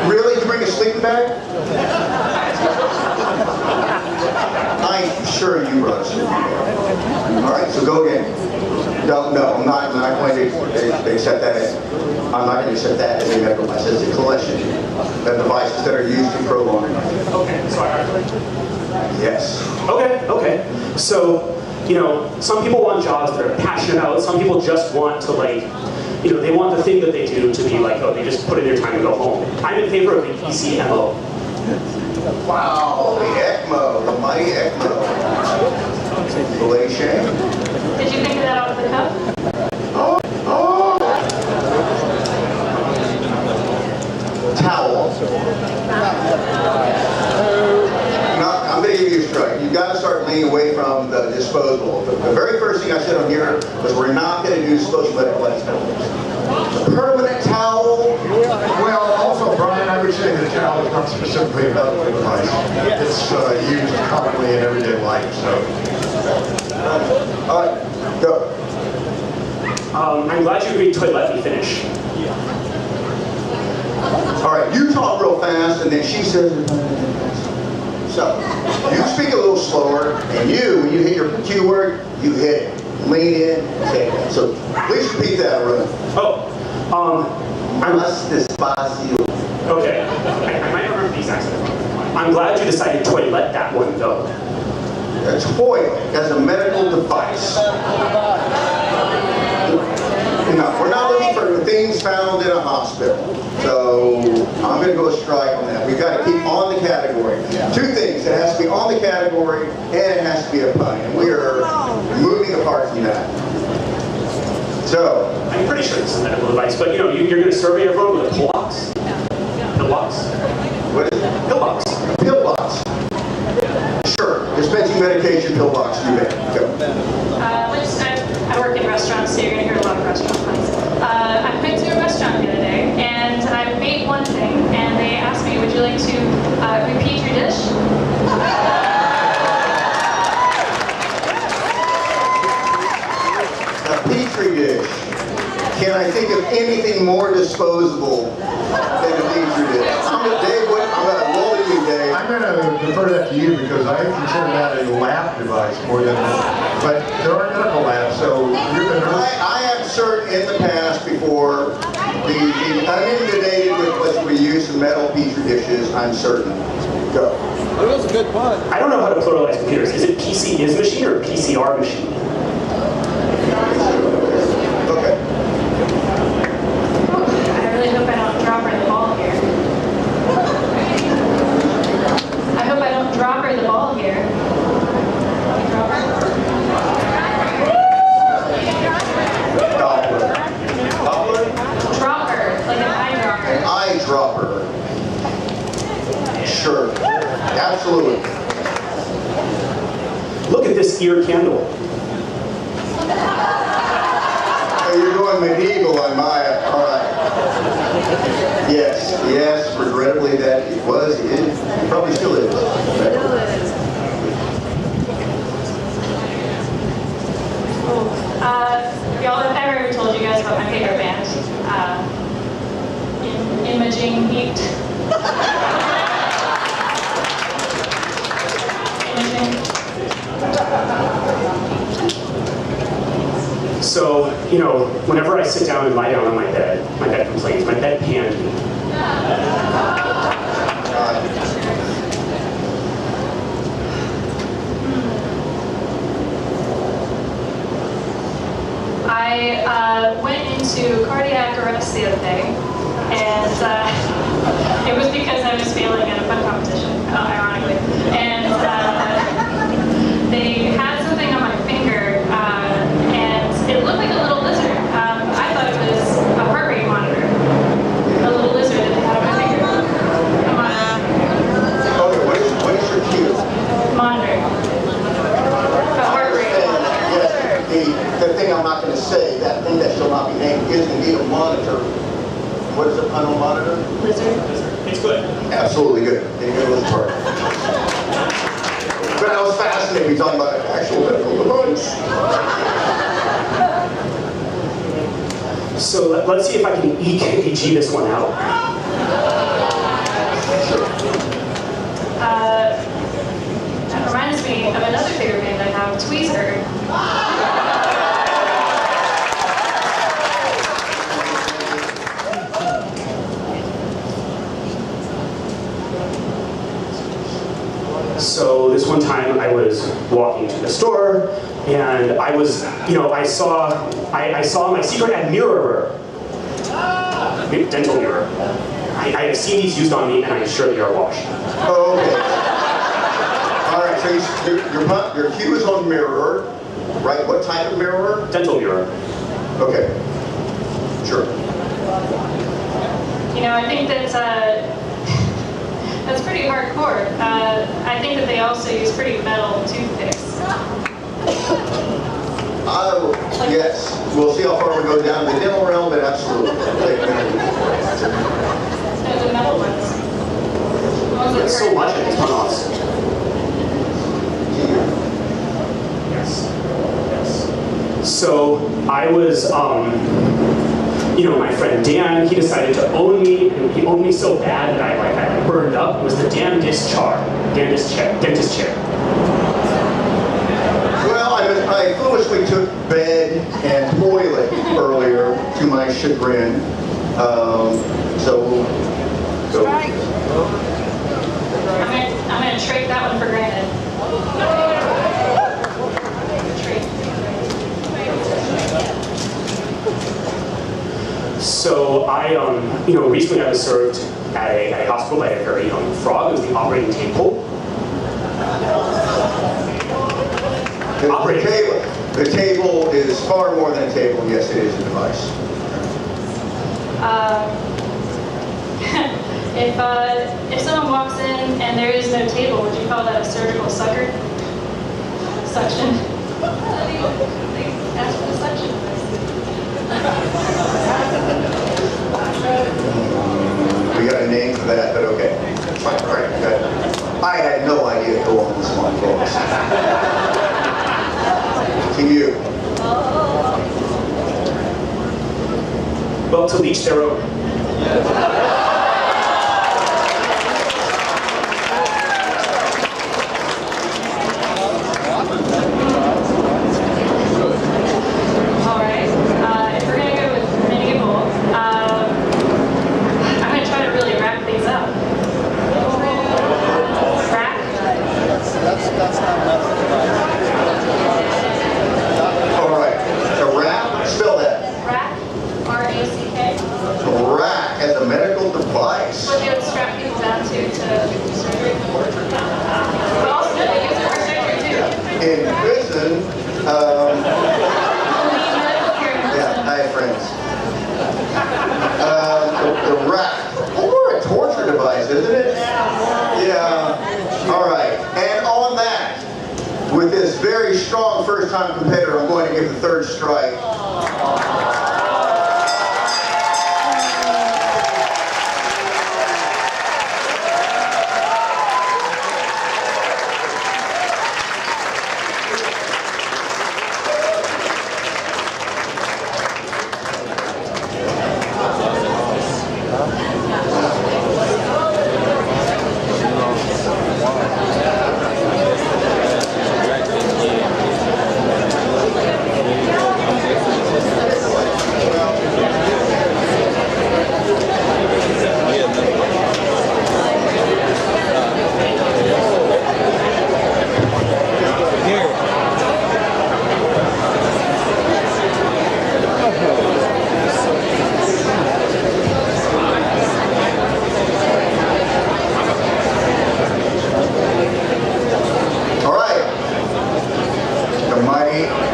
really? You bring a sleeping bag? I'm sure you brought a sleeping bag. All right, so go again. No, I'm not going to accept that. I'm not going to accept that as a medical device. It's a collection of devices that are used to prolong life. Okay, so I actually. Yes. Okay. So, some people want jobs that they're passionate about. Some people just want to they want the thing that they do to be like, oh, they just put in their time and go home. I'm in favor of the ECMO. Wow, the ECMO, the mighty ECMO. Belay shame. Did you think of that off the cuff? Towel. No, I'm going to give you a strike. You've got to start leaning away from the disposable. The The very first thing I said on here was we're not going to do social medical penalties. Permanent towel. Well, also, Brian, I would say the towel is not specifically a medical device. It's used commonly in everyday life, so. All right, go. I'm glad you agreed to let me finish. All right, you talk real fast, and then she says. So, you speak a little slower, and when you hit your cue word, you hit it. Lean in, take it. So, please repeat that, Arune. Oh, Más despacio. Okay, I might remember the exact same. I'm glad you decided to let that one go. A toilet as a medical device. No, we're not looking for things found in a hospital. So I'm going to go strike on that. We've got to keep on the category. Two things. It has to be on the category and it has to be a pun. And we are moving apart from that. So I'm pretty sure this is a medical device, but you're going to survey everyone with a pillbox? Pillbox? What is it? Pillbox. Pillbox. Sure. Dispensing medication pillbox. You bet. Go. I work in restaurants, so you're going to hear a lot of restaurant puns. I went to a restaurant the other day, and I made one thing, and they asked me, would you like to repeat your dish? A petri dish. Can I think of anything more disposable than a petri dish? I'm going to roll to you, Dave. I'm going to defer that to you because I consider that a lab device more than but there are medical labs, so you're the nurse. I have served in the past before the uninundated with what we use in metal petri dishes, I'm certain. Go. That was a good pun. I don't know how to pluralize computers. Is it PC is machine or PCR machine? Okay. I really hope I don't drop her the ball here. I hope I don't drop her the ball here. Drop her. Dropper, like an eyedropper. Eyedropper. Sure. Absolutely. Look at this ear candle. Oh, you're going medieval on my, all right. Yes, regrettably that it was, it probably still is. Y'all have ever told you guys about my favorite band? Imaging Heat. So, whenever I sit down and lie down on my bed complains, my bed panned me. I went into cardiac arrest the other day, and it was because I was failing at a fun competition, ironically. And they had something on my finger, and it looked like a little lizard. I thought it was a heart rate monitor, a little lizard that they had on my finger. Okay, what is your cue? Monitor. A heart rate monitor. Yes, the thing I'm not going to say, that thing that shall not be named, is indeed a monitor. What is a pun on monitor? Lizard. It's good. Absolutely good. Didn't go to this part. But I was fascinated. We talking about an actual medical device. So let's see if I can EKG this one out. That reminds me of another favorite band I have, Tweezer. So this one time I was walking to the store and I was, I saw my secret admirer, dental mirror. I have seen these used on me and I'm sure they are washed. Oh, okay. All right, so your cue is on mirror, right? What type of mirror? Dental mirror. Okay, sure. I think that's pretty hardcore. I think that they also use pretty metal toothpicks. Yes. We'll see how far we go down the dental realm, but absolutely. The metal ones. There's so much in these pun-offs. Yes. So I was, my friend Dan, he decided to own me, and he owned me so bad that I burned up. It was the dentist chair. Well, I foolishly took bed and toilet earlier to my chagrin. I'm going to trade that one for granted. So I, recently I was served at a hospital by a very young frog. It was the operating table. The table is far more than a table. Yes, it is a device. If someone walks in and there is no table, would you call that a surgical suction? Ask for the suction. We got a name for that, but okay. Fine, all right, good. I had no idea who owned this one, folks. To you. Well, to each their own. First-time competitor, I'm going to give the third strike.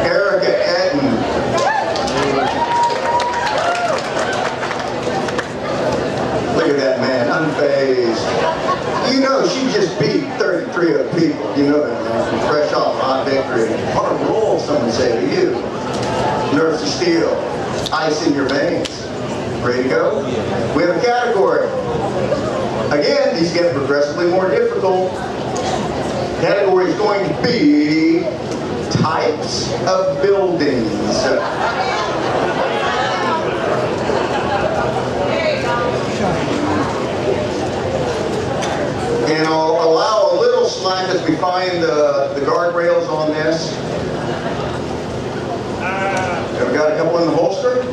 Erika Ettin. Look at that man, unfazed. You know, she just beat 33 other people. You know that, man. Fresh off hot victory. On a roll, someone say to you. Nerves of steel. Ice in your veins. Ready to go? We have a category. Again, these get progressively more difficult. Category is going to be types of buildings. And I'll allow a little slack as we find the guardrails on this. Have we got a couple in the holster?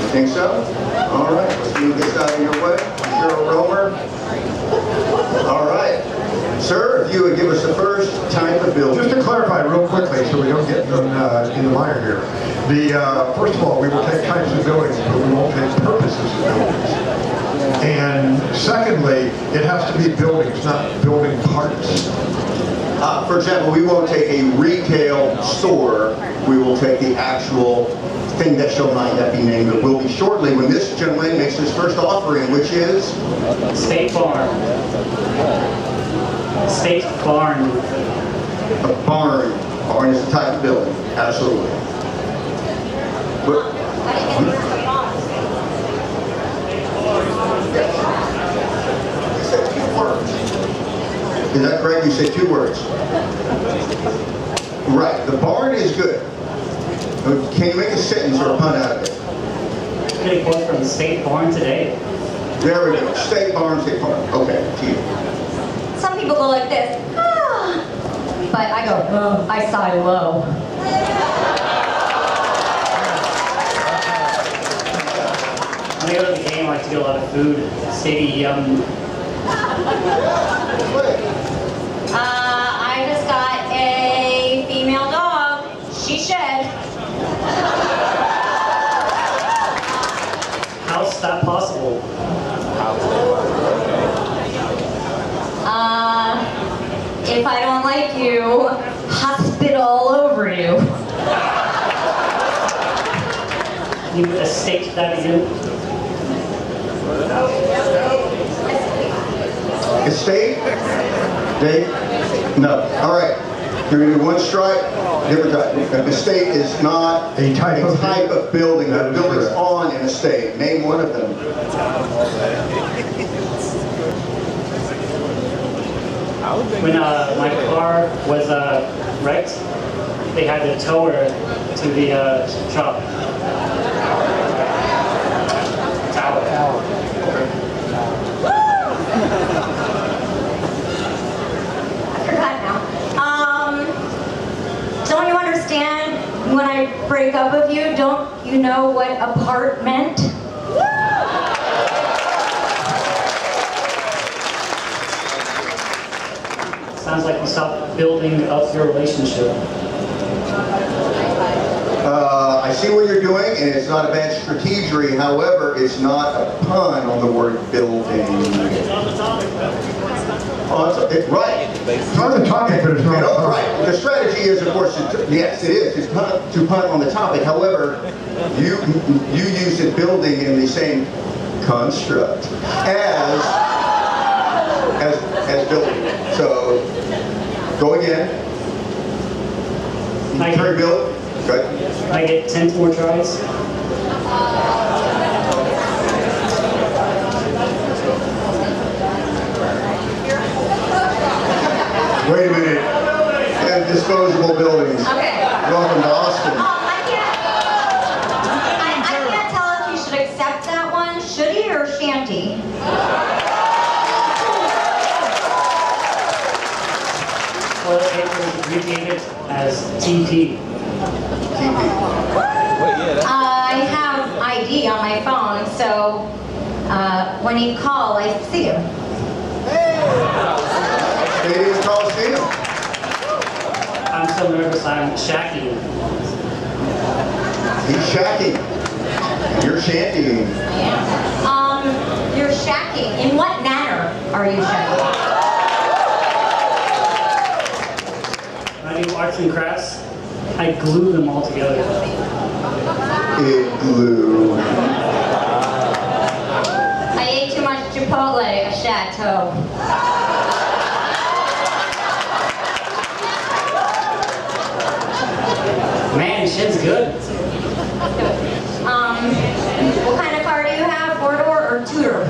You think so? All right, let's move this out of your way. You're a roamer. All right. Sir, if you would give us the first type of building. Just to clarify real quickly so we don't get in the mire here. First of all, we will take types of buildings, but we won't take purposes of buildings. And secondly, it has to be buildings, not building parts. For example, we won't take a retail store. We will take the actual thing that shall not yet be named, but will be shortly when this gentleman makes his first offering, which is? State Farm. State Farm. A barn. Barn is the type of building. Absolutely. But, you said 2 words. Is that correct? You said 2 words. Right. The barn is good. Can you make a sentence or a pun out of it? Getting quote from State Farm today. There we go. State Farm, State Farm. Okay, to you. Some people go like this, ah, but I go, oh, I sigh low. When I go to the game, I like to get a lot of food. Stadium. I just got a female dog. She shed. How's that possible? If I don't like you, hospital all over you. You estate that again? Estate? Dave? No. All right. You're going to do 1 strike, different type. An estate is not a type of building. The building's on an estate. Name one of them. When my car was wrecked, they had to tow her to the shop. Tower. I forgot now. Don't you understand when I break up with you, don't you know what apart meant? Sounds like you stopped building up your relationship. I see what you're doing, and it's not a bad strategery. However, it's not a pun on the word building. Right. It's on the topic, but it's not. Right. The strategy is, of course, yes, it is to pun on the topic. However, you use it building in the same construct as building. So go again. Turn build. Good. I get 10 more tries. Wait a minute. And disposable buildings. Okay. Welcome to Austin. I can't tell if you should accept that one, shouldy or shanty. Toilet paper renamed it as TP. I have ID on my phone, so when you call, I see you. Stadium Coliseum. I'm so nervous, I'm shacking. He's shacking. You're shantying. You're shacking. In what manner are you shacking? When I do arts and crafts, I glue them all together. It glue. I ate too much Chipotle at Chateau. Man, shit's good. What kind of car do you have? 4-door or 2-door?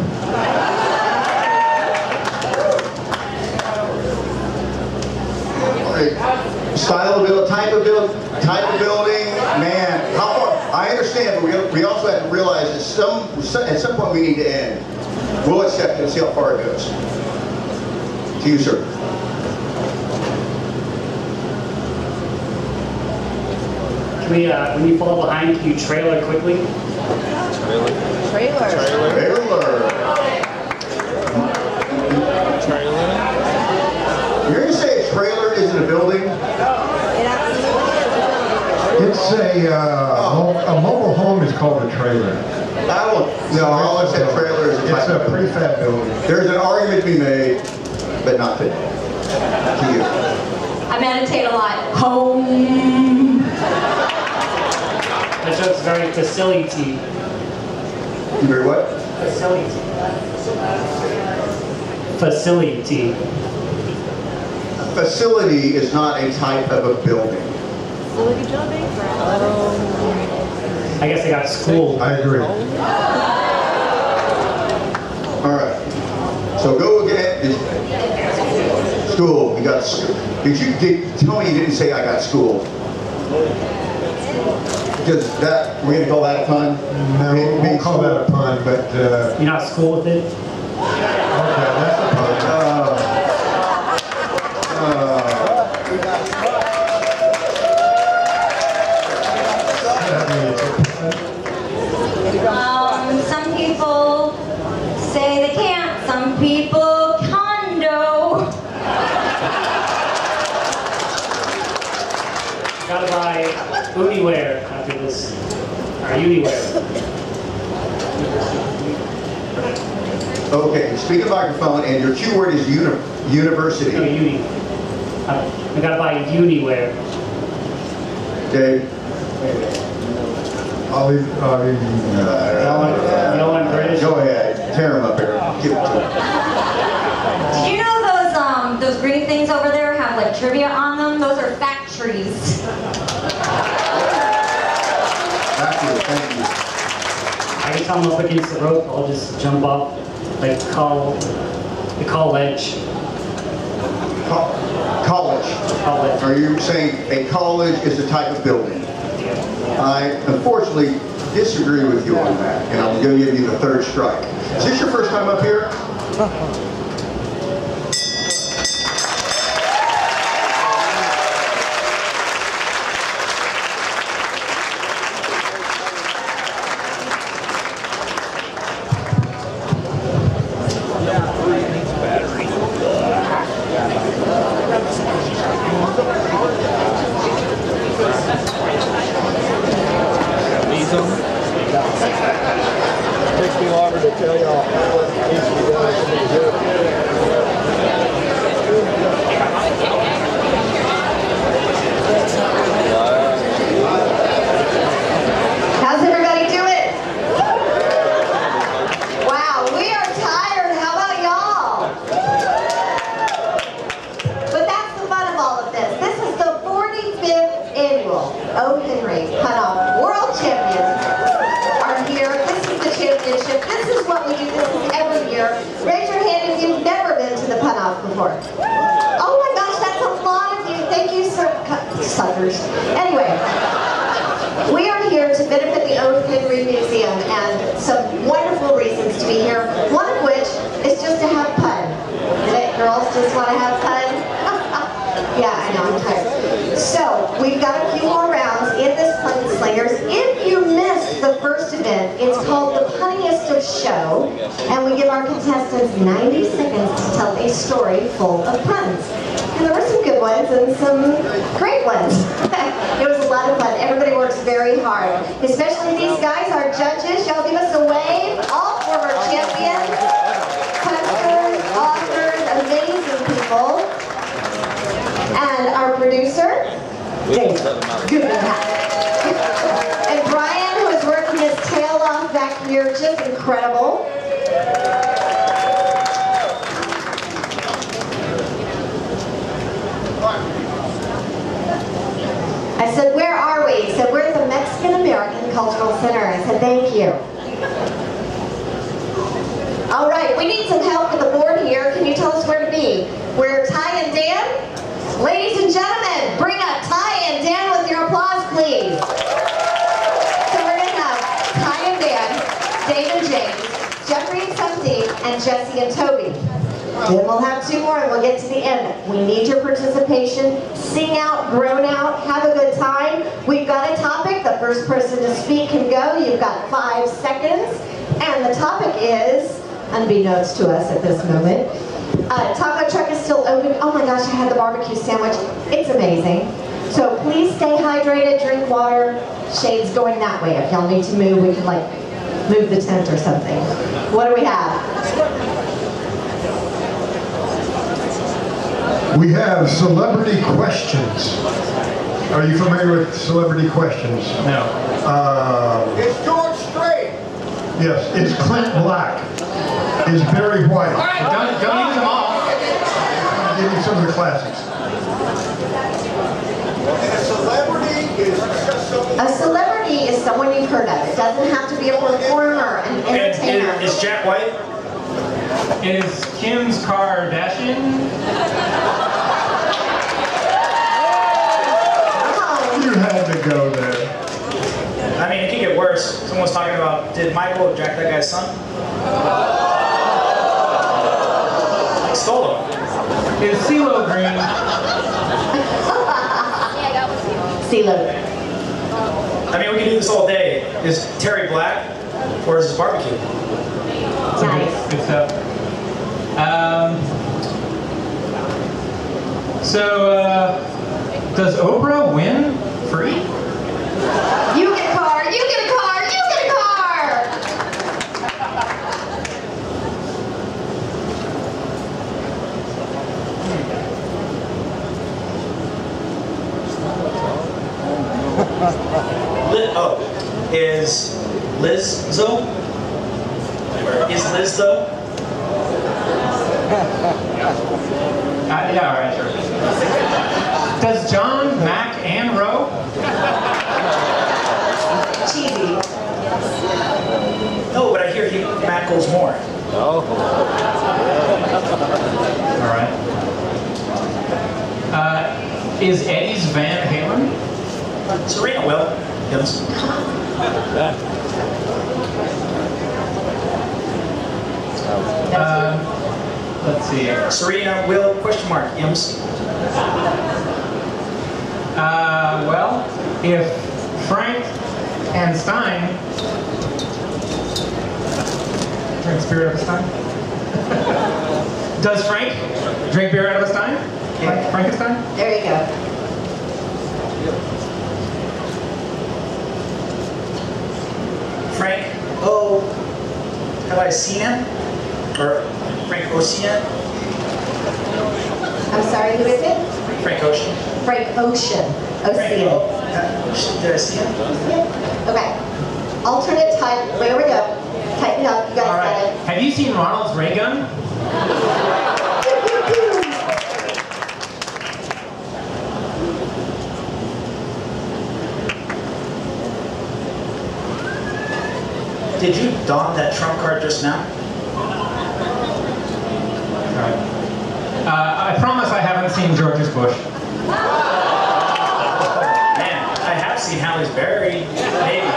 Style of build, type of building, man. How far? I understand, but we also have to realize that at some point we need to end. We'll accept it and see how far it goes. To you, sir. Can we, when you fall behind, can you trailer quickly? Trailer. You're going to say a trailer isn't a building? It's a mobile home is called a trailer. All I said trailer is a type of building. It's a prefab building. There's an argument to be made, but not today. To you. I meditate a lot. Home. That joke's very facility. Very what? Facility. facility is not a type of a building. I guess I got school. I agree. All right. So go again. School. You got school. Tell me you didn't say I got school. Because that, we're going to call that a pun? No, we won't call that a pun, but... You're not school with it? Okay, that's a pun. Some people say they can't, some people condo. Gotta buy Uniwear after this. Or Uniwear. Okay, speak of microphone, and your cue word is university. No, uni. I gotta buy Uniwear. Dave? Y'all want British? Go ahead, tear him up here. Give it to him. Did you know those green things over there have like trivia on them? Those are factories. Factories, thank you. Anytime I'm up against the rope, I'll just jump off, like the college. College. Are you saying a college is a type of building? I unfortunately disagree with you on that, and I'm going to give you the third strike. Is this your first time up here? Takes me longer to tell y'all what needs to be done. How's everybody doing? Wow, we are tired. How about y'all? But that's the fun of all of this. This is the 45th annual O. Henry Pun-Off World Champions are here. This is the championship. This is what we do. This is every year. Raise your hand if you've never been to the Pun-Off before. Oh my gosh, that's a lot of you. Thank you, suckers. Anyway. We are here to benefit the O. Henry Museum and some wonderful reasons to be here, one of which is just to have fun. Did it, girls just want to have fun? Yeah, I know, I'm tired. So, we've got a few more rounds in this Punslingers. If you missed the first event, it's called the Punniest of Show, and we give our contestants 90 seconds to tell a story full of puns. And there were some good ones and some great ones. It was a lot of fun. Everybody works very hard, especially these guys, our judges. Y'all give us a wave. All former champions, punsters, authors, amazing people. And our producer, Dave. And Brian, who is working his tail off back here, just incredible. I said, where are we? He said, we're at the Mexican-American Cultural Center. I said, thank you. All right, we need some help with the board here. Can you tell us where to be? We're Ty and Dan. Ladies and gentlemen, bring up Ty and Dan with your applause, please. So we're going to have Ty and Dan, Dave and James, Jeffrey and Santi, and Jesse and Toby. Then we'll have two more and we'll get to the end. We need your participation. Sing out, groan out, have a good time. We've got a topic. The first person to speak can go. You've got 5 seconds. And the topic is, unbeknownst to us at this moment, taco truck is still open. Oh my gosh, I had the barbecue sandwich. It's amazing. So please stay hydrated, drink water. Shades going that way. If y'all need to move, we can like move the tent or something. What do we have? We have celebrity questions. Are you familiar with celebrity questions? No. It's George Strait. Yes, it's Clint Black. Is Barry White. All right, don't use them all. I'll give you some of the classics. A celebrity is someone you've heard of. It doesn't have to be a performer, an entertainer. Is Jack White? Is Kim's Kardashian? You had to go there. I mean, it could get worse. Someone was talking about, did Michael jack that guy's son? Like, stole him. Is CeeLo green? CeeLo. I mean, we can do this all day. Is Terry black, or is this barbecue? Nice. Good stuff. Does Oprah win free? You get a car, you get a car, you get a car! Is Lizzo? Is Lizzo? Yeah, all right, sure. Does John, Mac, and Roe? Cheesy. No, but I hear Matt goes more. Oh. All right. Is Eddie's Van Halen? Serena will. Yes. Let's see. Serena will, question mark, Ims. Well, if Frank and Stein drinks beer out of a stein? Does Frank drink beer out of a stein? Frankenstein? There you go. Frank O. Have I seen him? Or Frank Ocean? I'm sorry, who is it? Frank Ocean. Frank Ocean. Did I see him? Okay. Alternate type. There we go. Tighten up. You guys All right. got it. Have you seen Ronald's ray gun? Did you don that trump card just now? I promise I haven't seen George's Bush. Man, I have seen Halle's Berry. Maybe.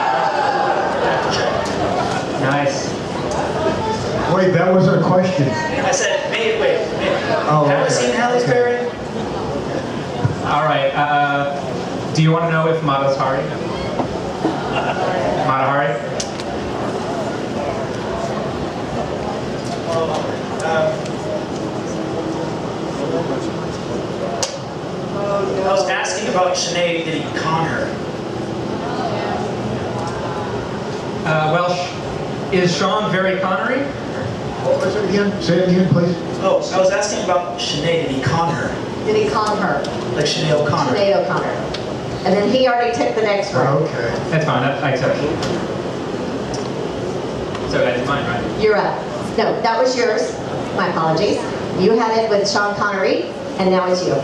Nice. Wait, that was a question. I said, maybe, wait. Oh, haven't seen Halle's Berry? All right. Do you want to know if Mata's Hari? Mata Hari? I was asking about Sinead, did he con her? Well, is Sean very Connery? What was it again? Say it again, please. Oh, I was asking about Sinead, did he con her? Did he con her? Like Sinead O'Connor. Sinead O'Connor. And then he already took the next one. Okay. That's fine. I accept it. So that's mine, right? You're up. No, that was yours. My apologies. You had it with Sean Connery, and now it's you.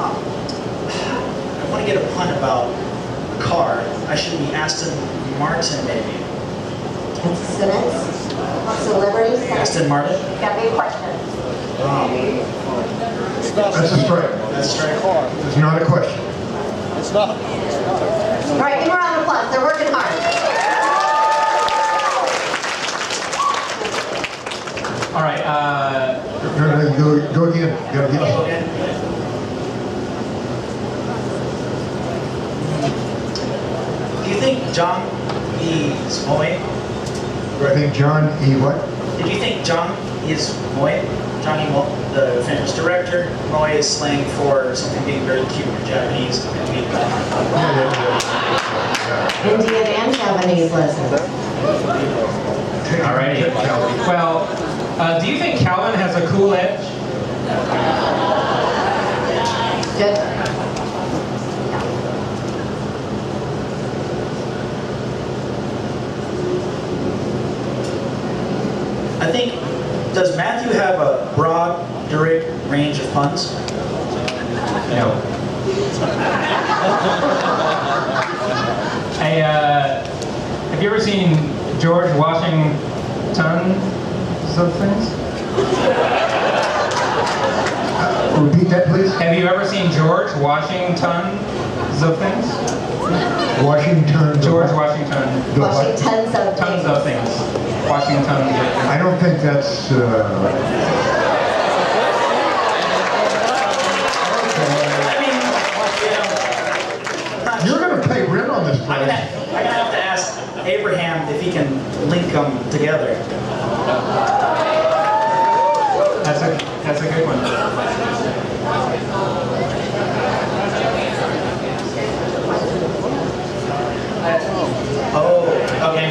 I want to get a pun about a car. I should be Aston Martin, maybe. Sentence. Celebrities. Aston Martin? Got me a question. That's a strike. That's a strike. It's not a question. It's not. All right, give them a round of applause. They're working hard. All right. Go again. You gotta get Do you think John is Moy? Do I think John E. what? Did you think John is Moy? Johnny Moy, the famous director. Moy is slang for something being very cute in Japanese. Indian and Japanese lessons. All righty. Well, do you think Calvin has a cool edge? Good. I think Does Matthew have a broad, direct range of puns? No. Hey, have you ever seen George Washington of things? Repeat that, please. Have you ever seen George Washington of things? Washington. George Washington. Washingtons of things. Tons of things. Washington. I don't think that's. You're going to pay rent on this place. I'm gonna have to ask Abraham if he can link them together. That's a good one. Oh, okay.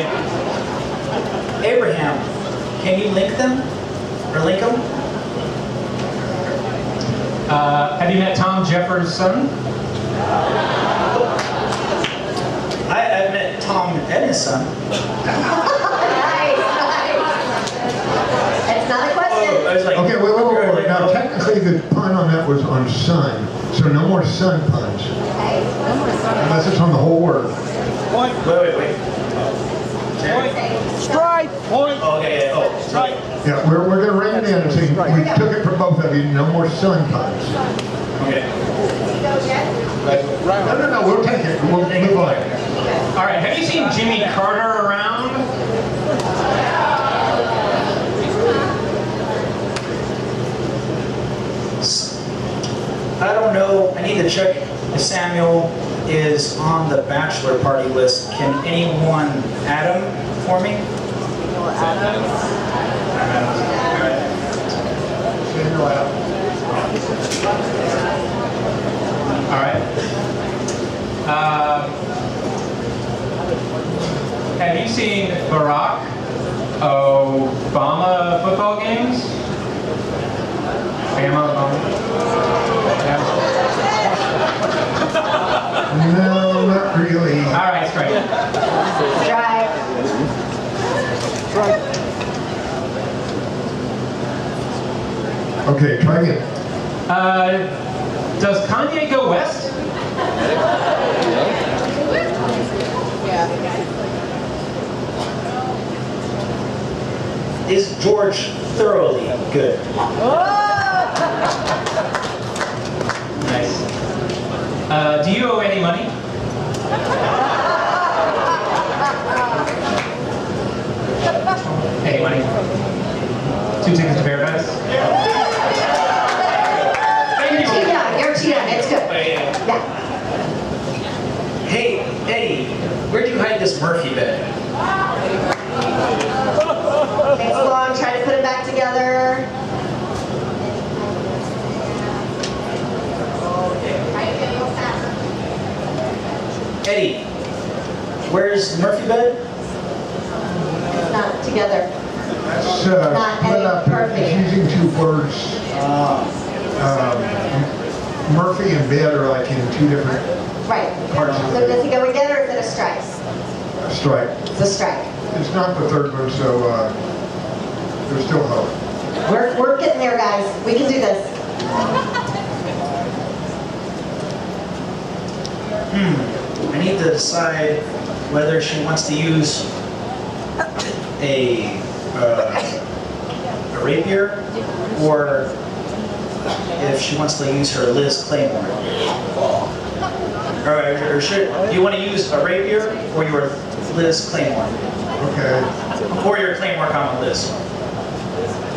Abraham, can you link them? Or link them? Have you met Tom Jefferson? I've met Tom and his son. It's not a question. I was like, Okay, wait. Now, technically, the pun on that was on sun, so no more sun puns. Unless it's on the whole word. Point. Wait. Point. Strike. Point. Oh, okay, yeah. Oh, strike. Yeah, we're going to ring it in and say, we took it for both of you, no more sun puns. Okay. No, we'll take it. We'll move on. All right, have you seen Jimmy Carter around? I don't know. I need to check if Samuel is on the bachelor party list. Can anyone add him for me? All right. Have you seen Barack Obama football games? Obama. Yeah. No, not really. All right, strike. Strike. Okay, try again. Does Kanye go west? Is George thoroughly good? Nice. Do you owe any money? Any money? 2 tickets to Paradise? You're too young. It's good. Yeah. Hey, Eddie, where'd you hide this Murphy bed? Takes long trying to put it back together. Eddie, where's the Murphy bed? It's not together. That's split up. It's using 2 words. Murphy and bed are like in 2 different Right. parts of So it. does he go again or is it a strike? A strike. It's a strike. It's not the 3rd one, so there's still hope. We're getting there, guys. We can do this. I need to decide whether she wants to use a rapier or if she wants to use her Liz Claymore. Or should you want to use a rapier or your Liz Claymore? Okay. Or your Claymore, Liz.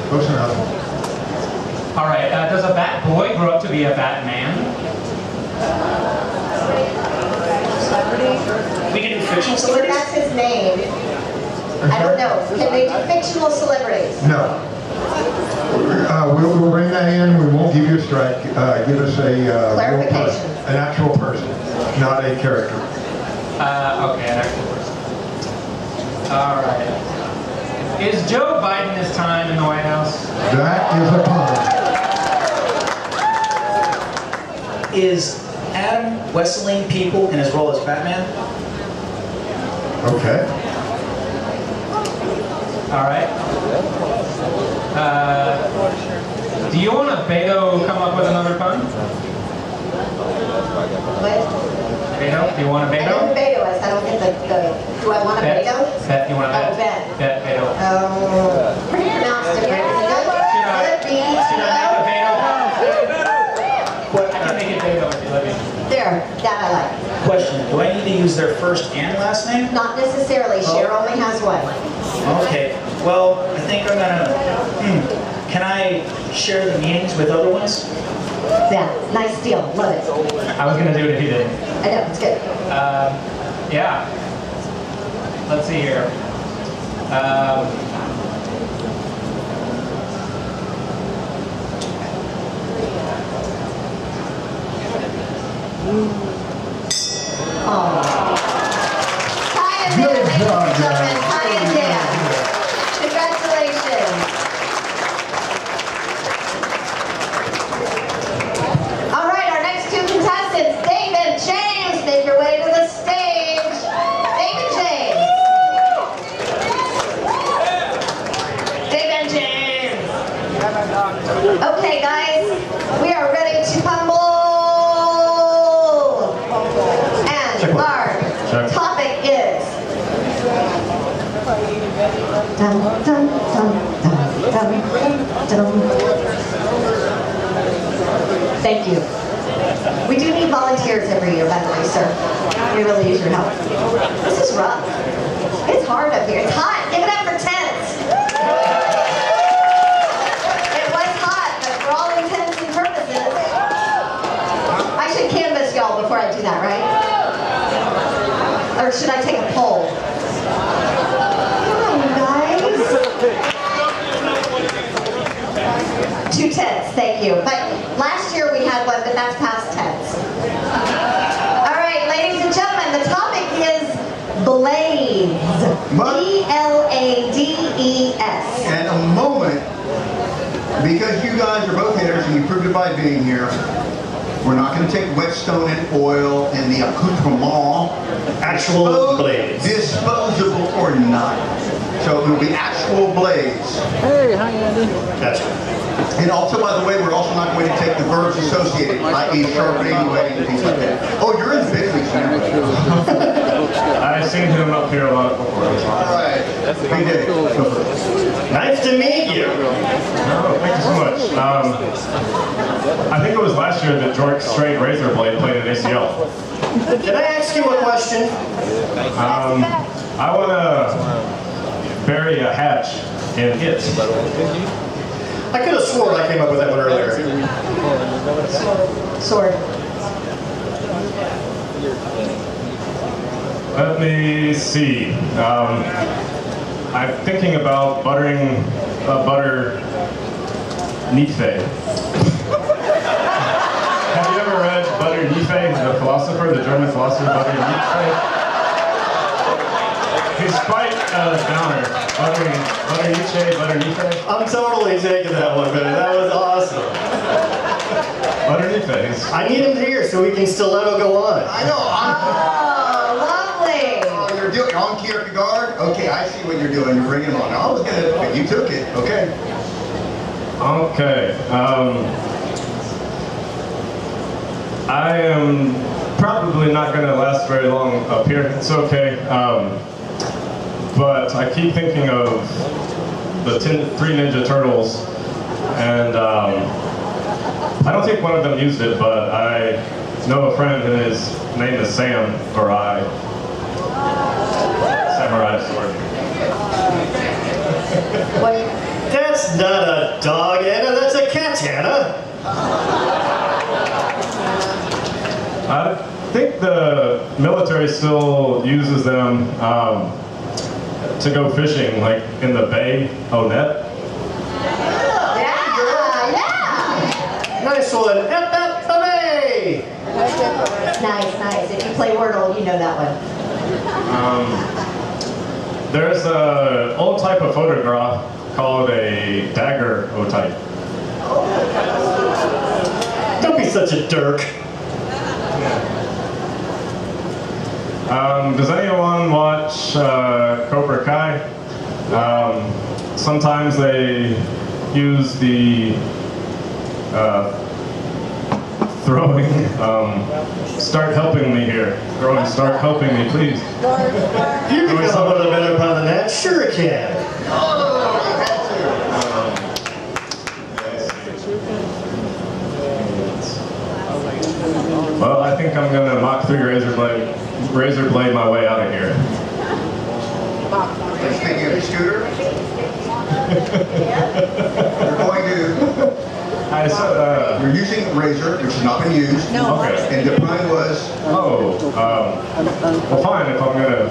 Close enough. All right. Does a bat boy grow up to be a Batman? We can do fictional If celebrities? that's his name, I don't know. Can they do fictional celebrities? No. We'll bring that in. We won't give you a strike. Give us a real person, an actual person, not a character. Okay, an actual person. All right. Is Joe Biden this time in the White House? That is a pun. Is Adam Wesseling people in his role as Batman? Okay. All right. Do you want a Beto come up with another pun? What? Beto? Do you want a I Beto? know who Beto is. I don't get the do I want a Bet. Beto? Bet. You want a bet? Oh, bet. Bet, Beto. Pretty pronounced different. Is it good? Should I make a Beto? I can make it Beto if you let me. There, that I like. Question, do I need to use their first and last name? Not necessarily. Cher only has one. Okay, well, I think I'm gonna, can I share the meanings with other ones? Yeah, nice deal. Love it. I was going to do it if you didn't. I know, it's good. Yeah. Let's see here. Ty and Dan, ladies and gentlemen, Ty and Dan. Congratulations. All right, our next two contestants, Dave and James, make your way to the stage. Dave and James. Dave and James. Okay, guys, we are ready to pummel. And our topic is dum, dum, dum, dum, dum, dum. Thank you. We do need volunteers every year, by the way, sir. We really use your help. This is rough. It's hard up here. It's hot. Give it up for tents. It was hot, but for all intents and purposes, I should canvass y'all before I do that, right? Or should I take a poll? Come on, guys. 2 tents, thank you. But last year we had one, but that's past tense. All right, ladies and gentlemen, the topic is blades. B-L-A-D-E-S. And a moment, because you guys are both hitters and you proved it by being here, we're not going to take whetstone and oil and the accoutrement. Actual blades. Disposable or not. So it'll be actual blades. Hey, hi Andy. That's right. And also, by the way, we're also not going to take the verbs associated, i.e. sharpening, wetting, things like that. Oh, you're in the big leagues now. I've seen him up here a lot before. All right. Hey, Dave. Nice to meet you. Oh, thank you so much. I think it was last year that George Straight Razor Blade played at ACL. Can I ask you a question? I want to bury a hatch in it. I could have sworn I came up with that one earlier. Sword. Let me see. I'm thinking about buttering a butter Nietzsche. Have you ever read Butter Nietzsche, the philosopher, the German philosopher Butter Nietzsche? He's quite a downer. Butter Nietzsche, Butter Nietzsche. I'm totally taking that one, man. That was awesome. Butter Nietzsche. I need him here so we can stiletto go on. I know. Oh, lovely. Oh, you're doing on Kierkegaard? Okay, I see what you're doing. You're bringing him on. I was gonna, but you took it. Okay. Okay. I am probably not going to last very long up here. It's okay. But I keep thinking of the 3 Ninja Turtles, and I don't think one of them used it, but I know a friend and his name is Sam, or Samurai Sword. What? That's not a dog, Anna. That's a katana. I think the military still uses them to go fishing, like in the bay, net. Yeah. Nice one. F-F-A-A. Nice. If you play Wordle, you know that one. There's an old type of photograph called a daguerreotype. Don't be such a dirk. Does anyone watch Cobra Kai? Sometimes they use the throwing, start helping me here. Throwing, start helping me, please. You can come a little better upon the net. Sure it can. Well, I think I'm gonna Mach 3 razor blade my way out of here. Speaking of the scooter, you're going to. You're using a razor, which has not been used. No. Okay. And the plan was. Oh, well, fine. If I'm gonna.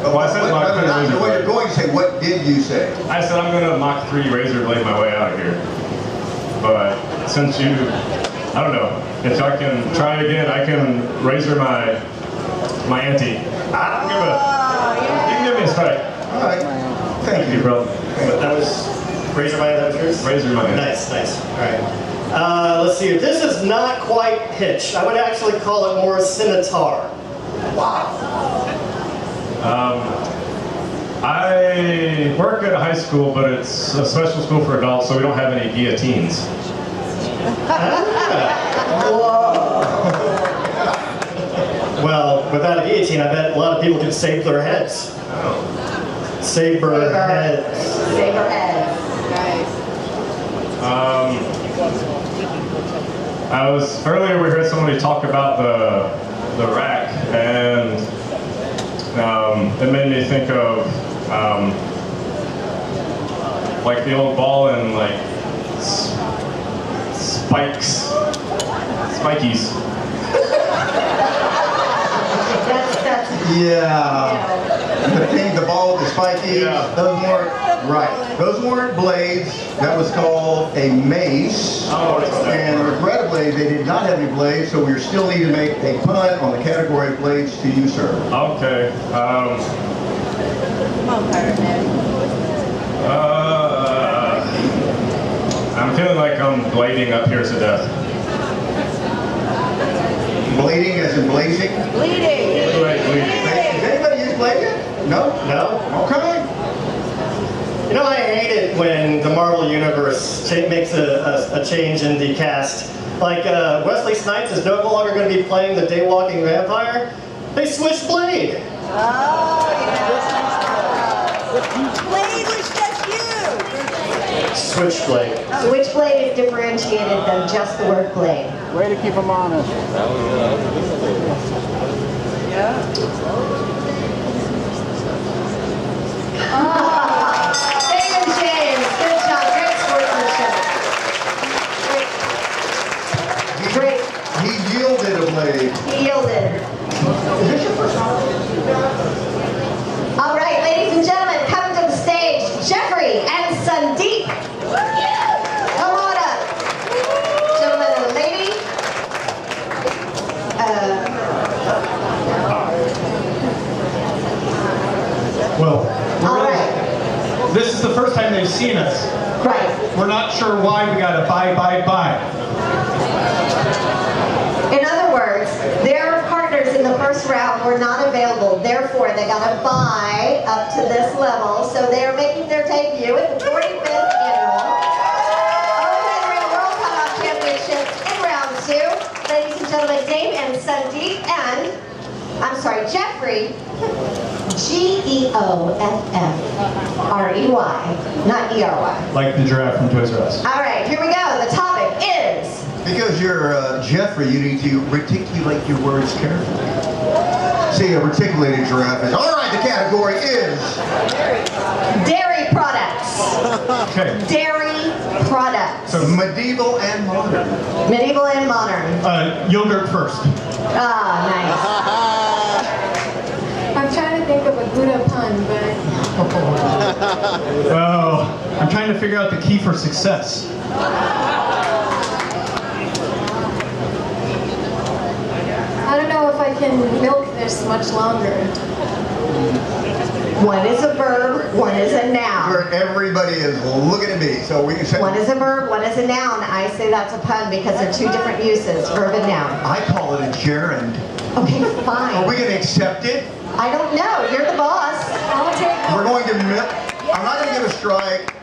Well, I said Mach 3 razor blade. What you're going to say? What did you say? I said I'm gonna Mach 3 razor blade my way out of here. But since you, I don't know. If I can try again, I can razor my ante. You can give me a strike. All right. Thank you, bro. That was razor my ante. Razor my ante. Nice, nice. All right. Let's see. This is not quite hitch. I would actually call it more scimitar. Wow. I work at a high school, but it's a special school for adults, so we don't have any guillotines. Well, without a guillotine, I bet a lot of people can save their heads. Oh. Saber heads. Saber heads. Earlier we heard somebody talk about the rack, and it made me think of like the old ball and like spikies. Yeah. The ball, the spiky, those weren't right. Those weren't blades. That was called a mace. And regrettably, they did not have any blades, so we still need to make a pun on the category of blades to you, sir. Okay. Come on, Pirate Man. I'm feeling like I'm blading up here to death. Blading as in blazing? Bleeding. Bleeding. Does anybody use blading? No? No? Okay. You know, I hate it when the Marvel Universe makes a change in the cast. Like, Wesley Snipes is no longer going to be playing the Daywalking Vampire. They switched Blade. Oh, yeah. Blade was just you. Switchblade. Switchblade is differentiated than just the word blade. Way to keep them honest. Yeah. David James, good job, great sportsmanship. Great. He yielded a blade. He yielded. Is this your first time? All right, ladies and gentlemen, coming to the stage, Jeffrey and Sandeep. Come on up. Gentlemen and lady. Well, all right. This is the first time they've seen us. Right. We're not sure why we got to buy. In other words, their partners in the first round were not available. Therefore, they got to buy up to this level. So they are making their debut at the 45th annual World Cutoff Championships in round 2. Ladies and gentlemen, Dave and Sandeep and, I'm sorry, Jeffrey. Geoffrey, not E-R-Y. Like the giraffe from Toys R Us. All right, here we go. The topic is... Because you're Jeffrey, you need to reticulate your words carefully. See, a reticulated giraffe is... All right, the category is... Dairy products. Okay. Dairy products. So medieval and modern. Medieval and modern. Yogurt first. Ah, nice. I'm trying to think of a Gouda pun, but... Oh, I'm trying to figure out the key for success. I don't know if I can milk this much longer. One is a verb, one is a noun. Where everybody is looking at me, so we can say... One is a verb, one is a noun. I say that's a pun because they're two different uses, verb and noun. I call it a gerund. Okay, fine. Are we going to accept it? I don't know. You're the boss. I'll take it. We're going to... I'm not going to give a strike.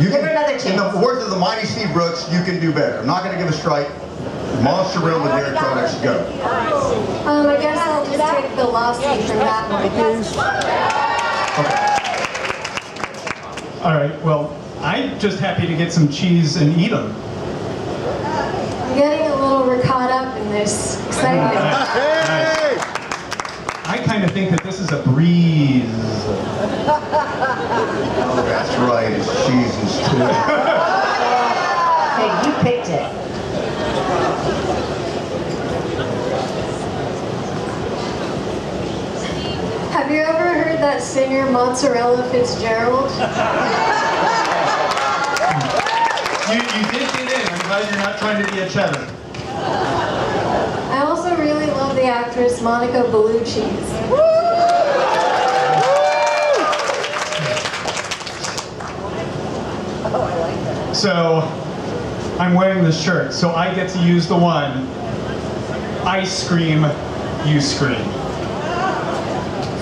You Give her another In chance. the words of the mighty Steve Brooks, you can do better. I'm not going to give a strike. Monster Realm with dairy products, go. I guess I'll just take velocity from that one. All right, well, I'm just happy to get some cheese and eat them. I'm getting a little caught up in this excitement. I kind of think that this is a breeze. Oh, that's right, it's cheeses too. Hey, you picked it. Have you ever heard that singer Mozzarella Fitzgerald? You did get in. I'm glad you're not trying to be a cheddar. I also really love the actress Monica Bellucci. So, I'm wearing this shirt, so I get to use the one, I scream, you scream.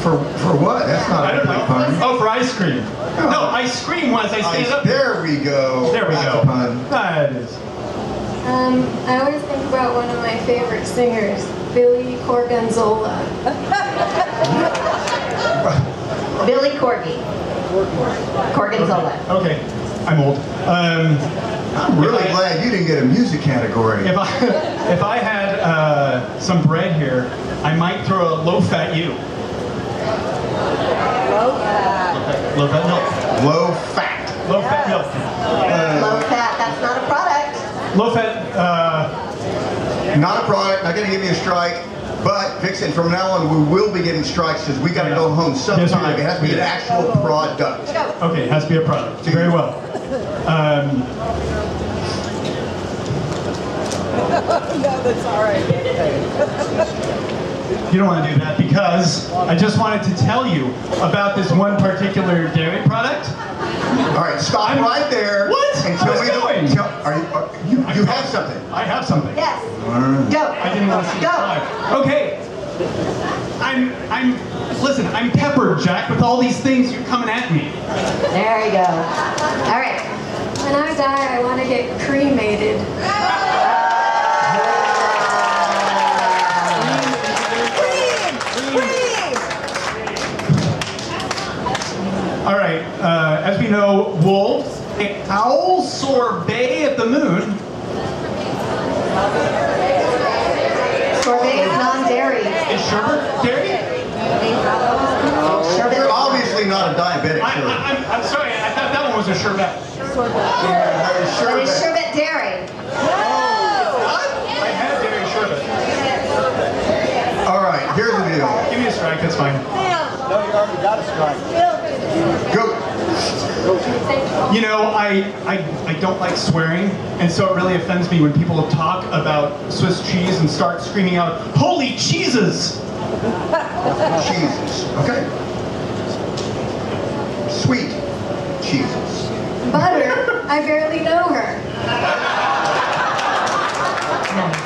For what? That's not a good pun. Oh, for ice cream. No, I scream once I stand up. There we go. There we That's go. a pun. That is. I always think about one of my favorite singers, Billy Corganzola. Billy Corgi. Gorgonzola. Okay, I'm old. I'm really glad you didn't get a music category. If I had some bread here, I might throw a loaf at you. Low fat milk. Low fat. Low fat milk. Low fat, that's not a product. Low fat. Not a product. Not going to give you a strike. But Vixen, from now on, we will be getting strikes because we got to go home sometime. Yes, we do. It has to be an actual product. Okay, it has to be a product. Very well. No, that's all right. You don't want to do that because I just wanted to tell you about this one particular dairy product. All right, stop right there. What? Until How's it going? You have something. I have something. Yes. Go. I didn't want to see Go. it live. Okay. Listen, I'm peppered, Jack, with all these things you're coming at me. There you go. All right. When I die, I want to get cremated. All right, as we know, wolves, owl sorbet at the moon. Sorbet is non-dairy. Is sherbet dairy? You're obviously not a diabetic. I'm sorry, I thought that one was a sherbet. But it's sherbet dairy. I had dairy sherbet. All right, here's the deal. Give me a strike, that's fine. No, you already got a strike. Go. You know, I don't like swearing, and so it really offends me when people talk about Swiss cheese and start screaming out, "Holy cheeses!" Cheeses. Okay. Sweet cheeses. Butter, I barely know her.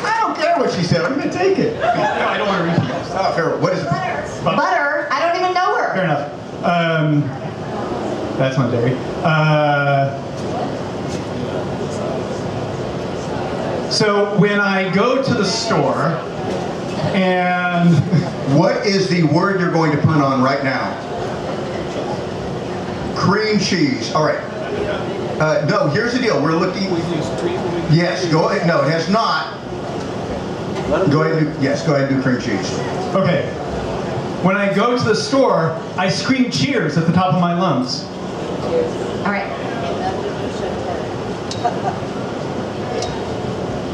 I don't care what she said. I'm going to take it. No, I don't want to repeat it. Oh, fair. What is it? Butter. I don't even know her. Fair enough. That's not dairy. So when I go to the store and... What is the word you're going to put on right now? Cream cheese. All right. No, here's the deal. We're looking... Yes, go ahead. No, it has not. Go ahead and do, yes, go ahead and do cream cheese. Okay. When I go to the store, I scream cheers at the top of my lungs. All right.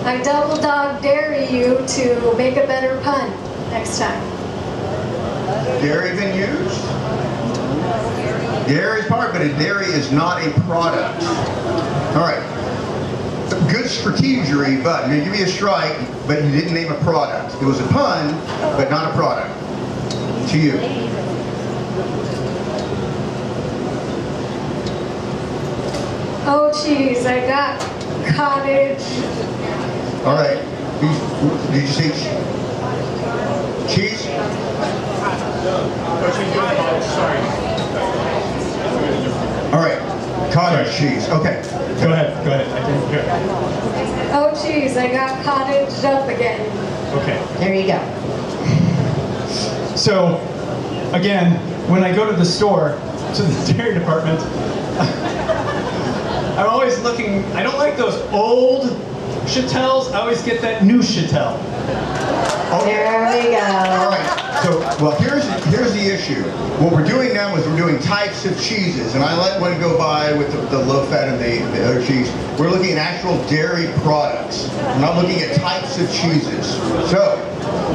I double dog dare you to make a better pun next time. Dairy been used? Dairy is part, but a dairy is not a product. All right. Good strategery, but I'm going to give you a strike, but you didn't name a product. It was a pun, but not a product. To you. Oh, geez, I got cottage. All right. Did you say cheese? All right. Cottage cheese, okay. Go ahead, go ahead. I didn't hear. Oh geez, I got cottaged up again. Okay. There you go. So, again, when I go to the store, to the dairy department, I'm always looking, I don't like those old chatels, I always get that new chatel. There we go. All right, so, well, here's the issue. What we're doing now is we're doing types of cheeses, and I let one go by with the low fat and the other cheese. We're looking at actual dairy products. We're not looking at types of cheeses. So,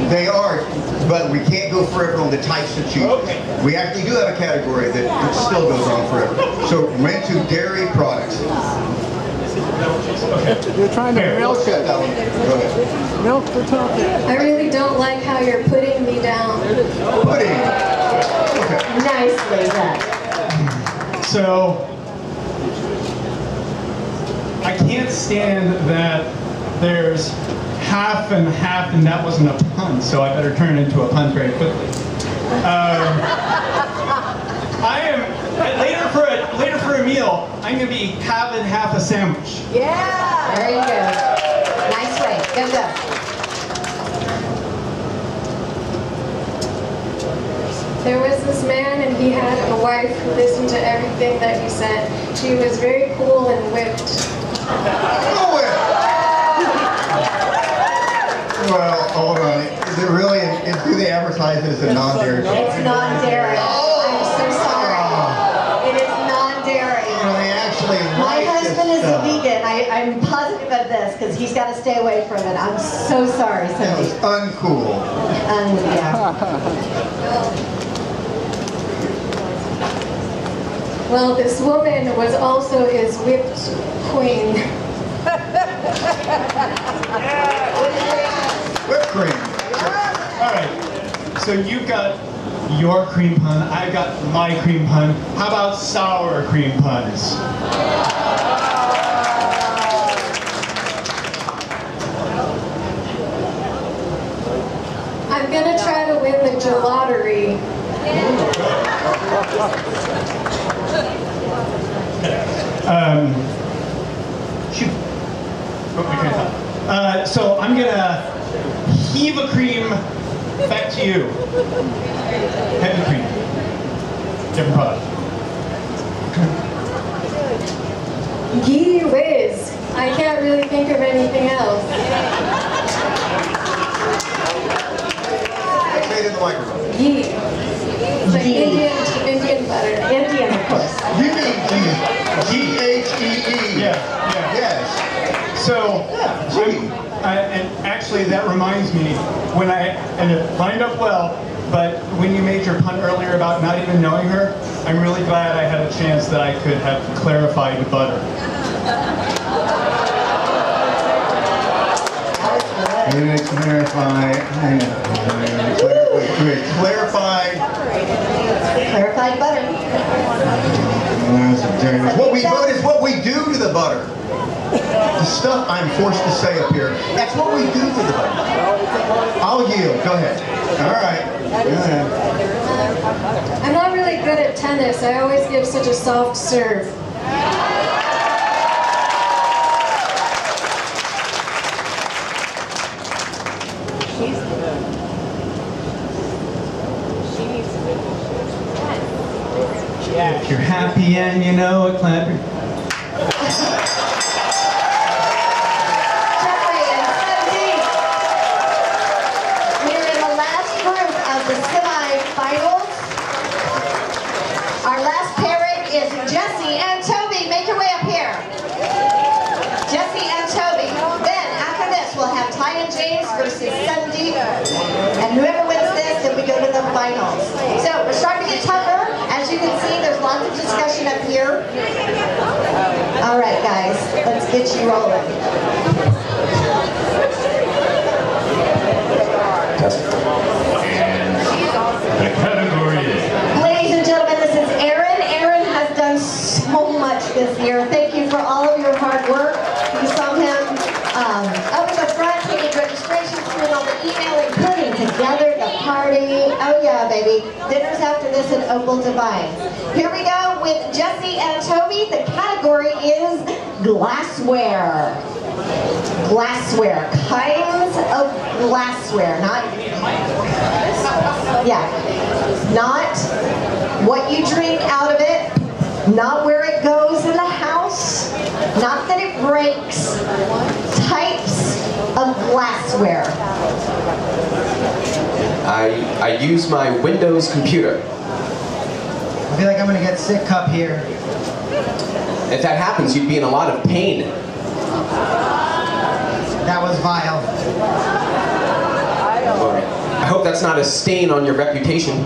they are, but we can't go forever on the types of cheeses. Okay. We actually do have a category that still goes on forever. So, we're into dairy products. You're trying to milk it. Go ahead. Milk the topic. I really don't like how you're putting me down. Pudding. Okay. Nicely done. So, I can't stand that there's half and half, and that wasn't a pun, so I better turn it into a pun very quickly. I am later for a meal. I'm gonna be having half a sandwich. Yeah. There you go. Nice way. Go, go. There was this man and he had a wife who listened to everything that he said. She was very cool and whipped. Well, hold on. Is it really? Do they advertise it as a non-dairy? It's non-dairy. I'm so sorry. It is non-dairy. You know, they actually My write husband this is stuff. a vegan. I'm positive of this because he's got to stay away from it. I'm so sorry, That was Cindy. uncool. Yeah. Well, this woman was also his whipped queen. Whipped cream. All right. So you've got your cream pun. I've got my cream pun. How about sour cream puns? I'm gonna try to win the gelatery. Shoot. Oh, my train of thought. So I'm gonna heave a cream back to you. Heavy cream. Different product. Gee whiz. I can't really think of anything else. Say it in the microphone. Ghee. It's like Indian butter. Indian, of course. You mean G-H-E-E? Yeah. Yes. So, and actually that reminds me, and it lined up well, but when you made your pun earlier about not even knowing her, I'm really glad I had a chance that I could have clarified butter. We're going to clarify. Clarified butter. What we vote is what we do to the butter. The stuff I'm forced to say up here, that's what we do to the butter. I'll yield. Go ahead. All right. Go ahead. I'm not really good at tennis. I always give such a soft serve. If you're happy and you know it, clap your... We're in the last group of the semi-finals. Our last pairing is Jesse and Toby. Make your way up here. Jesse and Toby. Then, after this, we'll have Ty and James versus Cindy. And whoever wins this, then we go to the finals. So, we're starting to get tougher. As you can see, there's lots of discussion up here. All right, guys, let's get you rolling. The category is... Ladies and gentlemen, this is Erin. Erin has done so much this year. Thank you for all of your hard work. You saw him up at the front taking registrations, doing all the emailing, putting together the party. Oh yeah, baby. Dinner's after this in Opal Divine. Here we go with Jesse and Toby. everybody. The category is glassware. Glassware. Kinds of glassware. Not what you drink out of it. Not where it goes in the house. Not that it breaks. Types of glassware. I use my Windows computer. I feel like I'm gonna get sick up here. If that happens, you'd be in a lot of pain. That was vile. I hope that's not a stain on your reputation.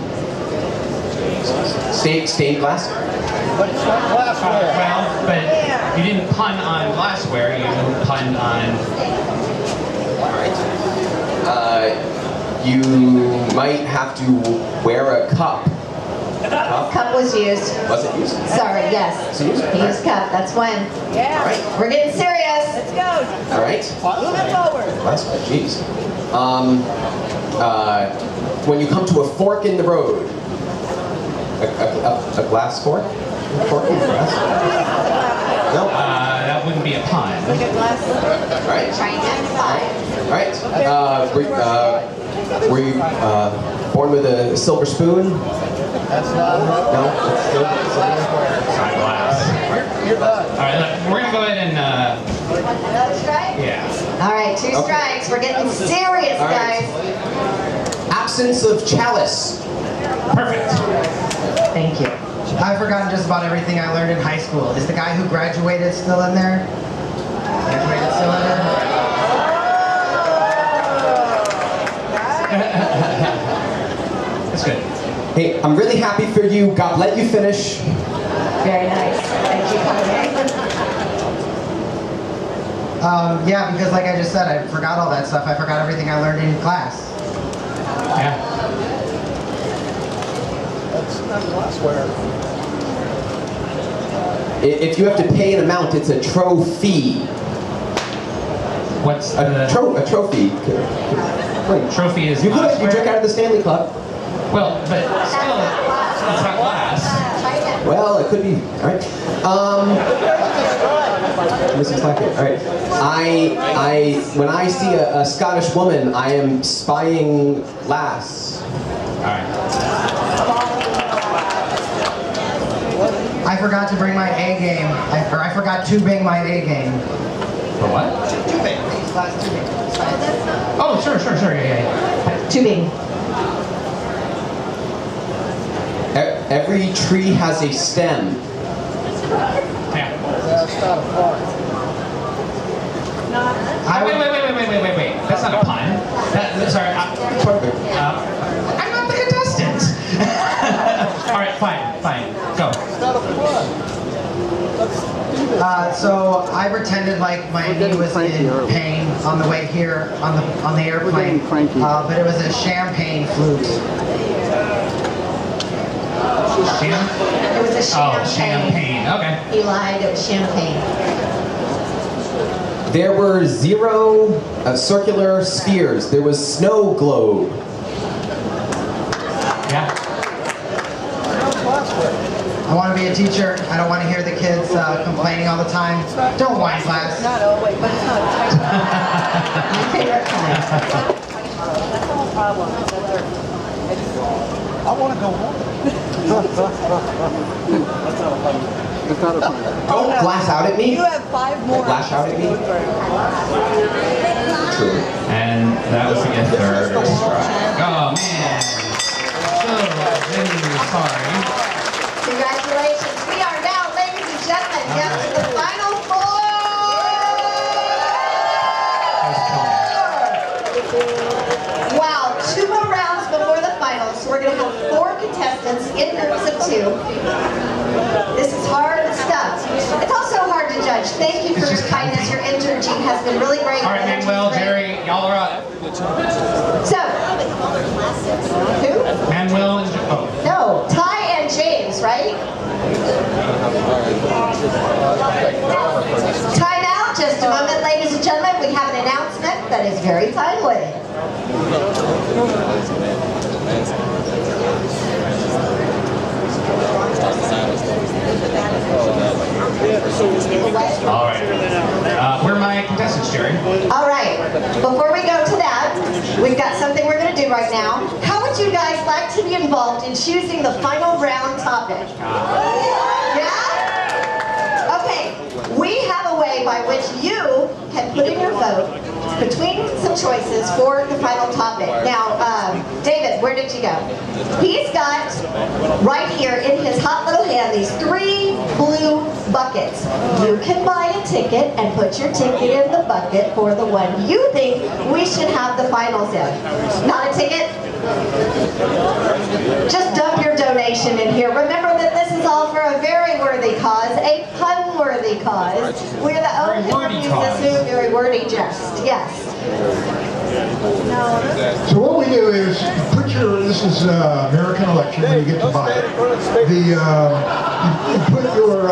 Stained glass? But it's not glassware. Well, but you didn't pun on glassware, you punned on... Alright. You might have to wear a cup. Cup was used. Was it used? Sorry, yes. Was it used? He used cup, that's when. Yeah. All right. We're getting serious. Let's go. All right. Moving forward. Glassware, jeez. When you come to a fork in the road, a glass fork? Fork in glass? No. That wouldn't be a pun. Like a glass. All right. Trying to All right. Were you born with a silver spoon? That's not. No. It's still Sorry, glass. You're done. All right, look, we're gonna go ahead and. Another strike? Yeah. All right, 2 strikes. We're getting serious, All right. guys. Absence of chalice. Perfect. Thank you. I've forgotten just about everything I learned in high school. Is the guy who graduated still in there? Graduated still in there? That's good. Hey, I'm really happy for you. God let you finish. Very nice. Thank you, Yeah, because like I just said, I forgot all that stuff. I forgot everything I learned in class. Yeah. That's not glassware. If you have to pay an amount, it's a trophy. What's a trophy? Wait, trophy is you drink out of the Stanley Cup. Well, but still, it's not glass. Well, it could be. All right. Mrs. Clackett. All right. When I see a Scottish woman, I am spying glass. All right. I forgot to bring my A game. I forgot to bring my A game. For what? Tubing. Glass tubing. Oh, sure. Yeah. Tubing. Every tree has a stem. Yeah. That's not a pun. Wait. That's not a pun. Sorry. I'm not the contestant. All right, fine. Go. It's not a pun. So I pretended like my knee was in pain on the way here on the airplane, but it was a champagne flute. It was a champagne. Oh, champagne. Okay. He lied. It was champagne. There were 0 circular spheres. There was snow globe. Yeah. I want to be a teacher. I don't want to hear the kids complaining all the time. Don't whine, class. Not always, but it's not My favorite kind. That's the whole problem. I want to go home. It's not a pun. Don't glass out at me. You have 5 more. Glass out at me. True. And that was the third strike. Oh man. So genuinely sorry. Congratulations. We are now, ladies and gentlemen, down to the final 4. Wow, 2 more rounds before the finals. So we're going to have 4 contestants in groups of 2. This is hard stuff. It's also hard to judge. Thank you for your kindness. Your energy has been really great. All right, Manuel, Jerry, y'all are up. So, who? Manuel and No, Ty and James, right? Time out, just a moment, ladies and gentlemen. We have an announcement that is very timely. We've got something we're going to do right now. How would you guys like to be involved in choosing the final round topic? Yeah? Okay, we have a way by which you can put in your vote between some choices for the final topic. Now, David, where did you go? He's got, right here in his hot little hand, these 3 blue buckets. You can buy a ticket and put your ticket in the bucket for the one you think we should have the finals in. Not a ticket? Just dump your donation in here. Remember that this is all for a very worthy cause, a pun-worthy cause. We're the only one who uses this very wordy jest. Yes. So what we do is put your, this is American election where you get to buy it. You put your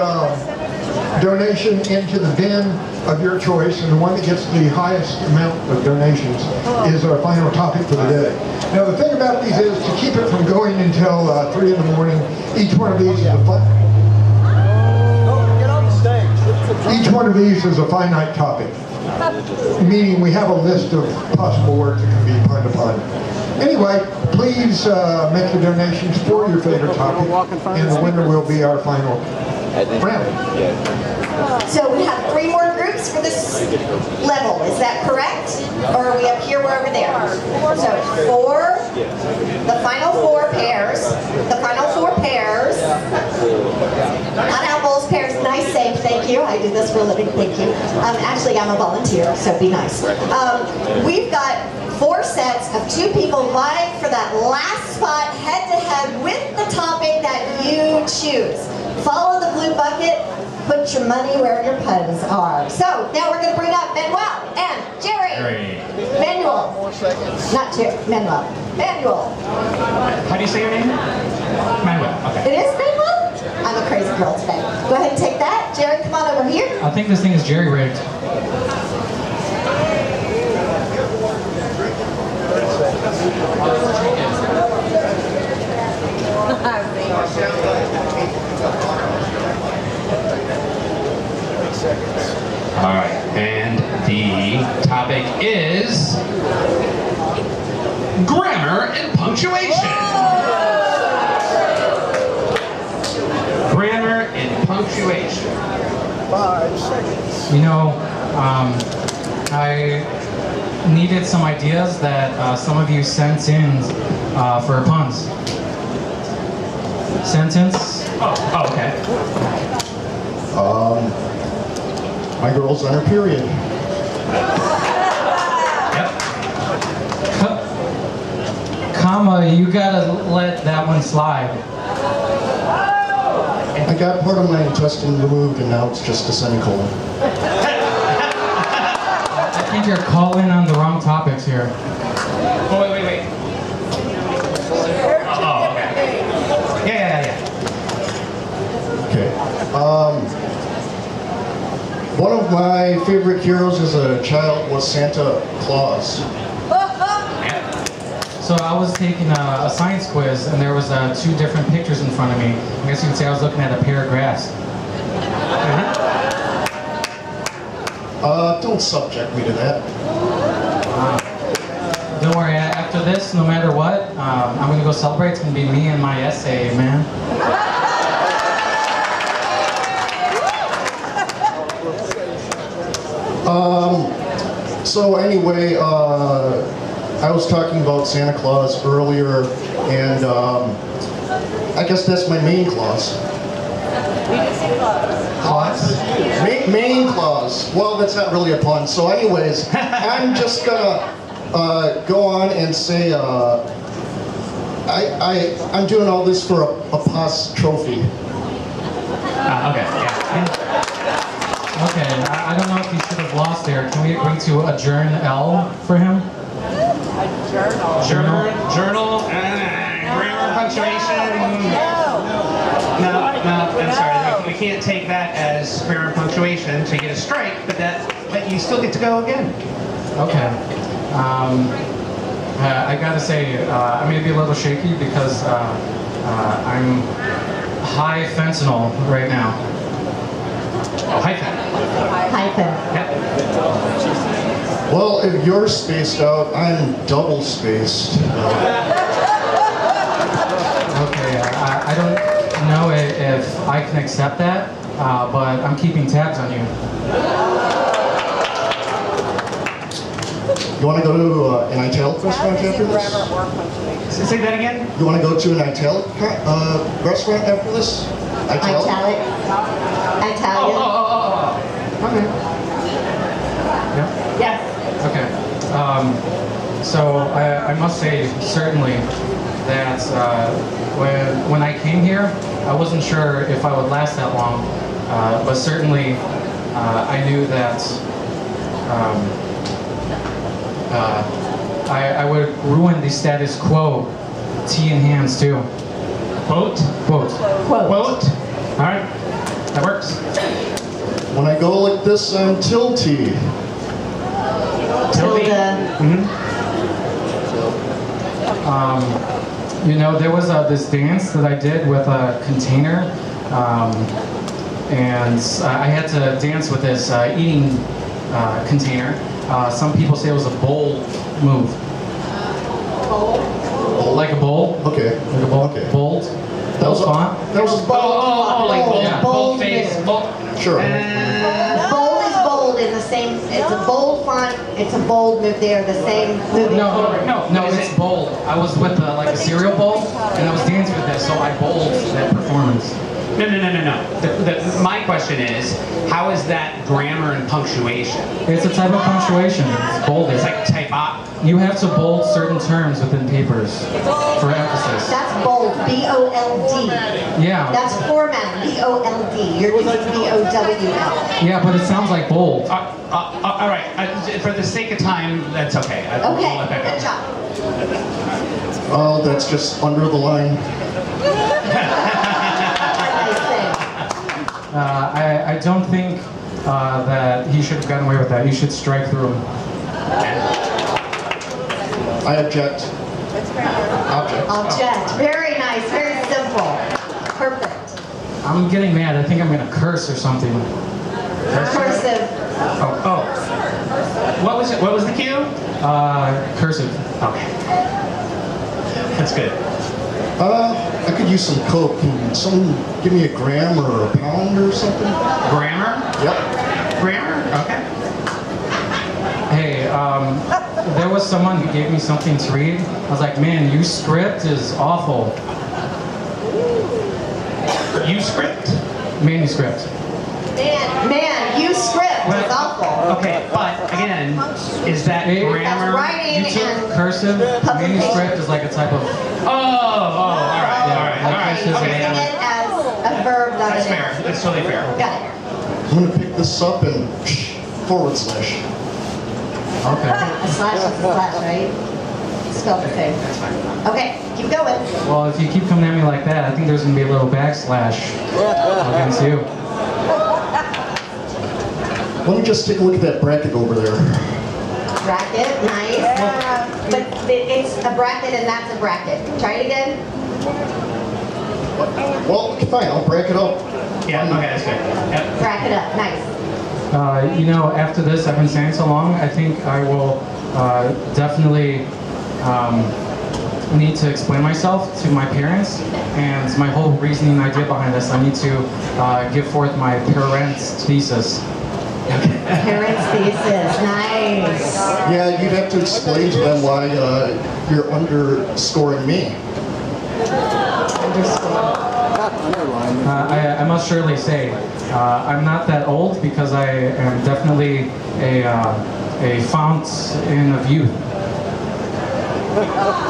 donation into the bin of your choice, and the one that gets the highest amount of donations is our final topic for the day. Now the thing about these is to keep it from going until 3 in the morning, each one of these is a finite topic. Meaning we have a list of possible words that can be pun upon. Anyway, please make your donations for your favorite topic, and the winner will be our final round. So we have 3 more groups for this level, is that correct? Or are we up here, we're over there? So 4, the final 4 pairs, not apples, pears, nice save, thank you. I do this for a living, thank you. Actually, I'm a volunteer, so be nice. We've got 4 sets of 2 people vying for that last spot head-to-head with the topic that you choose. Follow the blue bucket, put your money where your puns are. So, now we're going to bring up Manuel and Jerry. Manuel. Not Jerry, Manuel. Manuel. How do you say your name? Manuel, okay. It is Manuel? I'm a crazy girl today. Go ahead and take that. Jerry, come on over here. I think this thing is jerry-rigged. All right, and the topic is grammar and punctuation. Grammar and punctuation. 5 seconds. You know, I needed some ideas that some of you sent in for puns. Sentence? Oh, okay. My girl's on her period. Yep. Comma, you gotta let that one slide. I got part of my intestine removed and now it's just a semicolon. I think you're calling on the wrong topics here. Oh, wait. Oh, okay. Yeah. Okay. One of my favorite heroes as a child was Santa Claus. So I was taking a science quiz, and there was 2 different pictures in front of me. I guess you could say I was looking at a pair of graphs. Don't subject me to that. Don't worry, after this, no matter what, I'm going to go celebrate. It's going to be me and my essay, man. So anyway, I was talking about Santa Claus earlier, and I guess that's my main clause. Main clause. Well, that's not really a pun. So anyways, I'm just gonna go on and say I'm doing all this for a POS trophy. Okay, yeah. Okay, I don't know if he should have lost there. Can we agree to adjourn L for him? Journal, grammar, punctuation. No, I'm sorry. We can't take that as grammar and punctuation, so you get a strike, but you still get to go again. Okay. I gotta say, I'm gonna be a little shaky because I'm high fentanyl right now. Oh, high fentanyl. Hyphen. Yep. Well, if you're spaced out, I'm double spaced. Okay, I don't know if I can accept that, but I'm keeping tabs on you. You want to go to an italic restaurant after this? Say that again? You want to go to an italic restaurant after this? Italic. Italian. Okay. Yeah? Yes. Okay. So I must say, certainly, that when I came here, I wasn't sure if I would last that long, but certainly I knew that I would ruin the status quo, tea in hands too. Quote? Quote. Quote. All right, that works. When I go like this, I'm tilty. You know, there was this dance that I did with a container, and I had to dance with this eating container. Some people say it was a bowl move. Like a bowl? Okay. Like a bowl? Okay. Bold? That was fun? That was Oh, like bold, Yeah. bold face. Bold. Sure. Bold is bold in the same, it's a bold font, it's a bold move there, the same moving forward. No, it's bold. I was with like a cereal bowl, and I was dancing with this, so I bowled that performance. No. My question is, how is that grammar and punctuation? It's a type of punctuation. It's bolded. It's like type up. You have to bold certain terms within papers for emphasis. That's bold, B-O-L-D. Yeah. That's format, B-O-L-D. You're using B-O-W-L. Yeah, but it sounds like bold. All right, for the sake of time, that's okay. Okay, good job. Oh, that's just under the line. I don't think that he should have gotten away with that. You should strike through him. I object. Object. Very nice, very simple. Perfect. I'm getting mad. I think I'm going to curse or something. Cursive. Oh. What was it? What was the cue? Cursive. Okay. That's good. I could use some Coke. Can someone give me a gram or a pound or something? Grammar? Yep. Grammar? Okay. Hey, there was someone who gave me something to read. I was like, man, your script is awful. You script? Manuscript. Man, you script is awful. Okay, but again, is that grammar? That's writing You took and cursive. Manuscript is like a type of. All right. Using it as a verb, not That's an fair. noun. That's totally fair. Got it. I'm going to pick this up and forward slash. Okay. A slash is a slash, right? Spelled the same. That's fine. Okay, keep going. Well, if you keep coming at me like that, I think there's going to be a little backslash against you. Let me just take a look at that bracket over there. Bracket, nice. But it's a bracket and that's a bracket. Try it again. Well, okay, fine. I'll break it up. Yeah, okay, that's good. Yep. Bracket up, nice. You know, after this, I've been saying so long, I think I will definitely need to explain myself to my parents, and my whole reasoning idea behind this, I need to give forth my parents' thesis. Parents' thesis, nice. Yeah, you'd have to explain to them why you're underscoring me. I must surely say, I'm not that old because I am definitely a font of youth.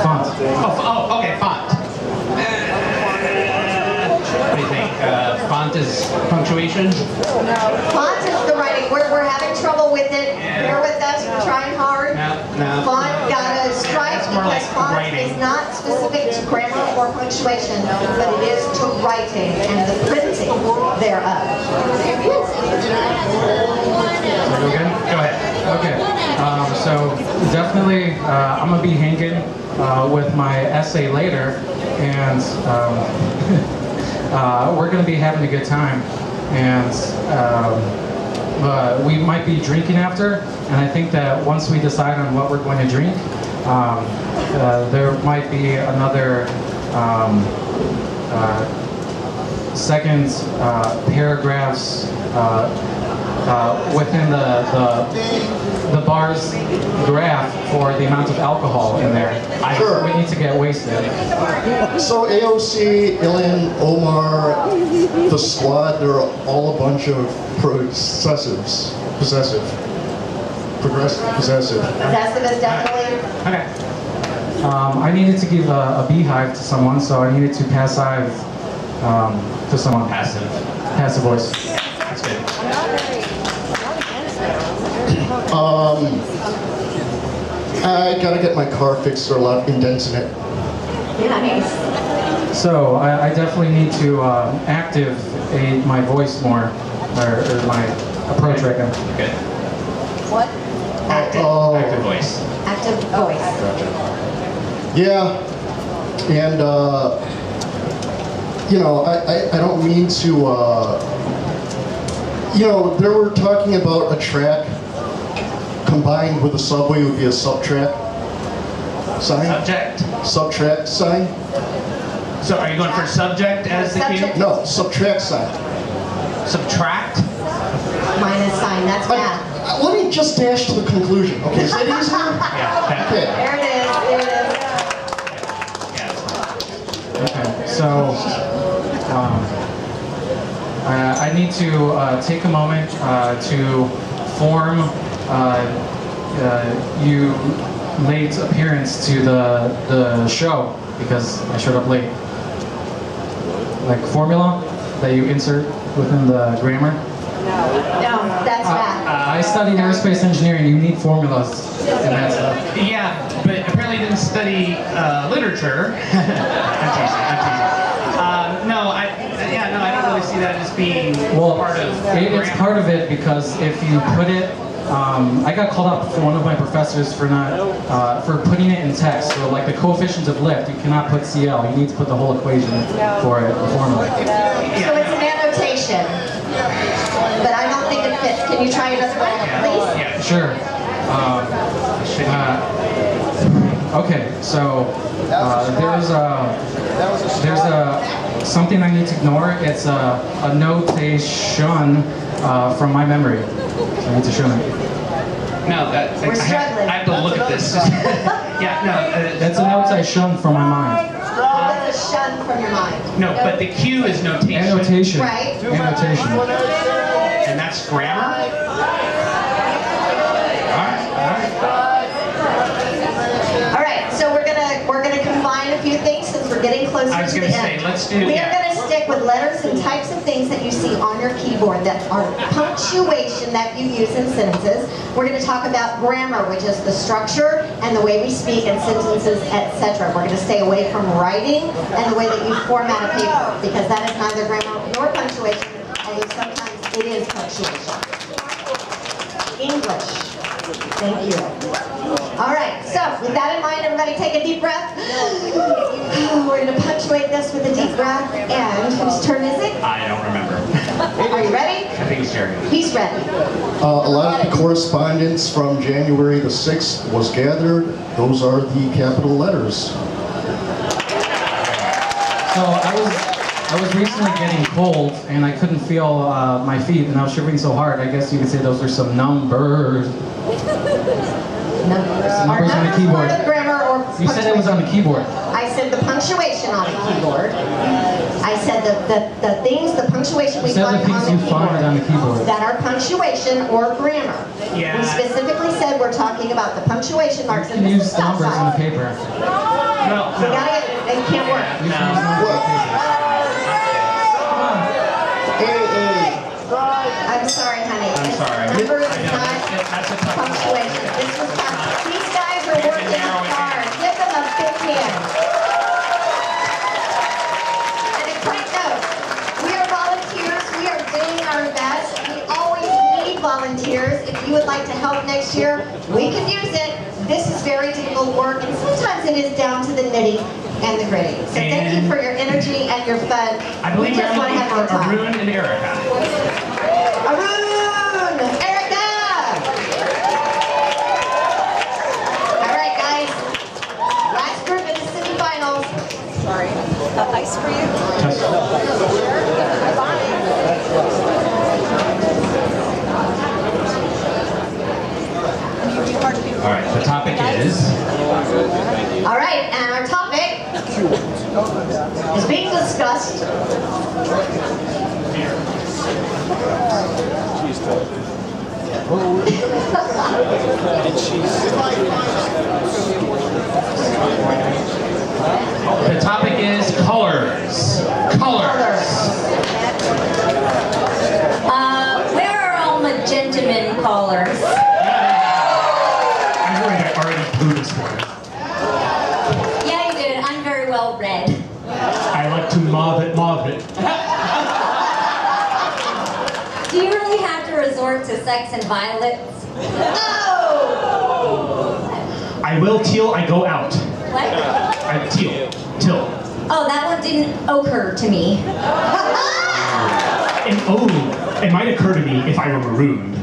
Font. Oh, okay, font. What do you think? Font is punctuation? Font is the writing. We're having trouble with it. Bear with us. We're trying hard. No. Font got a strike That's more because like font writing. is not specific to grammar or punctuation, but it is to writing and the printing thereof. Go again? Go ahead. Okay. So definitely, I'm gonna be hanging with my essay later, and we're gonna be having a good time. And we might be drinking after, and I think that once we decide on what we're going to drink, there might be another second paragraphs within the bar's graph for the amount of alcohol in there. Sure. We need to get wasted. So AOC, Ilian, Omar, the squad, they're all a bunch of progressive. Possessive is definitely. Okay. I needed to give a beehive to someone, so I needed to passive to someone. Passive voice. That's good. I gotta get my car fixed. There are a lot of indents in it. Nice. So I definitely need to activate my voice more, or my approach right now. Good. What? Active voice. Active voice. Yeah, and you know, I don't mean to. You know, they were talking about a track combined with a subway would be a subtrack sign. Subject. Subtract sign. So are you going for subject as the cue? No, subtract sign. Subtract? Minus sign, that's math. Let me just dash to the conclusion. Okay, is that easier? Yeah. Okay. There it is, Okay, so I need to take a moment to form you late appearance to the show because I showed up late. Like formula that you insert within the grammar. No, that's math. I studied aerospace engineering. You need formulas and that stuff. Yeah, but apparently didn't study literature. I'm teasing. No, I don't really see that as being part of it's part of it because if you put it, I got called up for one of my professors for not for putting it in text. So like the coefficient of lift, you cannot put CL. You need to put the whole equation for it, the formula. So it's an annotation, but I don't think it fits. Can you try it as well, please? Yeah, sure. Okay, so there's something I need to ignore. It's a notation from my memory. So I need to show it. No, I have to look at this. Yeah, no. That's a note I shunned from my mind. That's a shun from your mind. No, but the cue is notation. Annotation. Right. Annotation. And that's grammar? All right, so we're gonna combine a few things since we're getting closer I was to the going to end. say, let's do. We are going to stick with letters and types of things that you see on your keyboard that are punctuation that you use in sentences. We're going to talk about grammar, which is the structure and the way we speak in sentences, etc. We're going to stay away from writing and the way that you format a paper because that is neither grammar nor punctuation, although sometimes it is punctuation. English. Thank you. All right, so with that in mind, everybody take a deep breath. We're going to punctuate this with a deep breath. And whose turn is it? I don't remember. Are you ready? I think it's Jerry. He's ready. A lot of the correspondence from January the 6th was gathered. Those are the capital letters. So I was recently getting cold and I couldn't feel my feet and I was shivering so hard. I guess you could say those are some numbers. Numbers. Numbers on the keyboard. Part of grammar or You said it was on the keyboard. I said the punctuation on the keyboard. I said the things, the punctuation we You said find the things on the you find on the keyboard. that are punctuation or grammar. Yeah. We specifically said we're talking about the punctuation marks You and can this is use stop numbers on the signs. paper. No. We gotta get, it can't work. You can use numbers on the paper. I'm sorry, honey. I'm sorry. Numbers I is know, not that's a tough punctuation. This was fun. These guys are working hard. Give them a big hand. And a quick note, we are volunteers. We are doing our best. We always need volunteers. If you would like to help next year, we can use it. This is very difficult work, and sometimes it is down to the nitty and the gritty. So thank you for your energy and your fun. I believe we we're just want to looking have a for good time. Arune and Erika. Arune! voice for you? All right, the topic is... All right, and our topic is being discussed. The topic is colors. Colors. Where are all magentaman callers? I already blew this one. Yeah, you did. I'm very well read. I like to mauve it. Do you really have to resort to sex and violets? I will teal, I go out. What? I'm teal. Till. Oh, that one didn't occur to me. And oh, it might occur to me if I were marooned.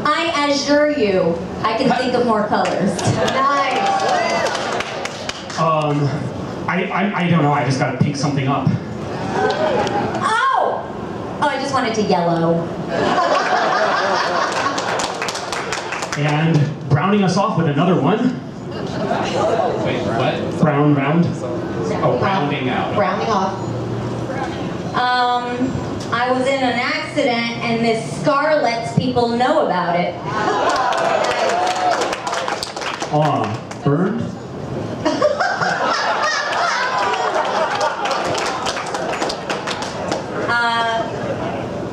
I assure you, I can think of more colors. Nice. I don't know, I just gotta pick something up. Oh! Oh, I just wanted to yellow. And browning us off with another one. Wait, what? Brown round. Oh, rounding out. Rounding off. I was in an accident and this scar lets people know about it. Burned?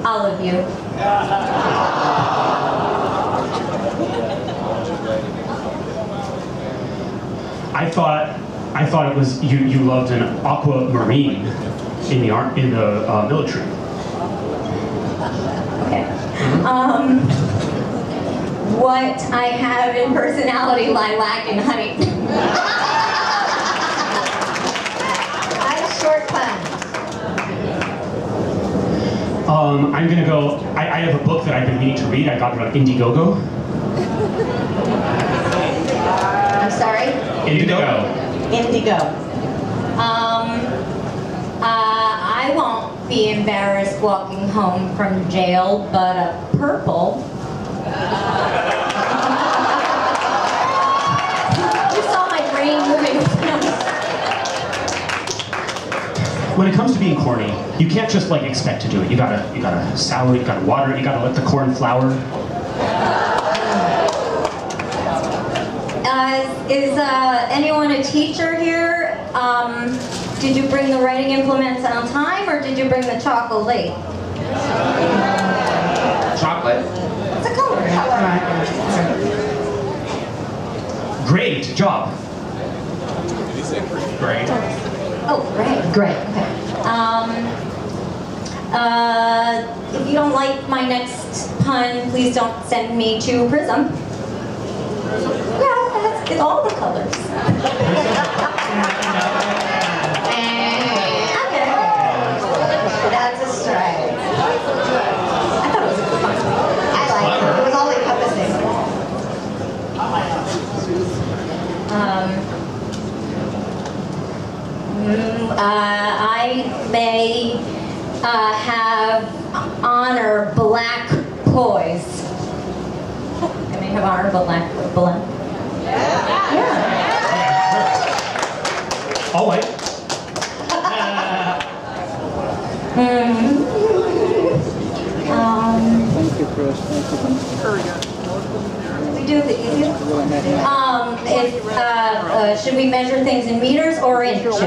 All of you. I thought it was you loved an aquamarine in the military. Okay. What I have in personality, lilac, and height. Nice short pun. I'm gonna go. I have a book that I've been meaning to read. I got it on Indiegogo. I'm sorry? Indigo. Indigo. I won't be embarrassed walking home from jail, but a purple. You saw my brain moving. When it comes to being corny, you can't just like expect to do it. You gotta sour it, you gotta water it, you gotta let the corn flour. Is anyone a teacher here? Did you bring the writing implements on time, or did you bring the chocolate late? Chocolate. It's a color. Great job. Great. Oh, great, great. Okay. If you don't like my next pun, please don't send me to Prism. Yeah, it's all the colors. Okay. That's a strike. I thought it was a good pun. I liked it. It was all encompassing. I may have honor black poise. I may have honor black. Yeah. All right. Thank you, Chris. Thank you. We do the easiest. Should we measure things in meters or inches?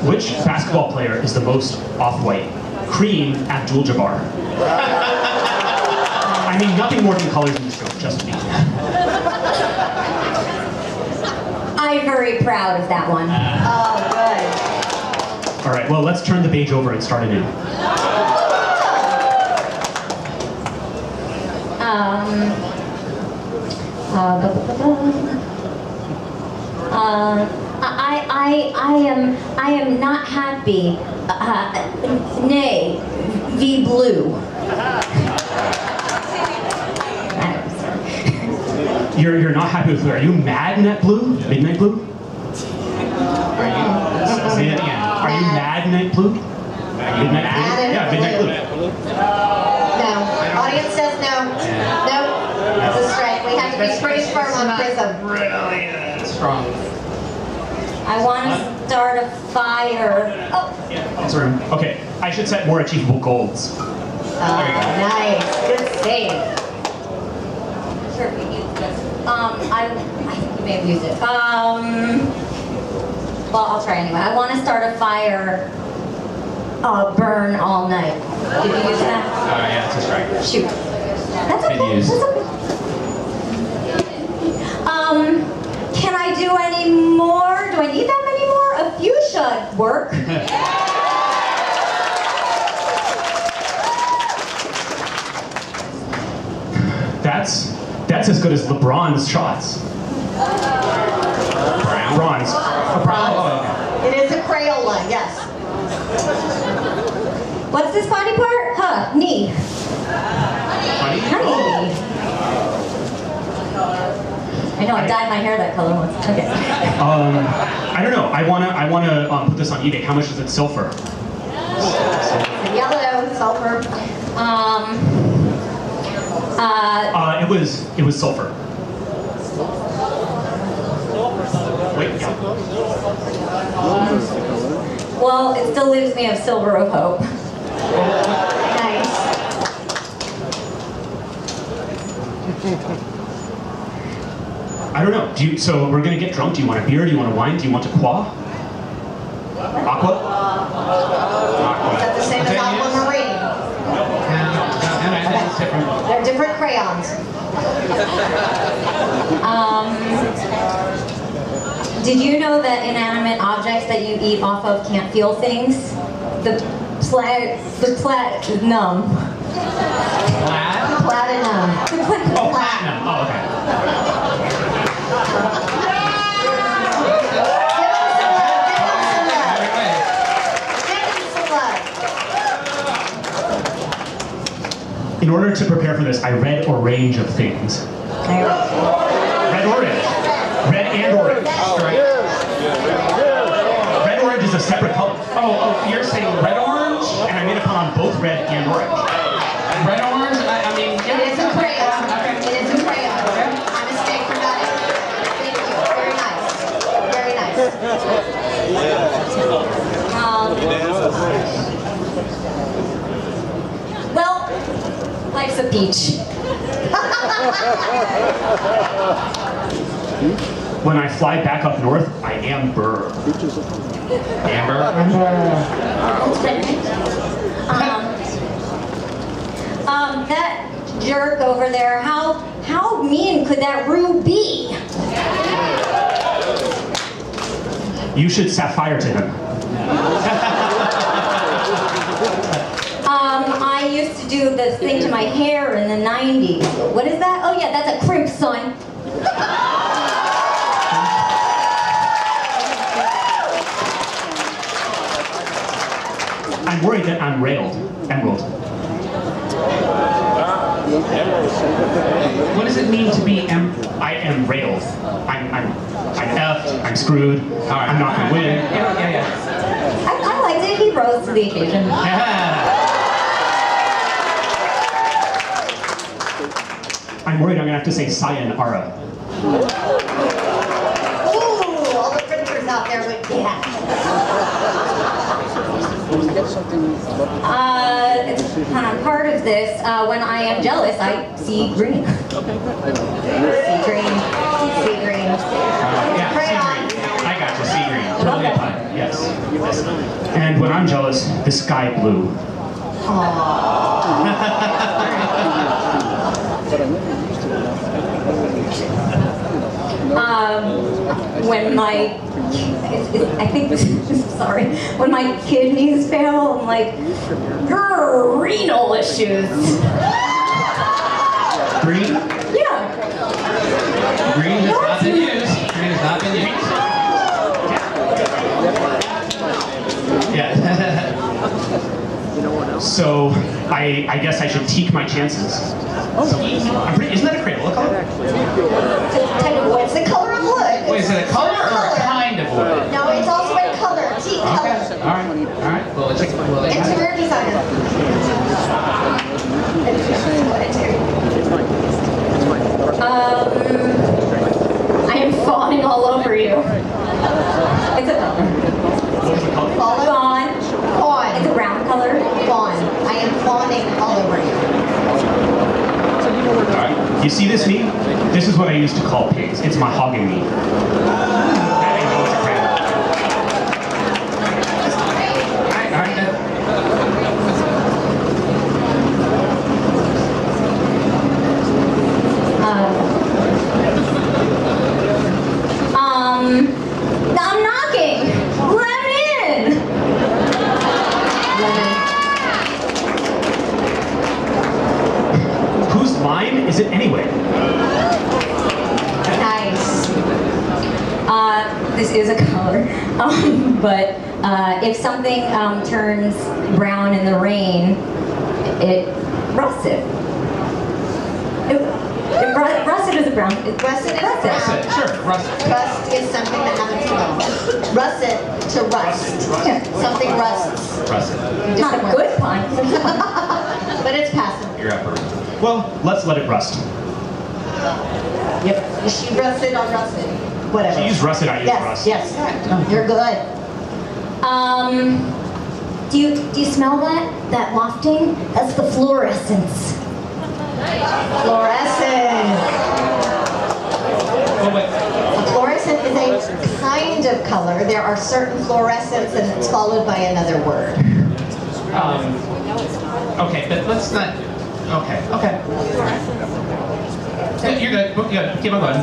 Which basketball player is the most off-white? Kareem Abdul-Jabbar. I mean, nothing more than colors in the show, just me. I'm very proud of that one. Oh, good. All right, well, let's turn the page over and start anew. I am not happy. Nay, V blue. You're not happy with Blue. Are you mad, Net Blue? Midnight Blue? Are you? Say it again. Are you mad, Night Blue? Midnight Blue? Yeah, Midnight Blue. No. Audience says no. Nope. That's a strike. We have to be pretty firm on Prism. Really strong. I want to start a fire. Oh. That's room. Okay, I should set more achievable goals. Nice. Good save. Sure, we use this. I think you may have used it. Well, I'll try anyway. I want to start a fire. Burn all night. Did you use that? Yeah, it's a strike. Shoot. That's okay. Good use. That's okay. Can I do any more? Do I need that many more? A few should work. That's as good as LeBron's shots. Bronze. It is a Crayola, yes. What's this body part? Huh, knee. Honey. I know, I dyed my hair that color once. Okay. I don't know. I wanna put this on eBay. How much does it sell for? Yellow, sulfur. It was sulfur. Wait, yeah. Well, it still leaves me a silver of hope. Nice. I don't know. So we're gonna get drunk. Do you want a beer? Do you want a wine? Do you want a qua? Aqua? Is that the same as aquamarine? They're different crayons. Did you know that inanimate objects that you eat off of can't feel things? The platinum. Platinum. Oh, platinum. Oh, okay. In order to prepare for this, I read a range of things. Red orange. Red and orange. Red orange is a separate color. Oh, you're saying red orange? And I'm going to put on both red and orange. Red orange? I mean... It is a crayon. It is a crayon. My mistake for that. Thank you. Very nice. Very nice. Well, life's a peach. When I fly back up north, I amber. Amber? That jerk over there, how mean could that Rue be? You should set fire to him. I used to do this thing to my hair in the 90s. What is that? Oh yeah, that's a crimp, son. I'm worried that I'm railed. Emerald. What does it mean to be I am railed. I'm effed, I'm screwed, I'm not gonna win. Yeah. I liked it, he rose to the occasion. I'm worried I'm gonna have to say sayonara. Ooh, all the printers out there would yeah. It's kind of part of this. When I am jealous, I see green. See green. See green. Yeah, sea green. I got you, sea green. Totally fine. Yes. And when I'm jealous, the sky blue. When my, I think, sorry, when my kidneys fail, I'm like, renal issues. Green? Yeah. Green has not been used. Green has not been used. Yeah. So I guess I should teak my chances. Isn't that a Crayola color? It's the color of wood. Wait, is it a color or a kind of wood? No, it's also a color, teak color. Okay. All right. Well, Interior designer. I am fawning all over you. It's a fawn. Fawn. It's a brown color. Fawn. I am fawning all over you. Alright. You see this meat? This is what I used to call pigs. It's mahogany meat. I'm knocking. Let me in. Whose line is it anyway? Nice. This is a color, but if something turns brown in the rain, it rusted. Rusted is a brown. Rusted is brown. Sure, rusted. Rust is something that happens to them. Rusted to rust. Yeah. Something rusts. Rusted. Not a good pun. But it's passive. You're up. Well, let's let it rust. Yep. Is she rusted or rusted? Whatever. She used rusted, I used rust. Yes. You're good. Do you smell that wafting? That's the fluorescence. Fluorescent. Oh, wait. A fluorescent is a kind of color. There are certain fluorescents and it's followed by another word. Okay, but let's not. Okay. You're good. Good. Keep on going.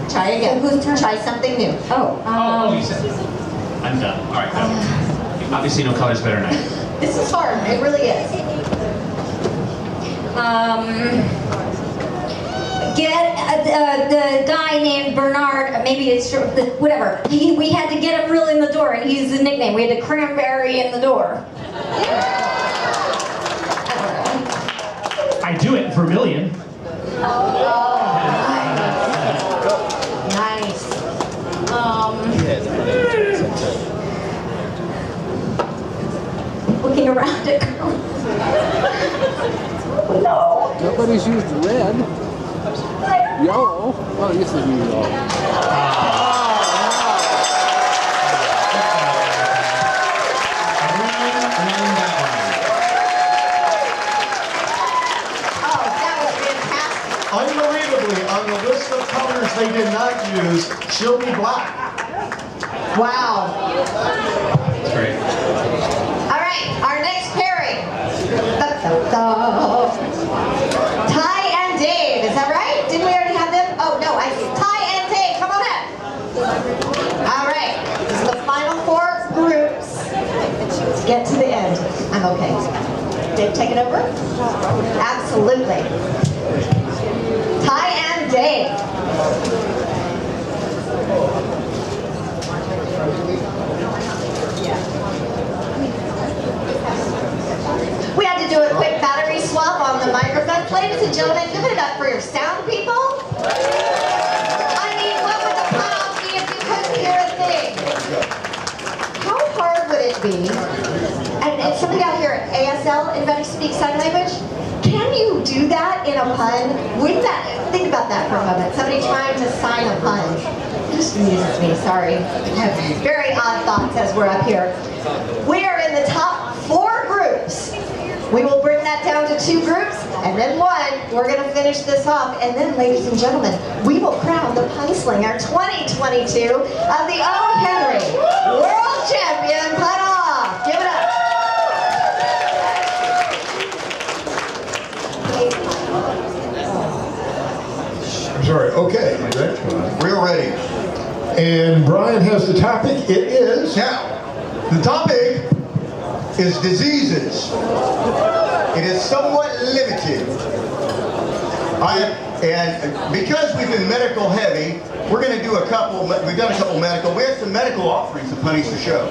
Try again. Try something new. Oh, you said. I'm done. All right. No. Obviously, no color's better than I. This is hard. It really is. Get the guy named Bernard, maybe it's whatever. We had to get him really in the door, and he's the nickname. We had to cranberry in the door. I do it, vermilion. Nice. Looking around at No. Nobody's used red. Yellow. Oh, this is yellow. Unbelievably, on the list of colors they did not use, she'll be black. Wow. That's great. All right, our next pairing. Ty and Dave, is that right? Didn't we already have them? Oh, no, I see. Ty and Dave, come on up. All right, this is the final 4 groups. Let's get to the end. I'm okay. Dave, take it over? Absolutely. Ty and Dave. We had to do a quick battery swap on the microphones. Ladies and gentlemen, give it up for your sound people. I mean, what would the cutoff be if you couldn't hear a thing? How hard would it be? And somebody out here at ASL, anybody speak sign language? Can you do that in a pun? Wouldn't that, think about that for a moment. Somebody trying to sign a pun. It just amuses me, sorry. I have very odd thoughts as we're up here. We are in the top 4 groups. We will bring that down to 2 groups, and then 1. We're going to finish this off, and then, ladies and gentlemen, we will crown the Punslinger 2022 of the O. Henry World Champion Pun Off. Give it up. I'm sorry, okay. We're ready. And Brian has the topic. It is... Now, the topic is diseases. It is somewhat limited. And because we've been medical heavy, we're going to do we've done a couple medical, we have some medical offerings to punish the show.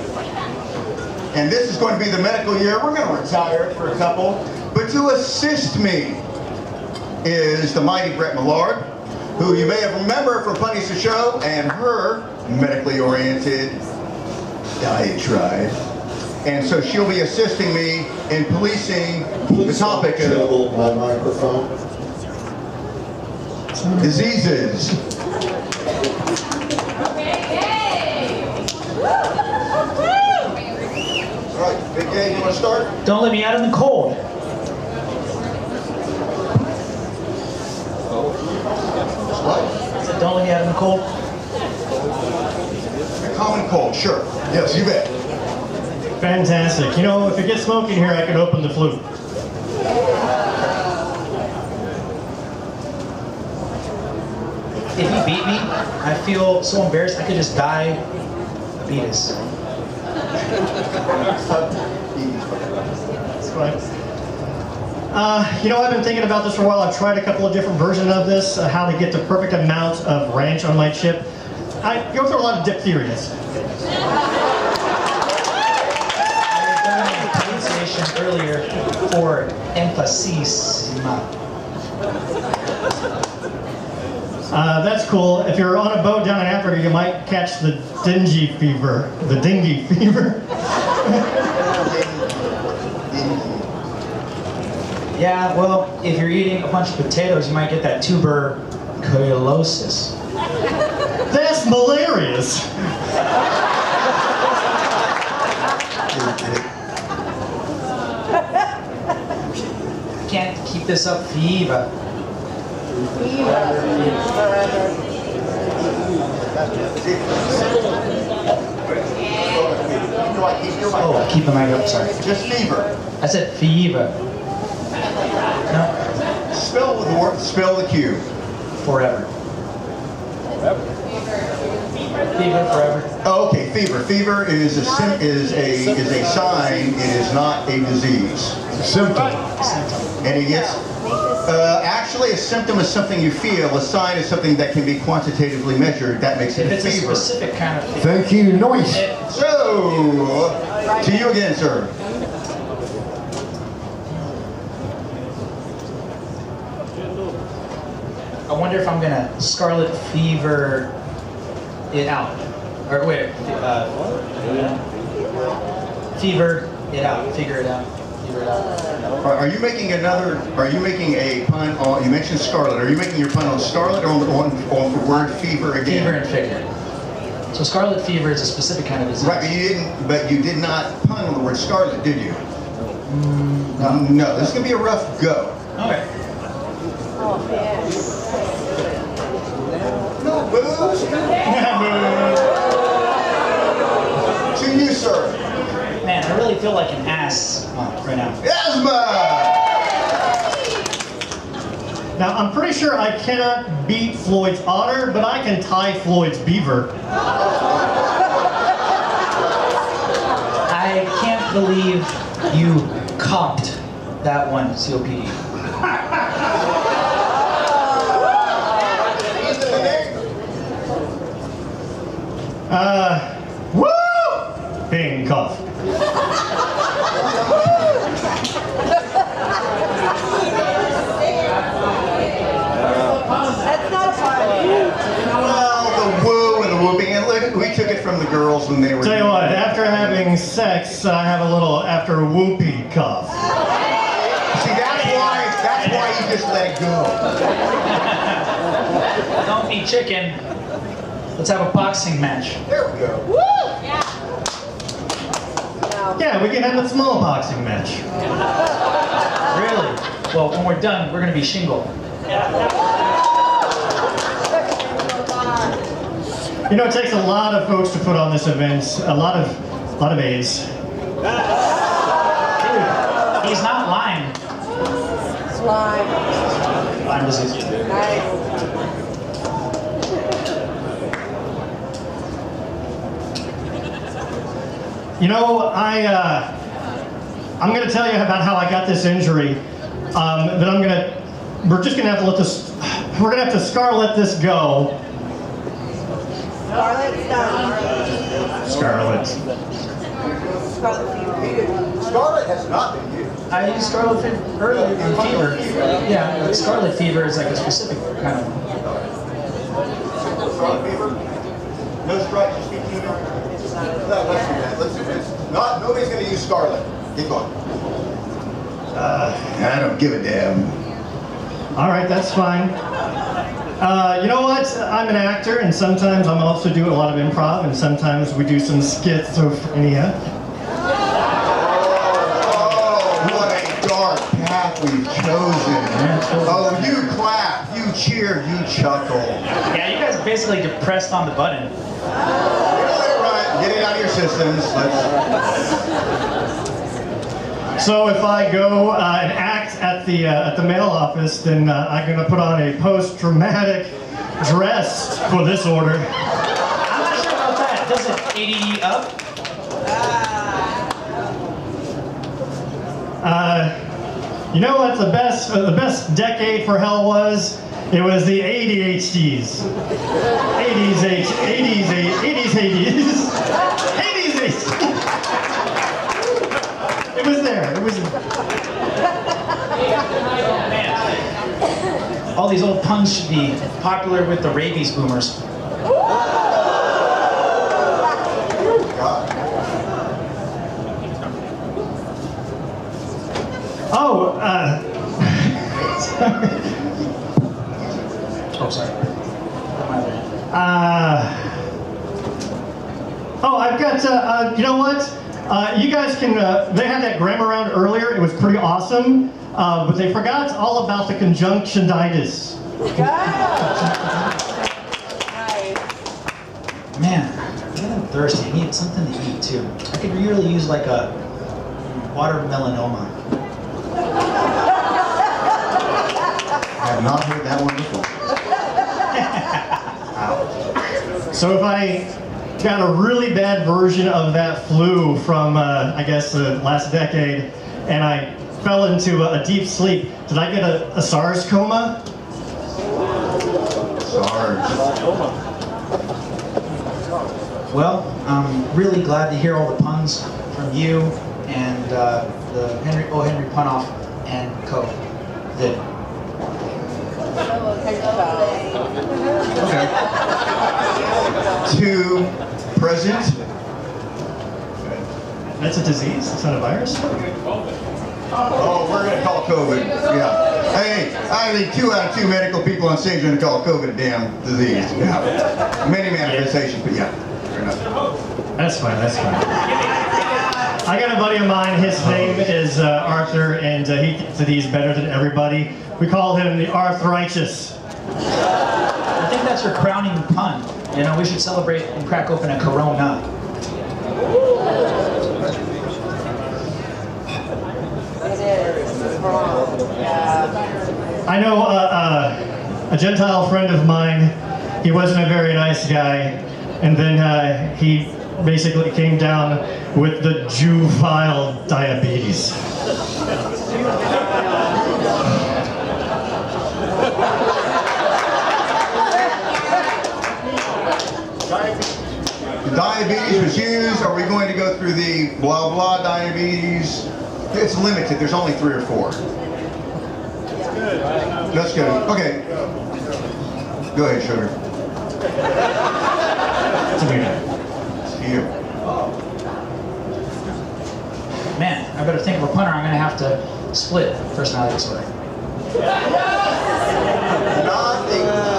and this is going to be the medical year. We're going to retire for a couple. But to assist me is the mighty Brett Millard, who you may have remembered from Punny's Show and her medically oriented diatribe. And so she'll be assisting me in policing the topic of my microphone. Diseases. Alright, Big Gay, you want to start? Don't let me out in the cold. What? I said, don't let me out in the cold. A common cold, sure. Yes, you bet. Fantastic. You know, if it gets smoky in here, I could open the flute. If you beat me, I feel so embarrassed. I could just die beatus. That's fine. You know, I've been thinking about this for a while. I've tried a couple of different versions of this, how to get the perfect amount of ranch on my chip. I go through a lot of diphtherias. Pronunciation earlier for emphasissima. That's cool. If you're on a boat down in Africa, you might catch the dingy fever. The dingy fever. Yeah, well, if you're eating a bunch of potatoes, you might get that tuberculosis. That's malarious. Can't keep this up, fever. Oh, keep the mic up, sorry. Just fever. I said fever. No. Spell the word, spell the cue. Forever. Fever forever. Oh, okay, fever. Fever is a sign. It is not a disease. Symptom. And it gets. Actually, a symptom is something you feel. A sign is something that can be quantitatively measured. That makes it a If it's fever. a specific kind of fever. Thank you, noise. So, to you again, sir. I wonder if I'm gonna scarlet fever it out. Or wait, fever it out, figure it out, fever it out. Are you making another? Are you making a pun on? You mentioned scarlet. Are you making your pun on scarlet or on the word fever again? Fever and figure. So scarlet fever is a specific kind of disease. Right, but you didn't. But you did not pun on the word scarlet, did you? No. No. This is gonna be a rough go. Okay. No booze. To you, sir. Man, I really feel like an ass right now. Asthma. Now, I'm pretty sure I cannot beat Floyd's otter, but I can tie Floyd's beaver. I can't believe you copped that one, COPD. Woo! Bing cough. That's not a fun. Well, the woo and the whooping, and look, we took it from the girls when they were. Tell you what, after having sex, I have a little after whoopee cough. See, that's why you just let it go. Don't be chicken. Let's have a boxing match. There we go. Woo! Yeah. Yeah, we can have a small boxing match. Really? Well, when we're done, we're gonna be shingle. You know, it takes a lot of folks to put on this event. A lot of A's. Dude, he's not Lyme. Slime. Lyme disease. Nice. You know, I'm going to tell you about how I got this injury, but we're just going to have to we're going to have to let this go. Scarlet's done. Scarlet. Scarlet has not been used. I used scarlet fever. Yeah, scarlet fever is like a specific kind of one. Scarlet fever? No stripes, just keep fever? Let's do that. Let's do this. Nobody's going to use scarlet. Keep going. I don't give a damn. All right, that's fine. You know what? I'm an actor, and sometimes I'm also doing a lot of improv, and sometimes we do some schizophrenia. What a dark path we've chosen. Oh, you clap, you cheer, you chuckle. Yeah, you guys basically depressed on the button. Get it out of your systems. So if I go and act at the mail office, then I'm going to put on a post-traumatic dress for this order. I'm not sure about that. Does it 80 up? You know what the best decade for hell was? It was the 80s. 80s. It was there. It was. All these old puns should be popular with the rabies boomers. Oh, Oh, sorry. I've got, you know what? You guys can, they had that grammar round earlier. It was pretty awesome. But they forgot all about the conjunctionitis. Man, I'm getting thirsty. I need something to eat too. I could really use like a water melanoma. I have not heard that one before. So if I got a really bad version of that flu from, I guess, the last decade, and I fell into a deep sleep, did I get a SARS coma? SARS. Well, I'm really glad to hear all the puns from you and the Henry Punoff and Co. That. Okay. To present. That's a disease? It's not a virus? Oh, we're going to call COVID. Yeah. Hey, I think 2 out of 2 medical people on stage are going to call COVID a damn disease. Yeah. Many manifestations, but yeah. Fair enough. That's fine, that's fine. I got a buddy of mine, his name is Arthur, and he thinks that he's better than everybody. We call him the Arthritis. I think that's your crowning pun. You know, we should celebrate and crack open a Corona. I know a Gentile friend of mine, he wasn't a very nice guy, and then he basically came down with the juvenile diabetes. Diabetes was used. Are we going to go through the blah blah diabetes? It's limited. There's only 3 or 4. That's good. Okay. Go ahead, Sugar. See you. Man, I better think of a punter. I'm going to have to split personality disorder. Not a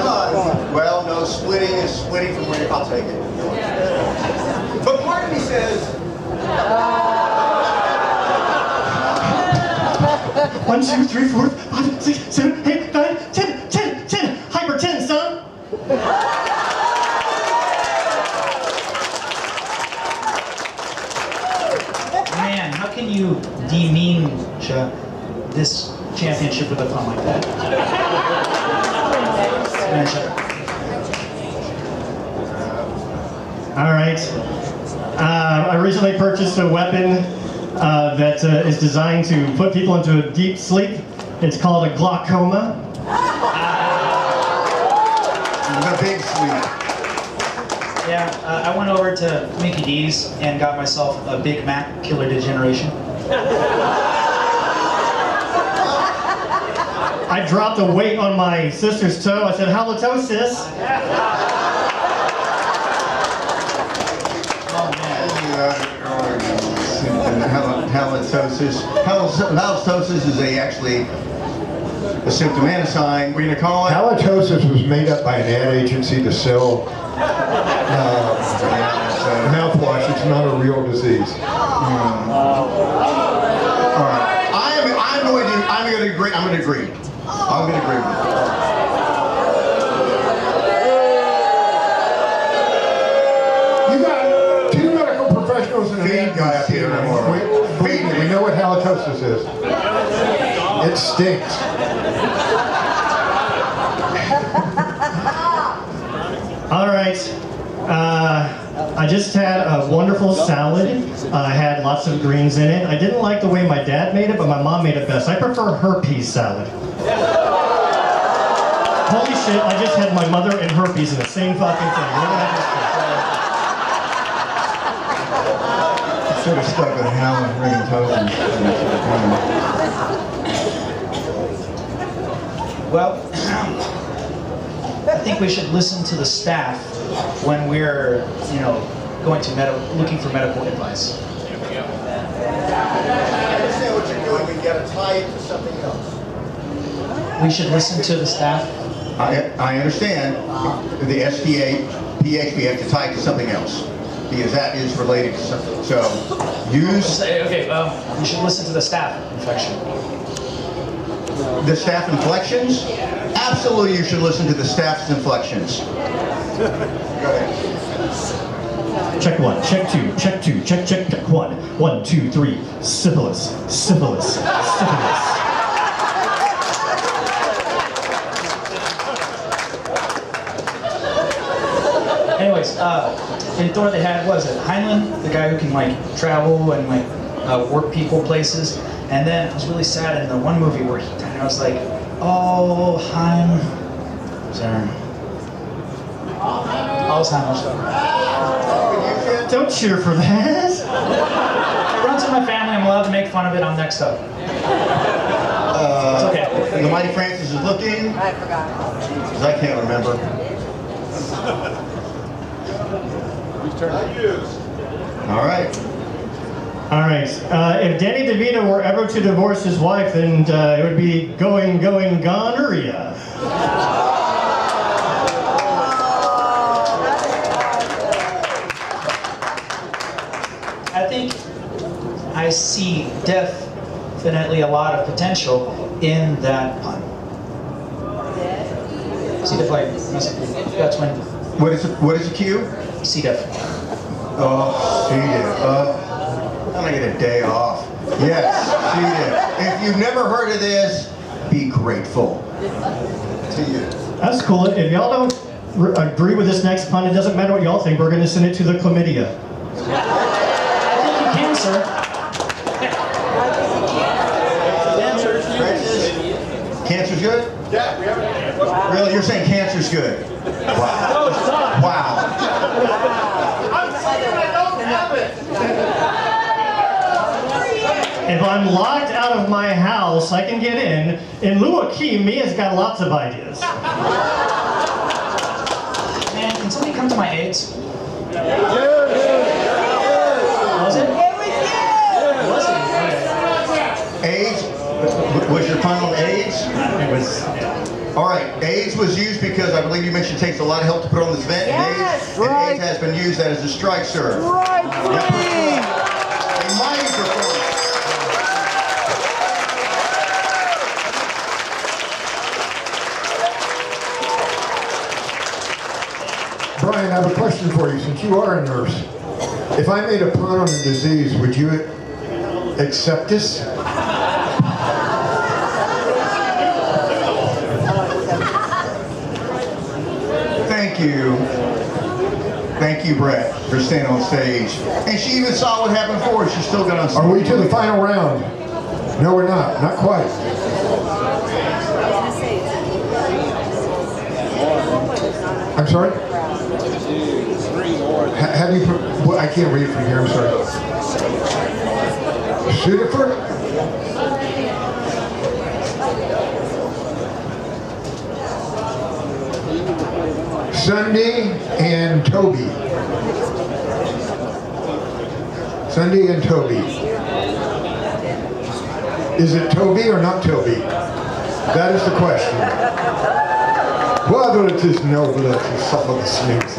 pun. Well, no, splitting is splitting from where you're. I'll take it. But part of me says. 1, 2, 3, 4, 5, 6, 7, 8, 9, 10, 10, 10. Hyper 10, son. Man, how can you demean this championship with a pun like that? All right. I recently purchased a weapon that is designed to put people into a deep sleep. It's called a glaucoma. The big sleep. Yeah, I went over to Mickey D's and got myself a Big Mac Killer Degeneration. I dropped a weight on my sister's toe. I said, halitosis. Halitosis is actually a symptom and a sign. What are you going to call it? Halitosis was made up by an ad agency to sell mouthwash. It's not a real disease. All right. I'm going to agree. I'm going to agree with you. You got two medical professionals and an ad guy up here. We know what halitosis is. It stinks. All right. I just had a wonderful salad. I had lots of greens in it. I didn't like the way my dad made it, but my mom made it best. I prefer herpes salad. Holy shit, I just had my mother and herpes in the same fucking thing. Should have stuck with Hal and Ring Toby. Well, I think we should listen to the staff when we're, going to looking for medical advice. I understand what you're doing, but you got to tie it to something else. We should listen to the staff. I understand. The STA, PH, we have to tie it to something else. Because that is related to something. So, use... Okay, you should listen to the staff inflection. The staff inflections? Absolutely you should listen to the staff's inflections. Go ahead. Check one, check two, check one. 1, 2, 3. Syphilis, syphilis, syphilis. Anyways, in Thor they had, what was it, Heinlein, the guy who can travel and work people places. And then it was really sad in the one movie where he died. I was like, oh, sorry. Alzheimer's. Don't cheer for that. It runs in my family. I'm allowed to make fun of it. I'm next up. It's okay. The Mighty Francis is looking. I forgot. Because I can't remember. All right. All right. If Danny DeVito were ever to divorce his wife, then it would be going gonorrhea. I think I see definitely a lot of potential in that pun. C def that's when. What is the cue? C def. Oh, C def. I'm gonna get a day off. Yes, C def. If you've never heard of this, be grateful. To you. That's cool. If y'all don't agree with this next pun, it doesn't matter what y'all think. We're going to send it to the chlamydia. I think you can, sir. Cancer's good? Yeah, we have it. Really? You're saying cancer's good? Wow. Wow. I'm saying I don't have it. If I'm locked out of my house, I can get in. In lieu of key, Mia's got lots of ideas. Man, can somebody come to my AIDS? Was it? Was it? AIDS? Was your pun on AIDS? It was. All right, AIDS was used because I believe you mentioned it takes a lot of help to put on this vent. Yes, and AIDS has been used as a strike, sir. Right, A mighty performance. Brian, I have a question for you. Since you are a nurse, if I made a pun on a disease, would you accept this? Thank you. Thank you, Brett, for staying on stage. And she even saw what happened for her. She still got on stage. Are we to the final round? No, we're not. Not quite. I'm sorry? 2, 3, How do you put, well, I can't read from here, I'm sorry. Sudaford? Sunday and Toby. Sunday and Toby. Is it Toby or not Toby? That is the question. Well, I don't just know that some of the snakes.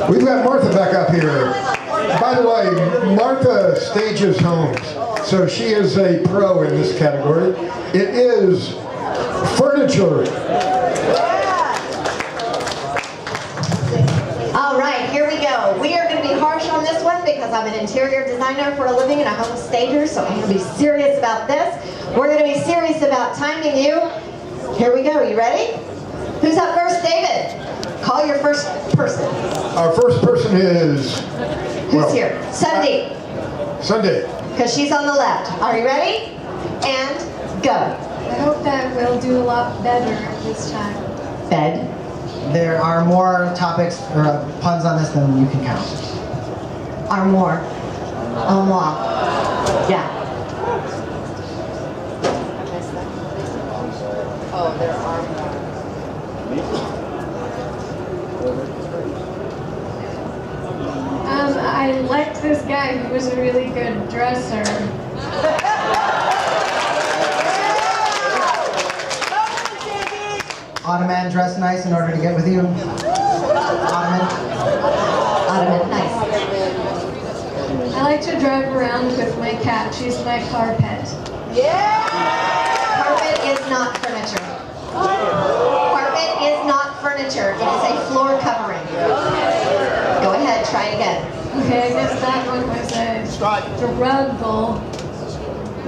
We've got Martha back up here. By the way, Martha stages homes, so she is a pro in this category. It is furniture. All right, here we go. We are going to be harsh on this one because I'm an interior designer for a living and a home stager, so I'm going to be serious about this. We're going to be serious about timing you. Here we go. You ready? Who's up first? David. Call your first person. Our first person is... Who's here? Sunday. Sunday. Because she's on the left. Are you ready? And go. I hope that we'll do a lot better this time. Bed. There are more topics or puns on this than you can count. Are more. Au revoir. Yeah. Oh, there are more. I liked this guy. He was a really good dresser. Ottoman dressed nice in order to get with you. Ottoman. Ottoman, nice. I like to drive around with my cat. She's my carpet. Yeah! Carpet is not furniture. Carpet is not furniture. It is a floor covering. Go ahead, try it again. Okay, I guess that one was a ruggle.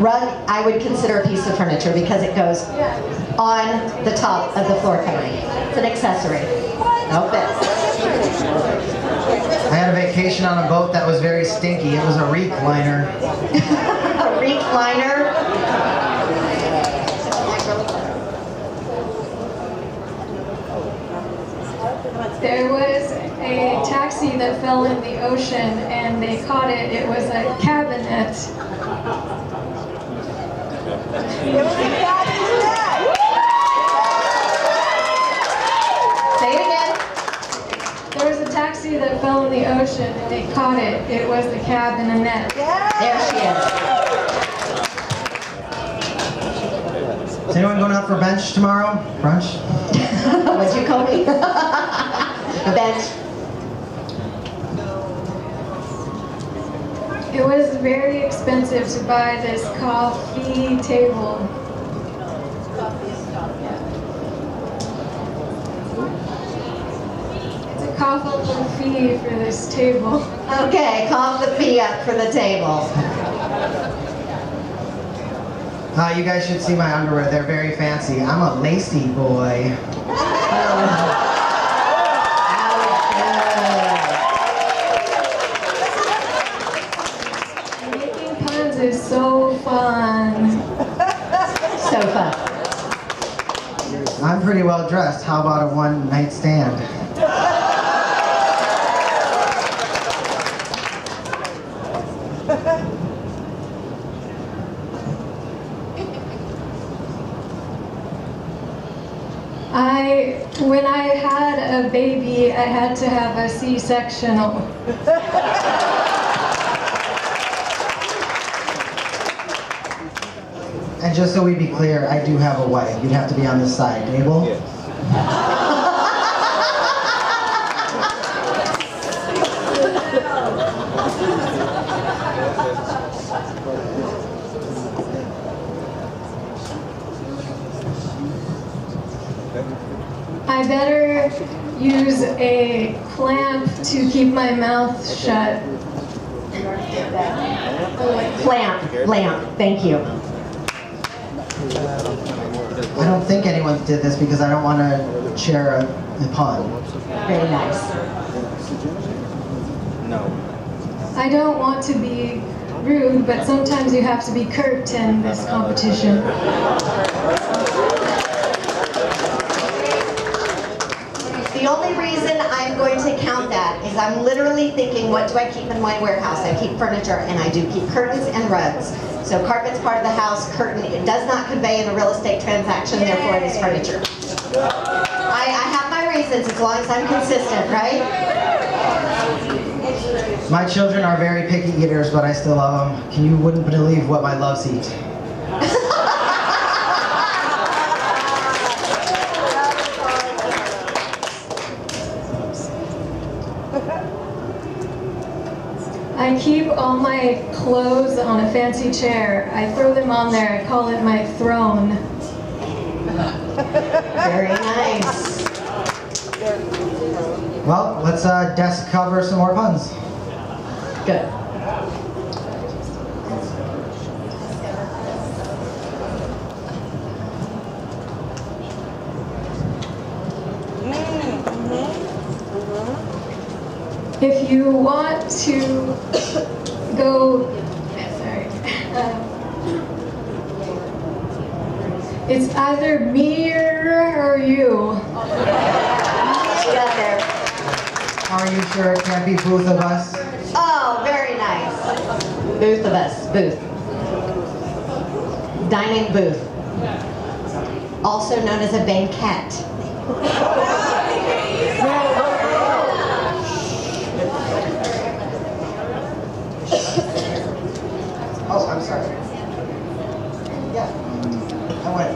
Rug, I would consider a piece of furniture because it goes on the top of the floor covering. It's an accessory. Okay. I had a vacation on a boat that was very stinky. It was a reek liner. A reek liner. There was a taxi that fell in the ocean and they caught it. It was a cabinet. Say it again. There was a taxi that fell in the ocean and they caught it. It was the cabinet. There she is. Is anyone going out for bench tomorrow? Brunch? What'd you call me? Bench. It was very expensive to buy this coffee table. It's a cough fee for this table. Okay, cough the fee up for the table. You guys should see my underwear. They're very fancy. I'm a lacy boy. Making puns is so fun. So fun. I'm pretty well dressed. How about a one-night stand? I When I had a baby, I had to have a C-sectional. And just so we be clear, I do have a wife. You'd have to be on this side. Abel? I better use a clamp to keep my mouth shut. Lamp, thank you. I don't think anyone did this because I don't want to share a pun. Very nice. I don't want to be rude, but sometimes you have to be curt in this competition. The only reason I'm going to count that is I'm literally thinking, what do I keep in my warehouse? I keep furniture, and I do keep curtains and rugs. So carpet's part of the house, curtain, it does not convey in a real estate transaction, therefore it is furniture. I have my reasons as long as I'm consistent, right? My children are very picky eaters, but I still love them. You wouldn't believe what my loves eat. I keep all my clothes on a fancy chair. I throw them on there. I call it my throne. Very nice. Well, let's desk cover some more puns. Good. If you want to go, sorry, it's either me or you. Got there. Are you sure it can't be both of us? Oh, very nice. Booth of us, booth. Dining booth. Also known as a banquette. Oh, I'm sorry. Yeah, I went.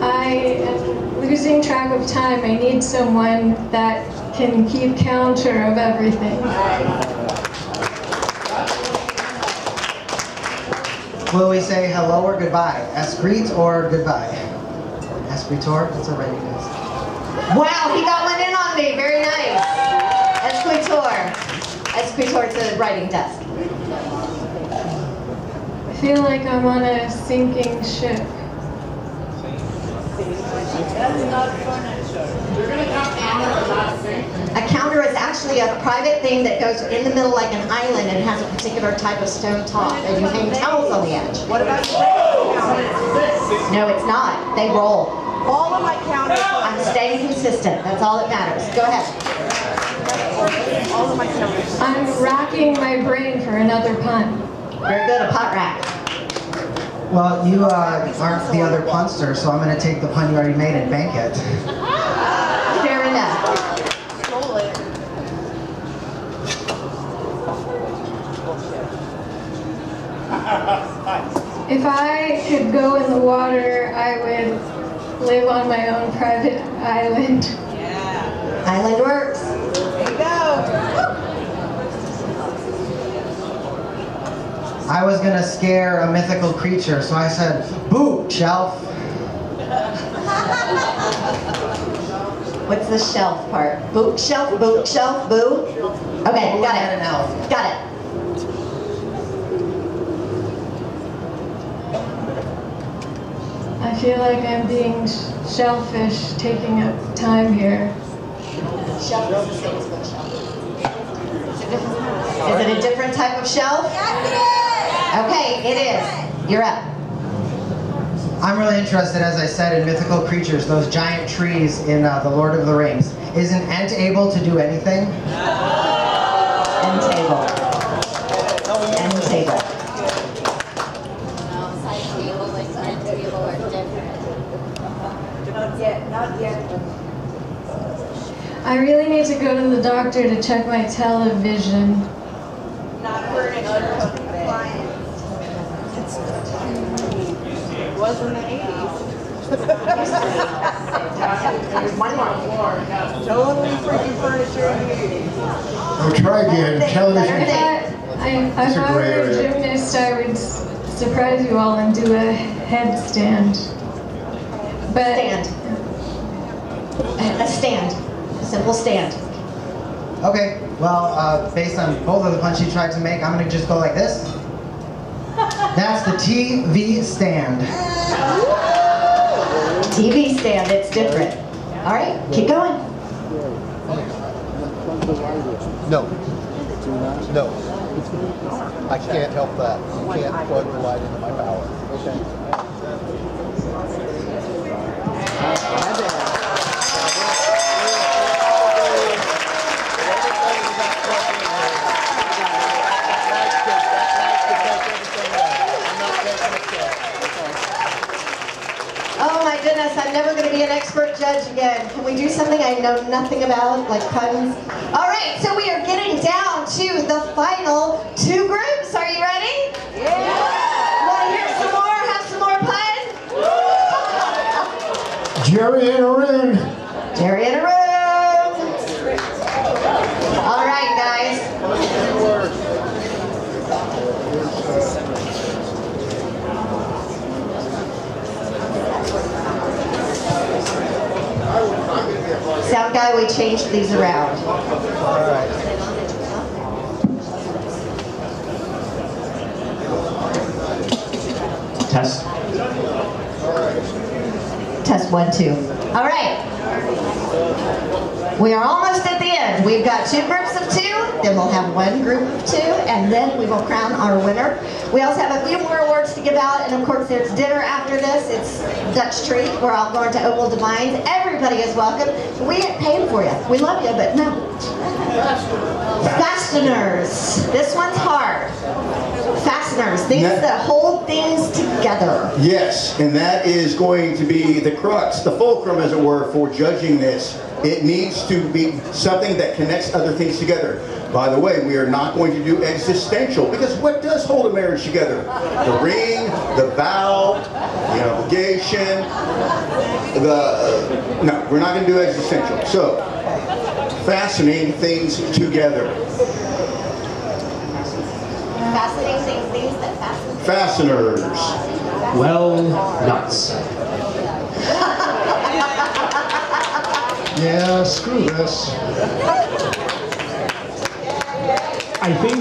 I am losing track of time. I need someone that can keep counter of everything. Will we say hello or goodbye? Esprit or goodbye? Espritor? That's a writing desk. Wow, he got one in on me. Very nice. Escritor. Escritor, it's a writing desk. I feel like I'm on a sinking ship. A counter is actually a private thing that goes in the middle like an island and has a particular type of stone top, and you hang towels on the edge. What about No, it's not. They roll. All of my counters. I'm staying consistent. That's all that matters. Go ahead. All of my counters. I'm racking my brain for another pun. Very good, a pot rack. Well, you aren't the other punster, so I'm going to take the pun you already made and bank it. Fair enough. If I could go in the water, I would live on my own private island. Yeah. Island works. There you go. I was going to scare a mythical creature, so I said, bookshelf. What's the shelf part? Bookshelf, bookshelf, boo? Okay, got it. Got it. I feel like I'm being shellfish, taking up time here. Shelf is the same as bookshelf. Is it a different type of shelf? Yes, it is! Okay, it is. You're up. I'm really interested, as I said, in mythical creatures, those giant trees in The Lord of the Rings. Is an ent able to do anything? End table. End table. Not yet. I really need to go to the doctor to check my television. Not for an client. It was in the 80s. Totally freaking furniture in the 80s. Oh, try again. Television. If I were a gymnast, I would surprise you all and do a headstand. But A stand. A simple stand. Okay, well, based on both of the punch you tried to make, I'm gonna just go like this. That's the TV stand. TV stand, it's different. All right, keep going. No. No. I can't help that. You can't plug the light into my power. Okay. Oh my goodness, I'm never going to be an expert judge again. Can we do something I know nothing about, like puns? All right, so we are getting down to the final two groups. Are you ready? Yeah! Want to hear some more? Have some more puns? Jerry and Arune. Jerry and Arune. All right, guys. Sound guy, we changed these around. Test. Test 1, 2. All right. We are almost at the end. We've got two groups of two, then we'll have one group of two, and then we will crown our winner. We also have a few more awards to give out, and of course there's dinner after this. It's Dutch treat. We're all going to Oval Divines. Everybody is welcome. We ain't paying for you. We love you, but no. Fasteners. This one's hard. Fasteners. Things that hold things together. Yes, and that is going to be the crux, the fulcrum, as it were, for judging this. It needs to be something that connects other things together. By the way, we are not going to do existential, because what does hold a marriage together? The ring, the vow, the obligation, no, we're not going to do existential. So, fastening things together. Fascinating things that fasten. Fasteners. Well, nuts. Yeah, screw this. I think,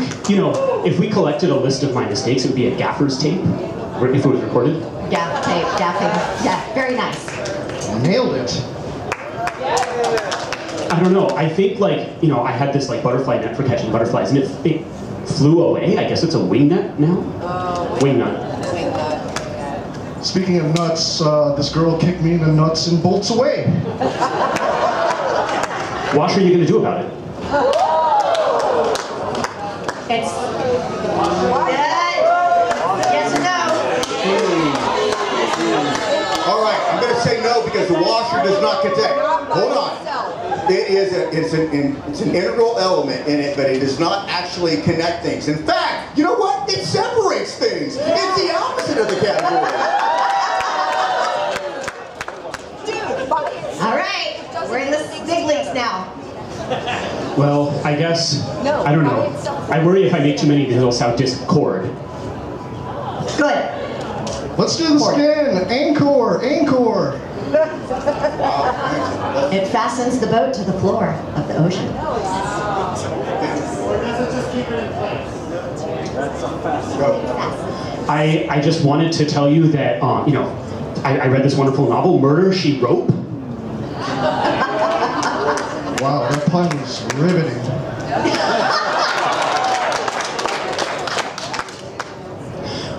if we collected a list of my mistakes, it would be a gaffer's tape, if it was recorded. Gaff tape, gaffing. Yeah, very nice. Nailed it. I don't know. I think, I had this, butterfly net for catching butterflies, and it flew away. I guess it's a wing net now? Wing nut. Speaking of nuts, this girl kicked me in the nuts and bolts away. What are you going to do about it? It's yes or no? All right, I'm going to say no because the washer does not connect. Hold on. It's an integral element in it, but it does not actually connect things. In fact, you know what? It separates things. It's the opposite of the category. All right, we're in the big leagues now. Well, I guess, I don't know. I worry if I make too many, it'll sound discord. Good. Let's do this again. Encore, encore. It fastens the boat to the floor of the ocean. I just wanted to tell you that, I read this wonderful novel, Murder, She Wrote. Wow, that pun was riveting.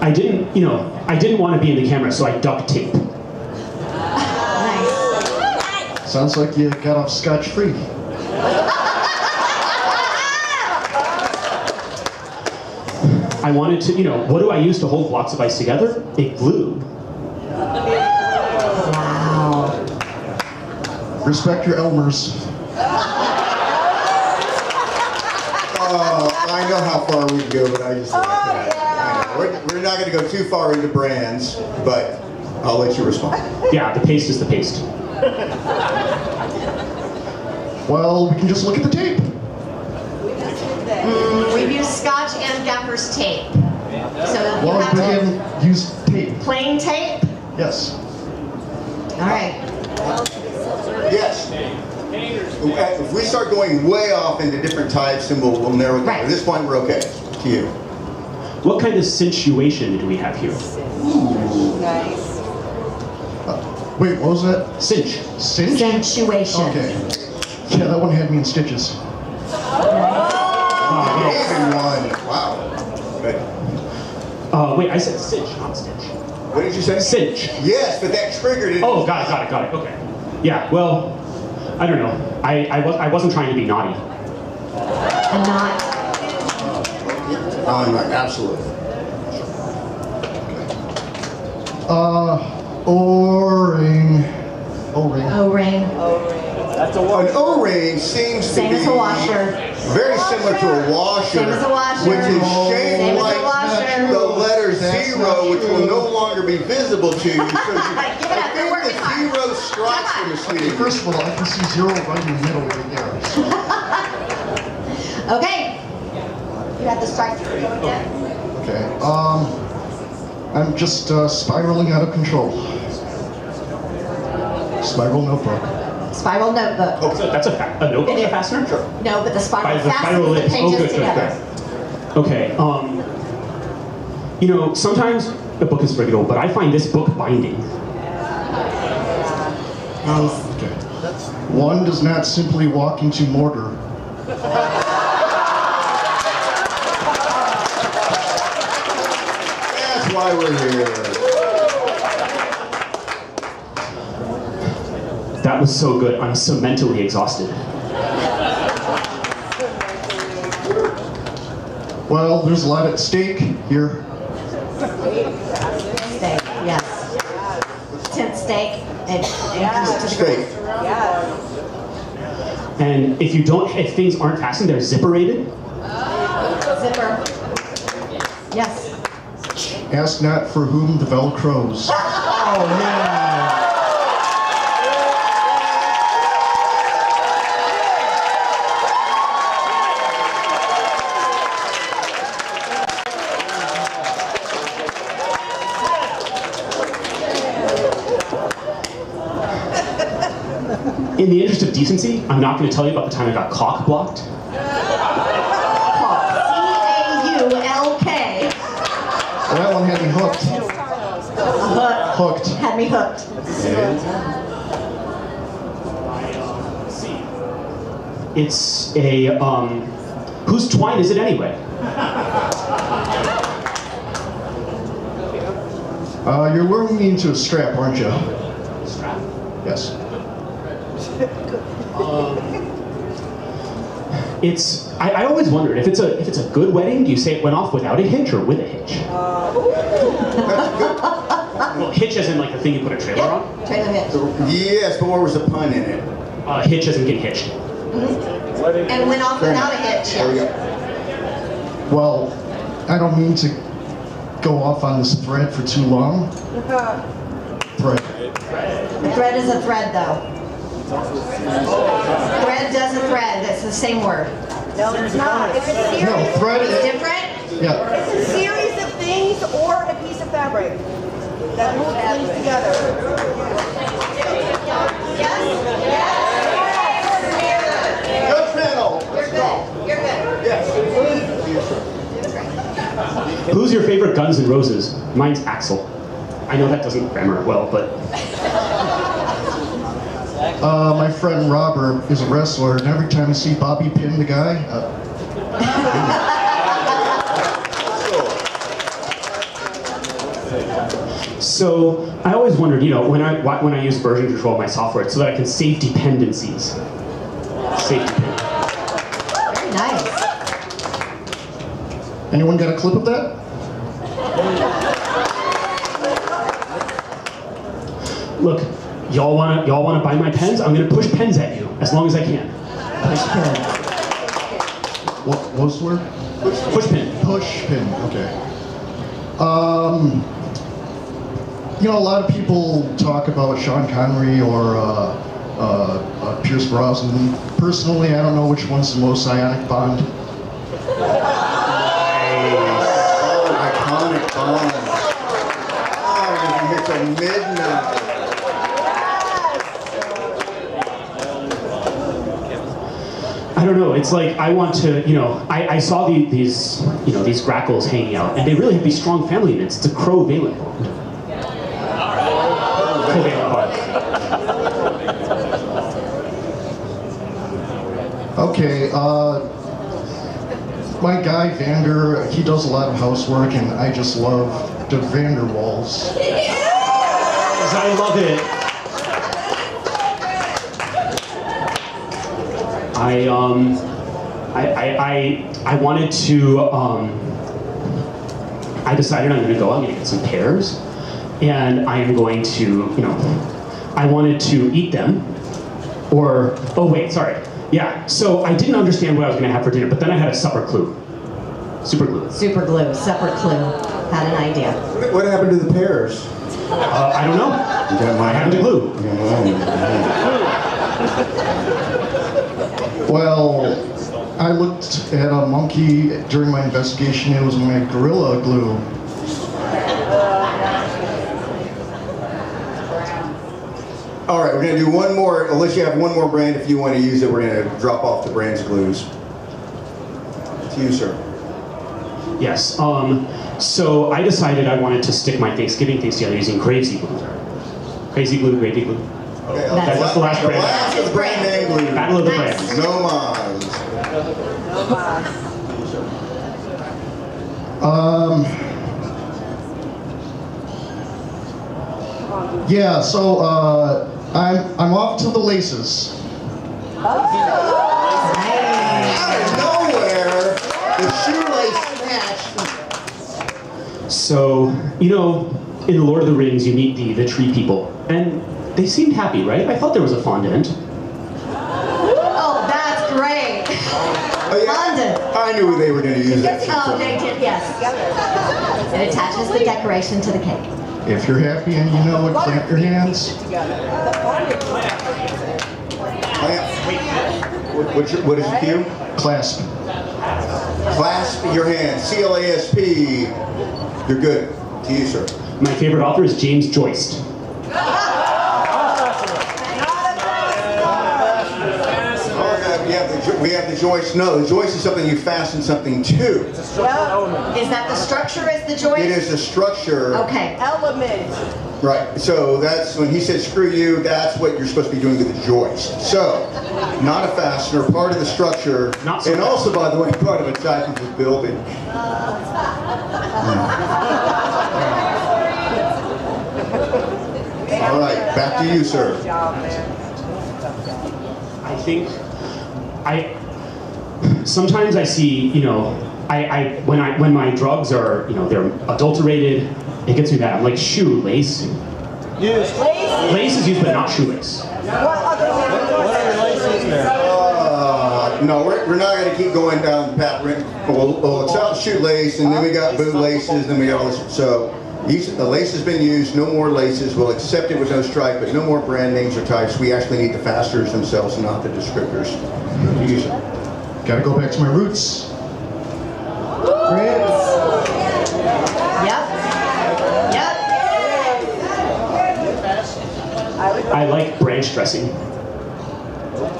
I didn't want to be in the camera, so I duct tape. Sounds like you got off scotch-free. I wanted to, what do I use to hold blocks of ice together? A glue. Wow. Respect your Elmers. I know how far we can go, but I just like that. I know. We're not going to go too far into brands, but I'll let you respond. Yeah, the paste is the paste. Well, we can just look at the tape. We've used Scotch and Gaffer's tape. So you Well, have we to can use tape. plain tape. Yes. All right. Yes. If we start going way off into different types, then we'll narrow it down. At this point, we're okay. To you. What kind of situation do we have here? Nice. Wait, what was that? Cinch. Cinch? Sensuation. Okay. Yeah, that one had me in stitches. Even one. Wow. Good. Wait, I said cinch, not stitch. What did you say? Cinch. Yes, but that triggered it. Oh, got it. Okay. Yeah. Well, I don't know. I wasn't trying to be naughty. And not. Absolutely. O-ring. O-ring. O-ring. That's a washer. An O-ring seems to Same be as a washer. very similar to a washer. Same as a washer. Which is shaped Same as a like washer. the letter zero, which will no longer be visible to you. So Give it up. They're working hard. Zero strikes from the sleeve. First of all, I can see zero right in the middle right there. Okay. You got the strike through going yet? Okay. I'm just spiraling out of control. Spiral notebook. Spiral notebook. Oh, that's a notebook It is. fastener? Sure. No, but the spiral The spiral fastens the is. pages together. Okay. You know, sometimes the book is frigital, but I find this book binding. Nice. Okay. One does not simply walk into mortar. That's why we're here. That was so good. I'm so mentally exhausted. Well, there's a lot at stake here. Steak, yes. Tent steak and Steak. And if things aren't fastened, they're zipperated. Zipper. Yes. Ask not for whom the bell crows. Oh man. In the interest of decency, I'm not going to tell you about the time I got cock blocked. C-A-U-L-K. That one had me hooked. Hooked. Had me hooked. It's a, whose twine is it anyway? You're luring me into a strap, aren't you? Strap? Yes. I always wondered if it's a good wedding, do you say it went off without a hitch or with a hitch? Well, hitch as in like the thing you put a trailer on? Trailer hitch. Yes, but where was the pun in it? Hitch as in getting hitched. And went off without a hitch. There we go. Well, I don't mean to go off on this thread for too long. Thread. A thread is a thread, though. Thread does a thread. That's the same word. No, it's not. It's a series. No, thread It's is different? Yeah. It's a series of things or a piece of fabric that hold things together. Good panel. You're good. You're good. Yes. Who's your favorite Guns N' Roses? Mine's Axl. I know that doesn't grammar well, but... My friend Robert is a wrestler, and every time I see Bobby pin the guy, So I always wondered, you know, when I use version control of my software, it's so that I can save dependencies. Save dependencies. Very nice. anyone got a clip of that? Look, y'all wanna buy my pens? I'm gonna push pens at you as long as I can. Push pin. What was the word? Push pin. Push pin. Okay. You know, a lot of people talk about Sean Connery or Pierce Brosnan. Personally, I don't know which one's the most ionic Bond. Iconic Bond. Oh, you can hear till midnight. I don't know. It's like I want to, you know. I saw these grackles hanging out, and they really have these strong family units. It's a crow-valent bond. Covalent bond. Okay, my guy Vander, he does a lot of housework, and I just love the Vander walls. I love it. I wanted to. I decided I'm going to go. I'm going to get some pears, and I am going to, you know, I wanted to eat them, or oh wait, sorry. Yeah, so I didn't understand what I was going to have for dinner, but then I had a supper clue. Super glue. Super glue, supper clue. Had an idea. What happened to the pears? I don't know. I had the glue. Well, I looked at a monkey during my investigation. It was my Gorilla Glue. All right, we're going to do one more, unless you have one more brand. If you want to use it, we're going to drop off the brand's glues. To you, sir. Yes, so I decided I wanted to stick my Thanksgiving things together using Crazy Glue. Crazy Glue, Gravy Glue. Okay, that's the last brand. Last of the brand name glue. Battle of the brands. No Maz. Yeah, so I'm off to the laces. Out of nowhere, the shoelace snatched. So, you know, in The Lord of the Rings, you meet the tree people, and they seemed happy, right? I thought there was a fondant. Oh, that's great. Oh, yeah. Fondant. I knew they were going to use that. Oh, they did, yes. It attaches the decoration to the cake. If you're happy and you know it, clap your hands. What is the cue? Clasp. Clasp your hands. C-L-A-S-P. You're good. To you, sir. My favorite author is James Joyce. We have the joist. No, the joist is something you fasten something to. It's a structural element. Is that the structure is the joint? It is the structure. Okay. Element. Right. So that's when he said screw you, that's what you're supposed to be doing to the joist. So, not a fastener, part of the structure, Not so and fast. also, by the way, part of a type of the building. All right, back to you, sir. I think sometimes I see, you know, when my drugs are, you know, they're adulterated, it gets me bad. I'm like shoelace. Lace? Lace is used, but not shoelace. What other laces there? No, we're not going to keep going down the path. Well, it's out shoelace, and then we got boot laces, then we got all this. So the lace has been used. No more laces. We'll accept it with no stripe, but no more brand names or types. We actually need the fasteners themselves, not the descriptors. Use it. Got to go back to my roots. Roots. Yep. Yep. I like branch dressing.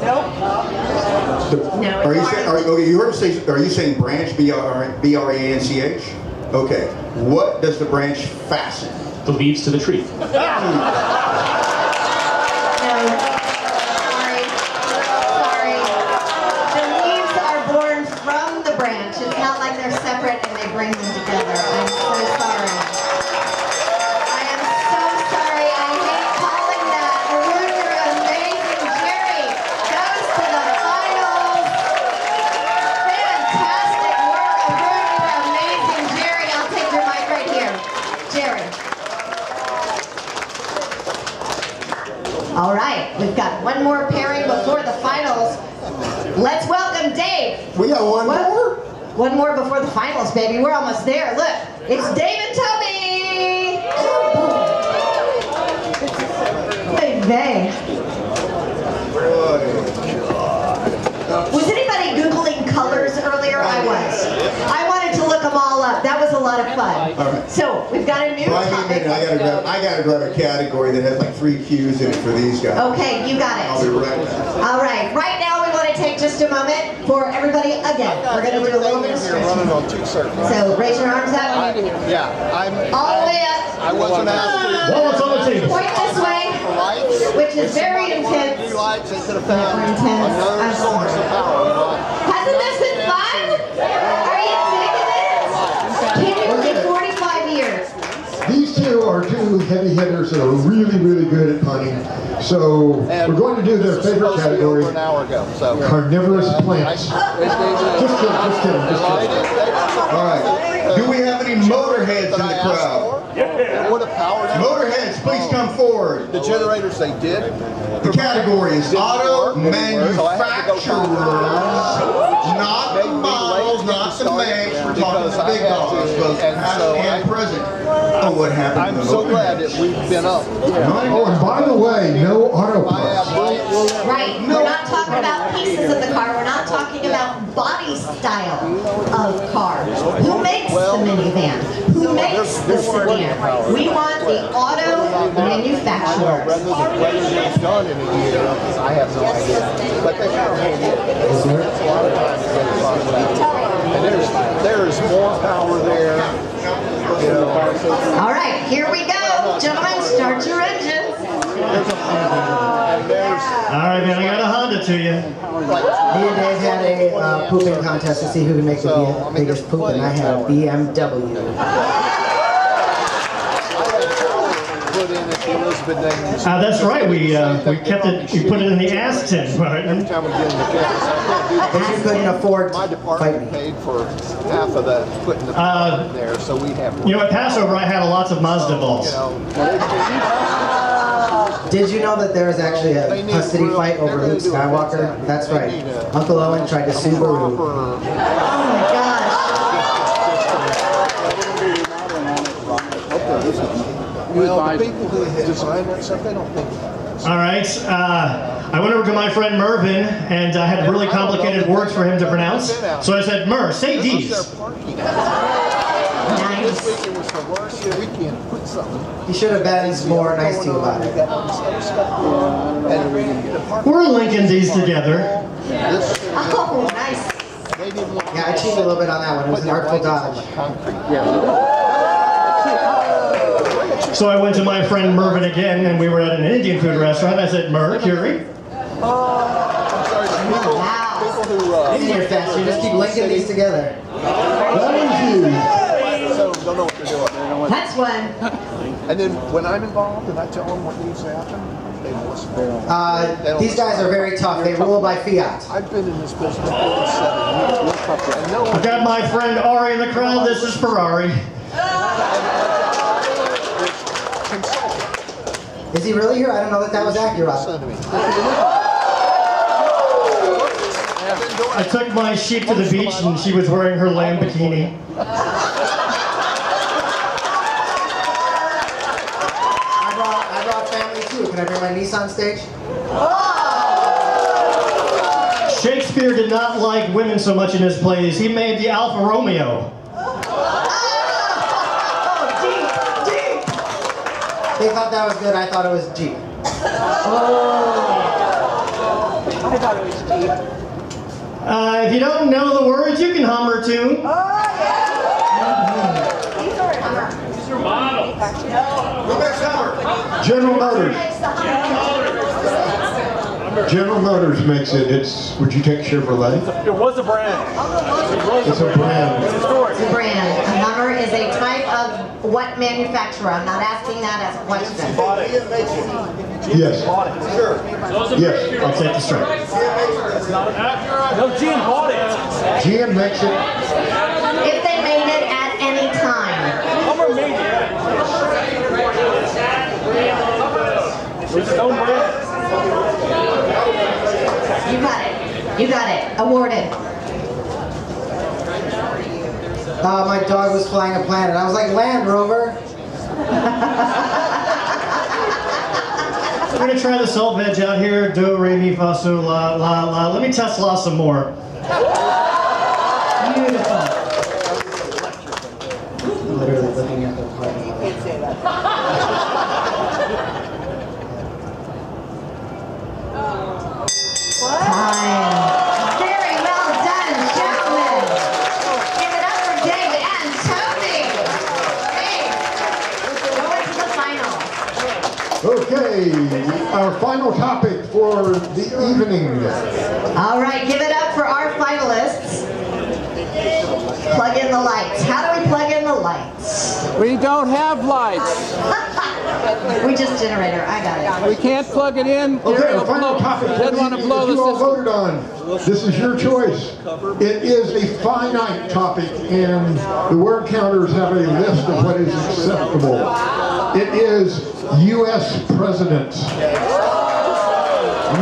Nope. No. Are you saying? Okay, you heard him say. Are you saying branch? B-R-A-N-C-H? Okay. What does the branch fasten? The leaves to the tree. No. Sorry. The leaves are born from the branch. It's not like they're separate and they bring them together. I'm so sorry. I am so sorry. I hate calling that. Arune, you're amazing. Jerry goes to the finals. Fantastic work. Arune, you're amazing. Jerry, I'll take your mic right here. Jerry. we've got one more pairing before the finals. Let's welcome Dave. We got one more? One more before the finals, baby. We're almost there. Look, it's Dave and Toby. Baby. Was anybody Googling colors earlier? I was. I wanted to look them all up. That was a lot of fun. Right. So we've got a new topic. I gotta grab a category that has like 3 Qs in it for these guys. Okay, you got it. I'll be right back. All right. Right now we want to take just a moment for everybody again. We're going to do a little bit of stretching. Running on 2 circles. So raise your arms up. I'm all the way up. I wasn't asked to. Well, it's on the table. Point this way, which is very intense. New lights, they could have found another source of power. Hasn't this been fun? Are you digging this? Can you believe 45 years? These two are 2 heavy hitters that are really, really good at punting. So we're going to do their favorite category, an hour ago, so. carnivorous plants. Just kidding. All right. Do we have any motorheads in the crowd? What a power. Motorheads, please come forward. The generators they did. The category is auto manufacturers, not the models, not the makes. We're talking the big dogs, both past and present. Oh, what happened? I'm so glad that we've been up. Oh, and by the way, no auto parts. Right. We're not talking about pieces of the car. We're not talking about body style of car. Who makes the minivan? Who makes the sedan? We want the auto manufacturers. Whether it's done in a year, I have no idea. But they have a lot of time to get it on. And there's more power there. You know. All right, here we go. Gentlemen, start your engines. All right, man, I got a Honda to you. Me and Dave had a pooping contest to see who could make the biggest poop, and I had a BMW. That's right. We kept it. We put it in the ass tin. But you couldn't afford my department paid for half of that, putting the in there, so we have. You know, at Passover, I had lots of Mazda balls. Did you know that there is actually a custody fight over Luke Skywalker? That's right. Uncle Owen tried to sue Baru. Oh my gosh. Well, the people who design that stuff, they don't think. All right. I went over to my friend Mervin, and I had really complicated words for him to pronounce. So I said, Mer, say these. This weekend was the worst weekend. Put something. He should have been more nice to you about it. We're linking these together. Oh, nice. Yeah, I cheated a little bit on that one. It was an artful dodge. So I went to my friend Mervin again, and we were at an Indian food restaurant. I said, Mercury. Wow. These are fast. You just keep linking these together. That was you. So don't know what they're doing. That's one. And then when I'm involved and I tell them what needs to happen, they don't listen. These guys are very tough. They rule by fiat. I've been in this business 47 years. I got my friend Ari in the crowd. This is Ferrari. Is he really here? I don't know that was accurate. I took my sheep to the beach, and she was wearing her lamb bikini. I brought family too. Can I bring my niece on stage? Shakespeare did not like women so much in his plays. He made the Alfa Romeo. They thought that was good. I thought it was Jeep. I thought it was Jeep. If you don't know the words, you can hum or tune. Oh, yeah. These are models. Who makes Hummer? General Motors. General Motors makes it. Would you take Chevrolet? It was a brand. It's a brand. It's a brand. A Hummer is a type of what manufacturer? I'm not asking that as a question. Yes. Sure. Yes. I'll take the strike. No, GM bought it. GM makes it. If they made it at any time. Hummer made it. It's its own brand. You got it. You got it. Awarded. My dog was flying a planet. I was like, Land Rover. We're gonna try the salt veg out here. Do, re, mi, fa, sol, la, la, la. Let me test la some more. Beautiful. Literally looking at the party. You can't say that. Fine. Very well done, gentlemen. Give it up for Dave and Toby. Great. Going to the final. Okay, our final topic for the evening. All right, give it up for our finalists. Plug in the lights. How do we plug in the lights? We don't have lights. We just generator. I got it. We can't plug it in. Okay, our final topic Didn't want to blow that you the all system. voted on. This is your choice. It is a finite topic, and the word counters have a list of what is acceptable. It is U.S. presidents.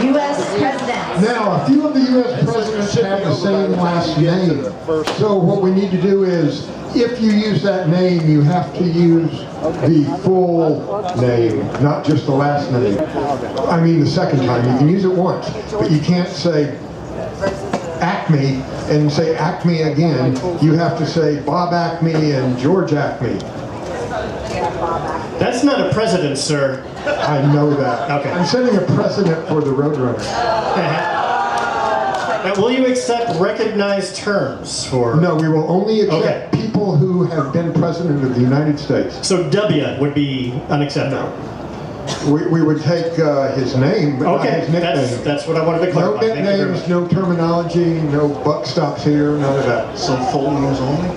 U.S. presidents. Now, a few of the U.S. presidents have the same last name. So what we need to do is, if you use that name, you have to use the full name, not just the last name. I mean the second time. You can use it once, but you can't say Acme and say Acme again. You have to say Bob Acme and George Acme. That's not a president, sir. I know that. Okay. I'm setting a precedent for the Roadrunner. Now, will you accept recognized terms for... No, we will only accept people who have been president of the United States. So W would be unacceptable? We would take his name, but not his nickname. That's what I wanted to clarify. No nicknames, no terminology, no buck stops here, none of that. So full names only?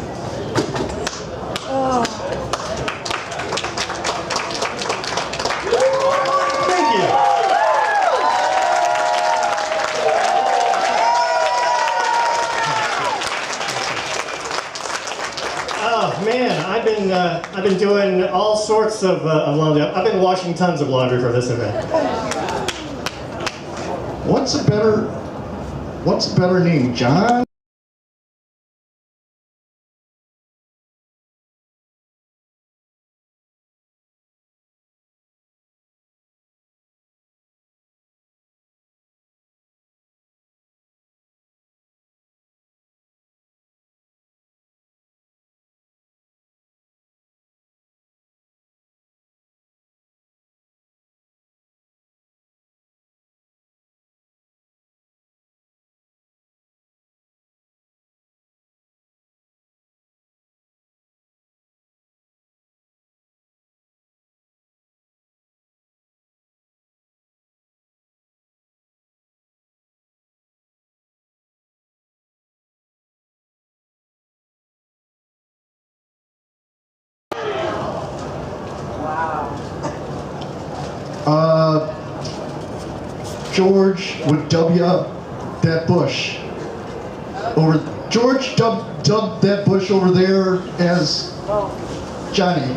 I've been doing all sorts of laundry. I've been washing tons of laundry for this event. What's a better name, John? George would W up that bush. George dubbed that bush over there as Johnny.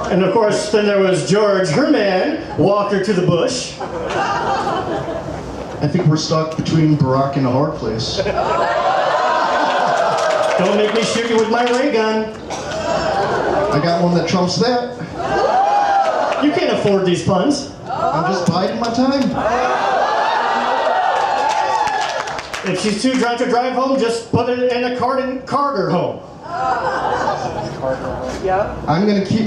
And of course, then there was George, her man, walked her to the bush. I think we're stuck between Barack and a hard place. Don't make me shoot you with my ray gun. I got one that trumps that. You can't afford these puns. I'm just biding my time. If she's too drunk to drive home, just put it in a cart and cart her home. Yeah. I'm gonna keep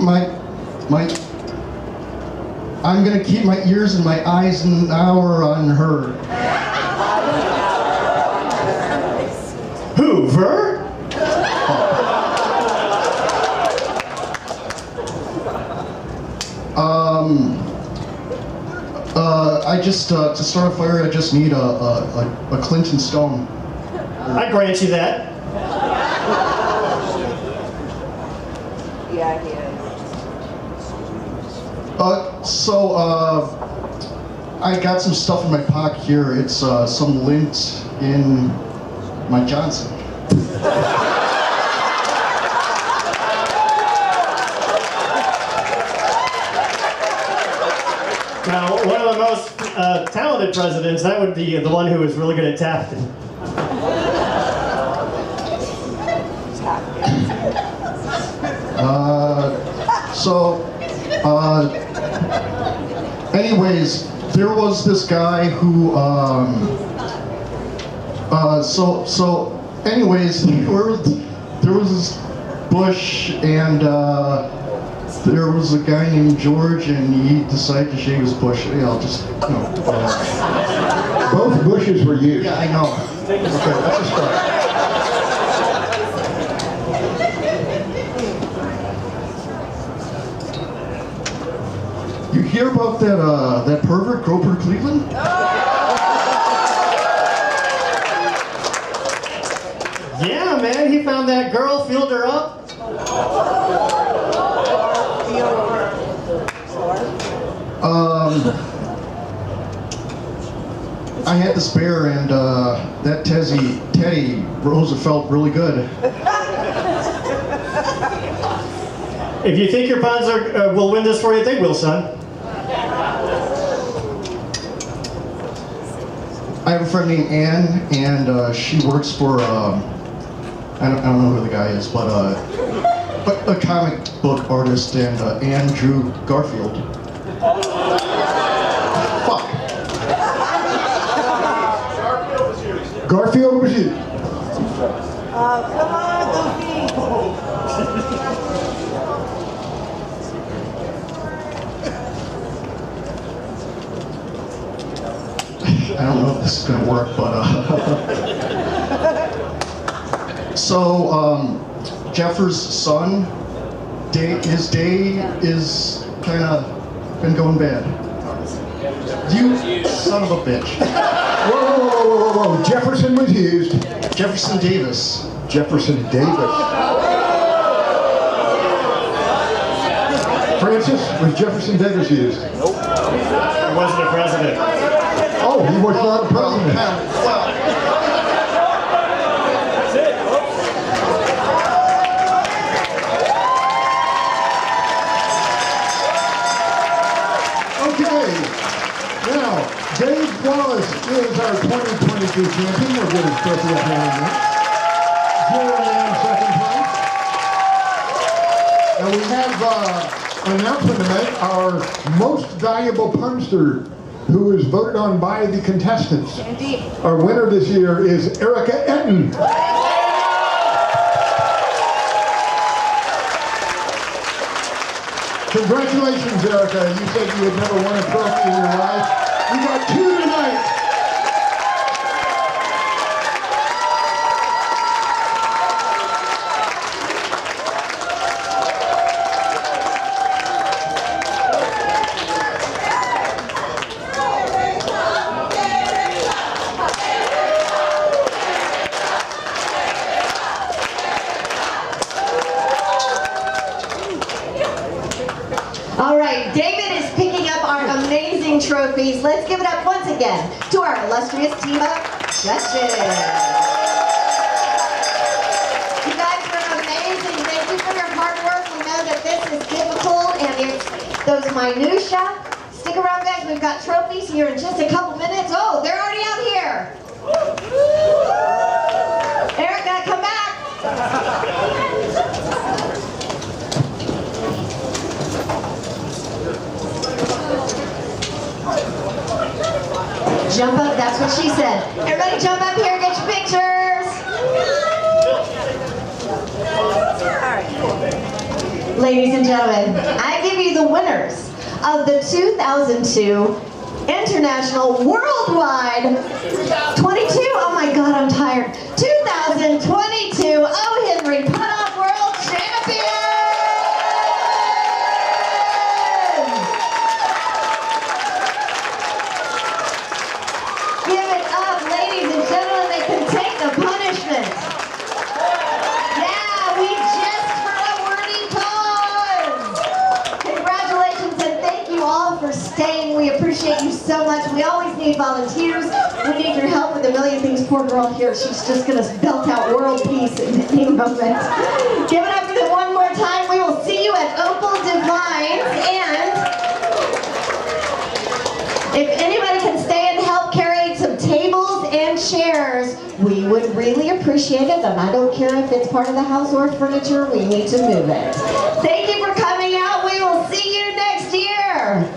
my ears and my eyes an hour on her. Hoover? I just, to start a fire, I just need a Clinton Stone. I grant you that. Yeah, he is. I got some stuff in my pocket here. It's some lint in my Johnson. Now, one of the most talented presidents, that would be the one who was really good at tapping. Anyways, there was this guy who, anyways, there was this bush, and there was a guy named George, and he decided to shave his bush. Yeah, I'll just, Both bushes were used. Yeah, I know. Okay, that's a start. You hear about that pervert, Grover Cleveland? Yeah, man, he found that girl, filled her up. I had this bear, and that Teddy Roosevelt really good. If you think your puns will win this for you, they will, son. I have a friend named Ann, and she works for, I don't know who the guy is, but a comic book artist, and Ann drew Garfield. Fuck. Garfield was used. Come on, Goofy. I don't know if this is going to work, but so Jeffers' son, his day is kind of been going bad. You son of a bitch. Whoa. Jefferson was used. Jefferson Davis. Jefferson Davis. Francis, was Jefferson Davis used? Nope. He wasn't a president. Oh, he was not a president. Okay. Now, Dav Wallace is our 2022 champion. We'll get his trophy up there in a minute. Jeremy in second place. And we have an announcement to make. Our most valuable punster, who is voted on by the contestants. Indeed. Our winner this year is Erika Ettin. Congratulations, Erika. You said you had never won a trophy in your life. You got 2 tonight. All right, David is picking up our amazing trophies. Let's give it up once again to our illustrious team of judges. You guys were amazing. Thank you for your hard work. We know that this is difficult and it's those minutia. Stick around, guys. We've got trophies here in just a couple minutes. Oh, they're already out here. Erika, come back. Jump up, that's what she said. Everybody jump up here, get your pictures. Ladies and gentlemen, I give you the winners of the 2002 International Worldwide 22, oh my God, I'm tired. 2022 O. Henry Putt-Off World Champion. Give it up, ladies and gentlemen, they can take the punishment. Yeah, we just for a worthy cause. Congratulations and thank you all for staying. We appreciate you so much. We always need volunteers. We need your help with a million things. Poor girl here, she's just gonna belt out world peace in any moment. Give it up for them one more time. We will see you at Opal Divines and appreciated, and I don't care if it's part of the house or furniture, we need to move it. Thank you for coming out. We will see you next year.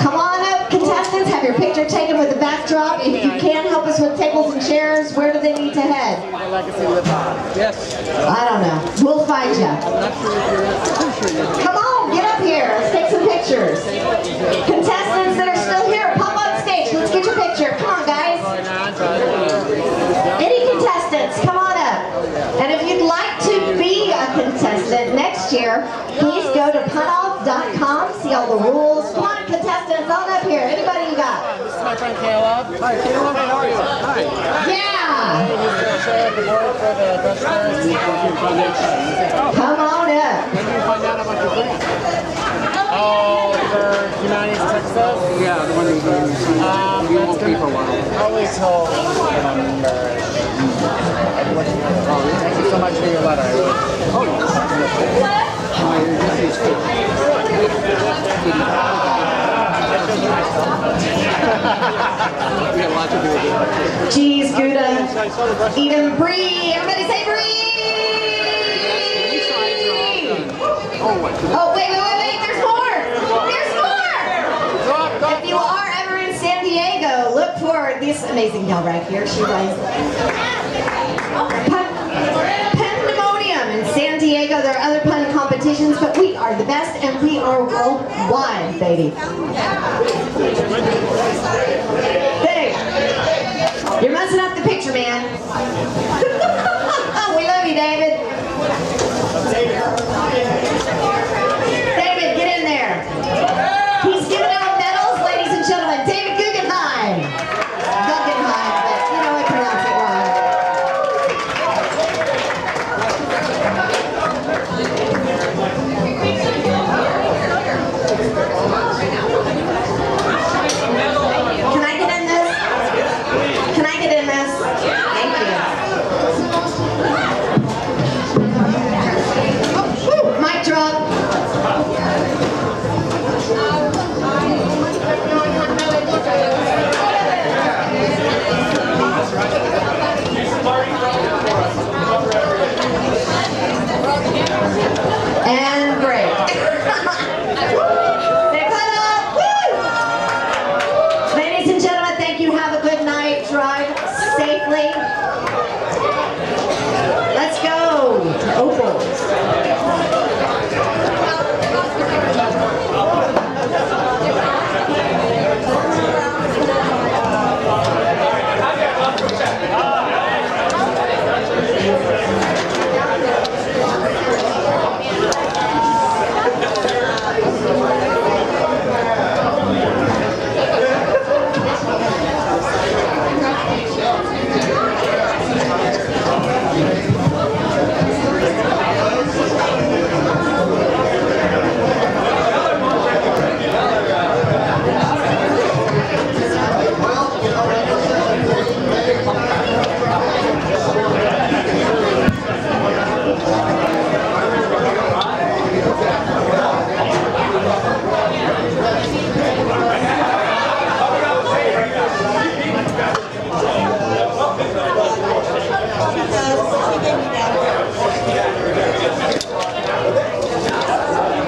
Come on up, contestants. Have your picture taken with the backdrop. If you can, help us with tables and chairs. Where do they need to head? Yes. I don't know. We'll find you. Come on, get up here. Let's take some pictures. Contestants that are still here, pop on stage. Let's get your picture. Come on, guys. Any contestants, come on up. And if you'd like to be a contestant next year, please go to punoff.com, see all the rules. Come on, contestants, on up here. Anybody you got? This is my friend Caleb. Hi, Caleb. How are you? Hi. Yeah. The board for the Foundation. Come on up. When did you find out about your group? Oh, for Humanities Texas? Yeah, the one you won't be for a while. Probably till November. Oh, thank you so much for your letter. Oh, Cheese, Gouda, Eden, Brie. Everybody say Brie! Oh, wait, there's more! There's more! If you are ever in San Diego, look for this amazing gal right here. She runs Pandemonium in San Diego. There are other pun competitions, but we are the best and we are worldwide, baby. Hey, you're messing up the picture, man. We love you, David. David, get in there. He's giving out medals, ladies and gentlemen. David Guggenheim. Guggenheim, but you know I pronounce it wrong. Can I get in this? Can I get in this? Thank you. Woo, mic drop. And break. They put up. Woo! Ladies and gentlemen, thank you. Have a good night. Drive safely. Let's go. Oh boy.